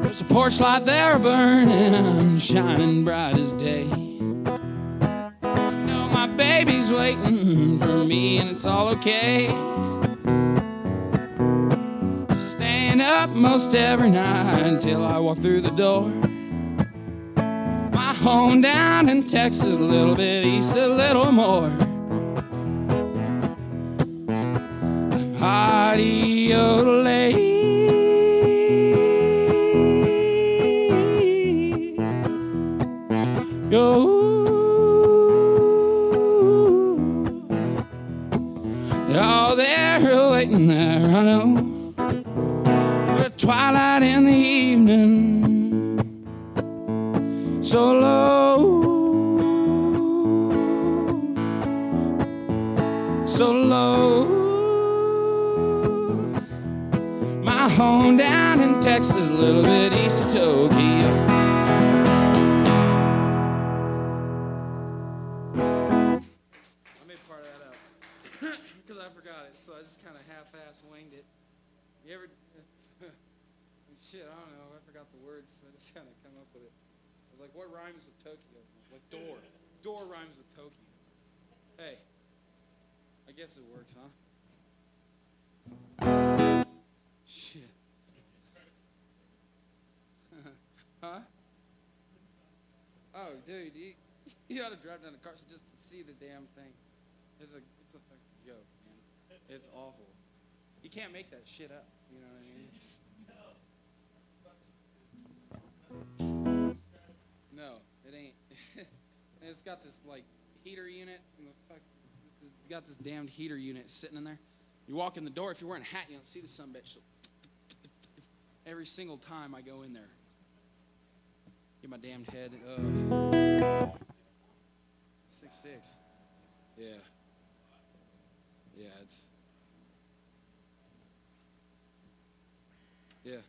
There's a porch light there burning, shining bright as day. I know my baby's waiting for me, and it's all okay. Just staying up most every night until I walk through the door. My home down in Texas, a little bit east, a little more. Howdy-o-lay. Yo. Oh, they're waiting there, I know. The twilight in the evening, so low, so low. My home down in Texas, a little bit east of Tokyo. So I just kind of half-ass winged it. You ever, shit, I don't know, I forgot the words, so I just kind of come up with it. I was like, what rhymes with Tokyo? I was like, door. Door rhymes with Tokyo. Hey, I guess it works, huh? Shit. Huh? Oh, dude, you ought to drive down the car just to see the damn thing. It's a fucking joke, man. It's awful. You can't make that shit up. You know what I mean? No, it ain't. And it's got this like heater unit. It's got this damned heater unit sitting in there. You walk in the door. If you're wearing a hat, you don't see the sumbitch. So every single time I go in there, get my damned head. 6'6". Yeah. Yeah, it's. Yeah.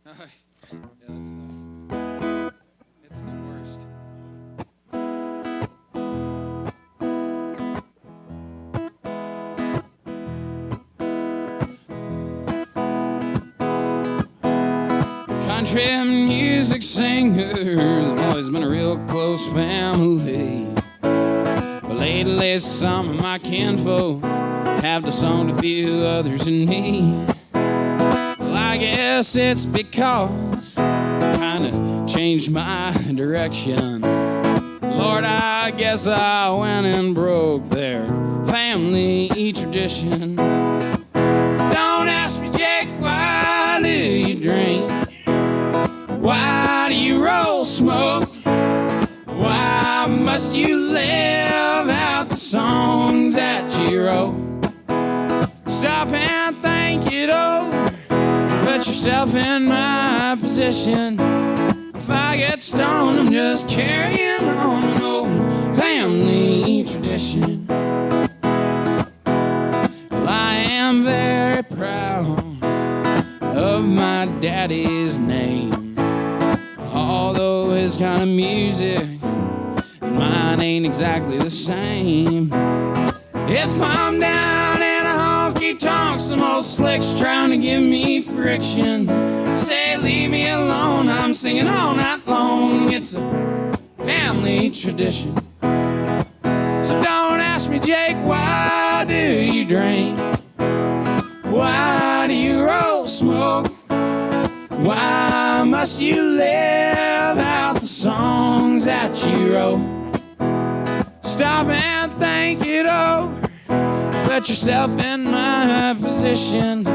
Yeah, that's nice. It's the worst. Country music singer, always been a real close family. But lately some of my kinfolk have disowned a few others in need. Well, I guess it's because I kinda changed my direction. Lord, I guess I went and broke their family tradition. Don't ask me, Jake, why do you drink? Why do you roll smoke? Why must you live out the songs that you wrote? Stop and think it over. Put yourself in my position. If I get stoned, I'm just carrying on an old family tradition. Well, I am very proud of my daddy's name. Although his kind of music and mine ain't exactly the same. If I'm down in a honky tonk, some old slick's trying to give me friction. Say, leave me alone, I'm singing all night long. It's a family tradition. So don't ask me, Jake, why do you drink? Why do you roll smoke? Why must you live out the songs that you wrote? Stop and think it over. Put yourself in my position.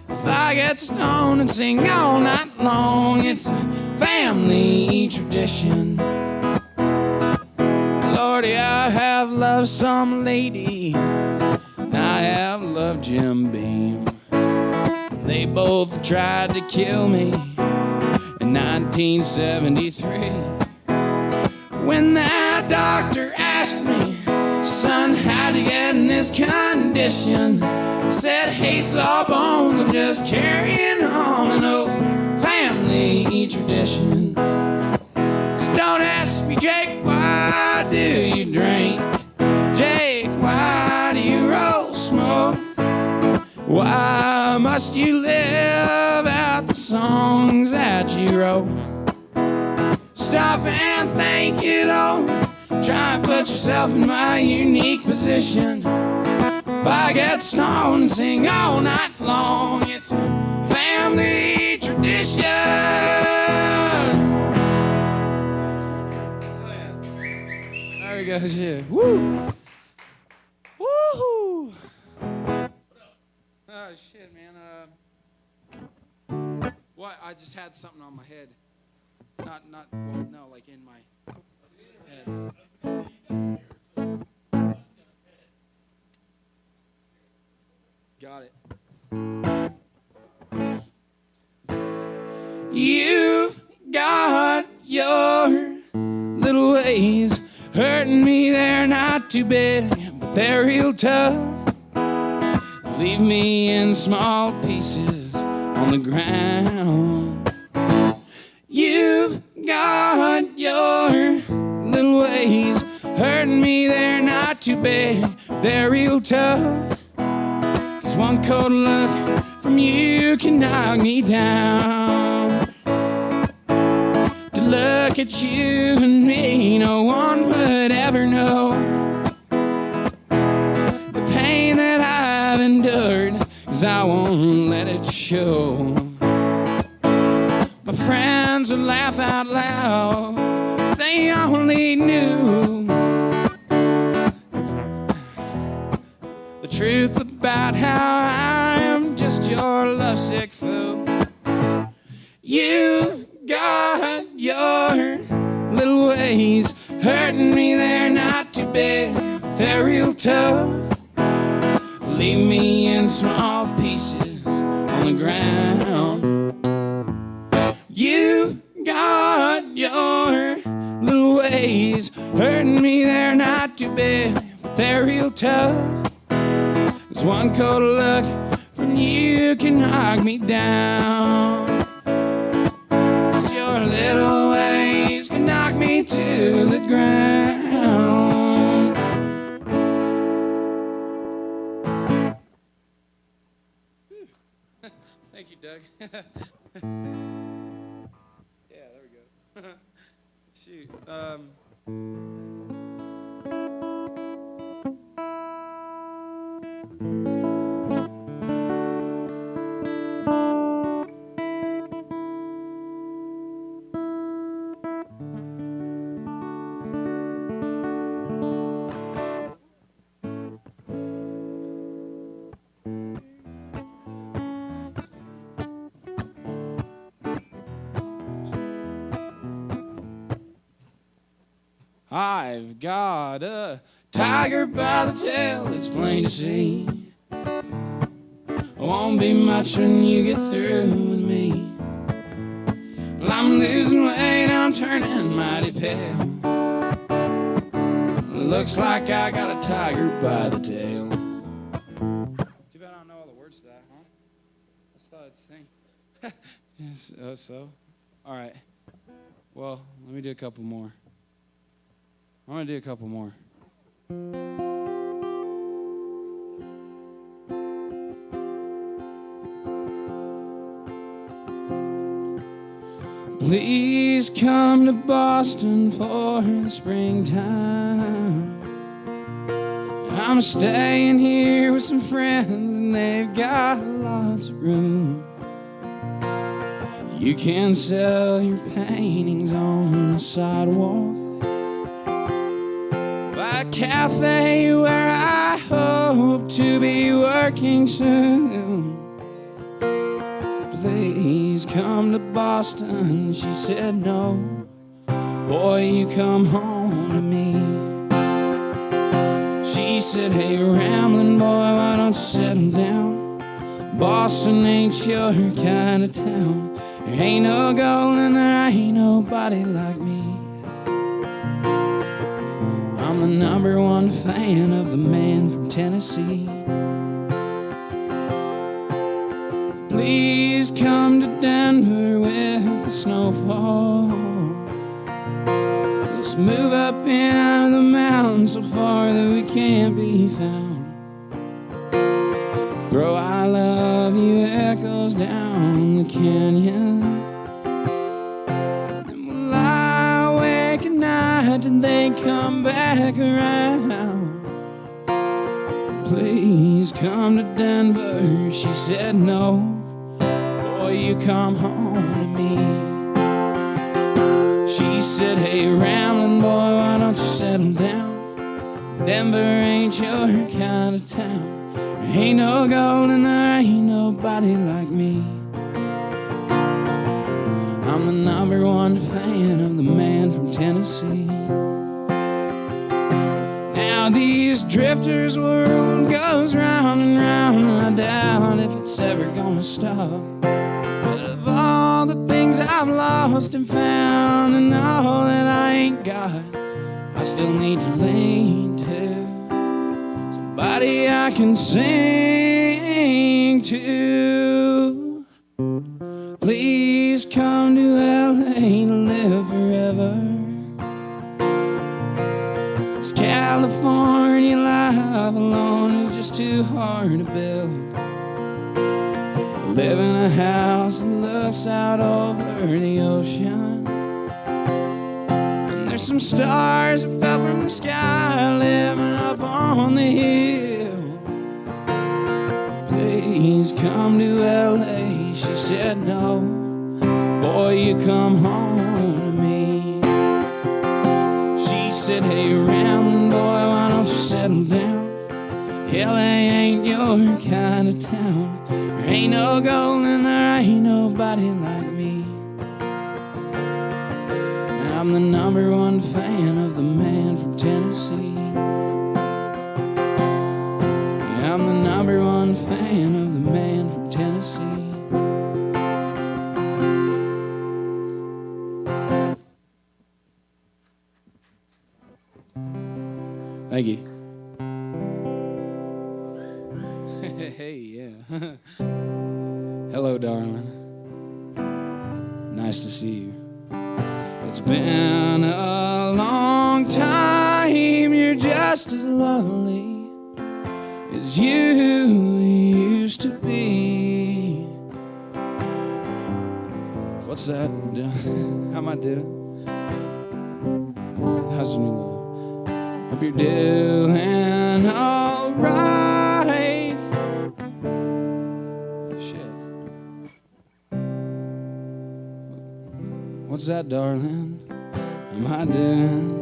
If I get stoned and sing all night long, it's a family tradition. Lordy, I have loved some lady, and I have loved Jim Beam. They both tried to kill me in 1973. When that doctor asked me, son, how'd you get in this condition? I said, hey, Sawbones, I'm just carrying on an old family tradition. So don't ask me, Jake, why do you drink? Jake, why do you roll smoke? Why must you live out the songs that you wrote? Stop and think it over. Try and put yourself in my unique position. If I get stoned and sing all night long, it's a family tradition. There we go, yeah. Woo! Woohoo! Oh shit, man. What? I just had something on my head. Not, well, no, like in my head. Got it. You've got your little ways, hurting me, they're not too big, but they're real tough. Leave me in small pieces on the ground. You've got your little ways, hurting me, they're not too big, but they're real tough. One cold look from you can knock me down. To look at you and me, no one would ever know the pain that I've endured, 'cause I won't let it show. My friends would laugh out loud if they only knew the truth about how I am just your lovesick fool. You got your little ways, hurting me, they're not too big, they're real tough. Leave me in small pieces on the ground. You've got your little ways, hurting me, they're not too big, but they're real tough. One cold look from you can knock me down. 'Cause your little ways can knock me to the ground. Thank you, Doug. Yeah, there we go. Shoot. I've got a tiger by the tail, it's plain to see. Won't be much when you get through with me. Well, I'm losing weight and I'm turning mighty pale. Looks like I got a tiger by the tail. Too bad I don't know all the words to that, huh? I just thought I'd sing. Yes, so? All right. Well, let me do a couple more. I'm going to do a couple more. Please come to Boston for the springtime. I'm staying here with some friends and they've got lots of room. You can sell your paintings on the sidewalk by a cafe where I hope to be working soon. Please come to Boston, she said no. Boy, you come home to me. She said, hey, rambling boy, why don't you settle down? Boston ain't your kind of town. There ain't no gold and there ain't nobody like me. I'm the #1 fan of the man from Tennessee. Please come to Denver with the snowfall. Let's move up in the mountains so far that we can't be found. Throw I love you echoes down the canyon. And we'll lie awake at night and they come back back around. Please come to Denver. She said no. Boy, you come home to me. She said, hey, rambling boy, why don't you settle down? Denver ain't your kind of town. There ain't no gold and there ain't nobody like me. I'm the #1 fan of the man from Tennessee. Now these drifters' world goes round and round, and I doubt if it's ever gonna stop. But of all the things I've lost and found, and all that I ain't got, I still need to lean to somebody I can sing to. Please come to LA to live forever. 'Cause California life alone is just too hard to build. Live in a house that looks out over the ocean, and there's some stars that fell from the sky living up on the hill. Please come to LA. She said no. Boy, you come home to me. She said, hey, rambling boy, why don't you settle down? LA ain't your kind of town. There ain't no gold and there ain't nobody like me. And I'm the #1 fan of the man from Tennessee. Yeah, I'm the #1 fan of the man from Tennessee. Thank you. Hey, yeah. Hello, darling. Nice to see you. It's been a long time. You're just as lovely as you used to be. What's that? How am I doing? How's your new little? Hope you're doing all right. Shit. What's that, darling? Am I doing?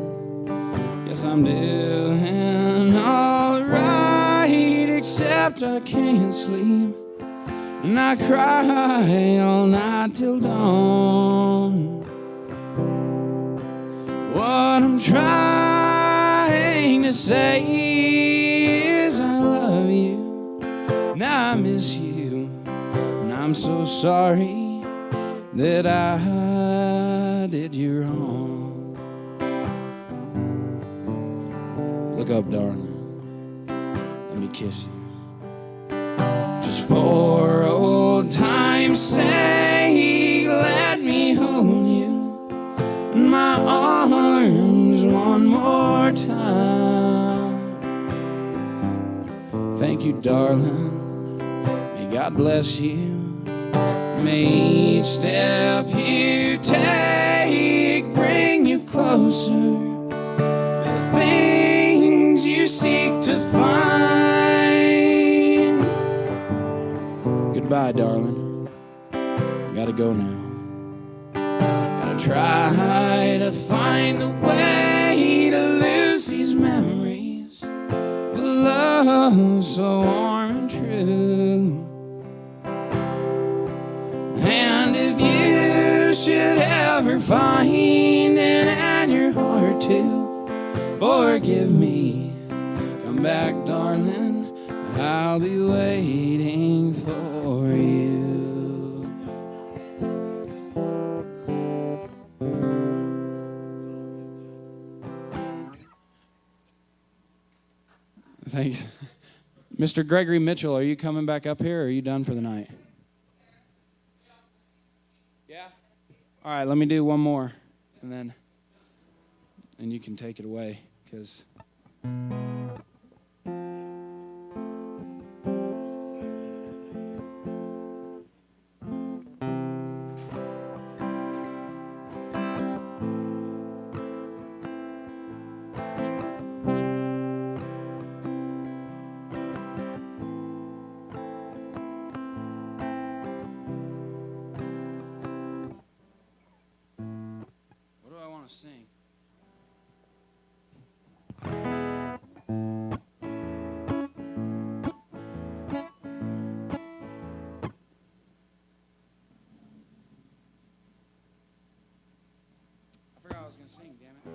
Yes, I'm doing all right, except I can't sleep, and I cry all night till dawn. What I'm trying to say is I love you, and I miss you, and I'm so sorry that I did you wrong. Look up, darling, let me kiss you. Just for old time's sake, let me hold you in my arms one more time. Thank you, darling. May God bless you. May each step you take bring you closer. The things you seek to find. Goodbye, darling. Gotta go now. Try to find the way to lose these memories, but love so warm and true. And if you should ever find it in your heart to forgive me, come back, darling, I'll be waiting for you. Thanks. Mr. Gregory Mitchell, are you coming back up here, or are you done for the night? Yeah? All right, let me do one more, and you can take it away, because... Sing, damn it.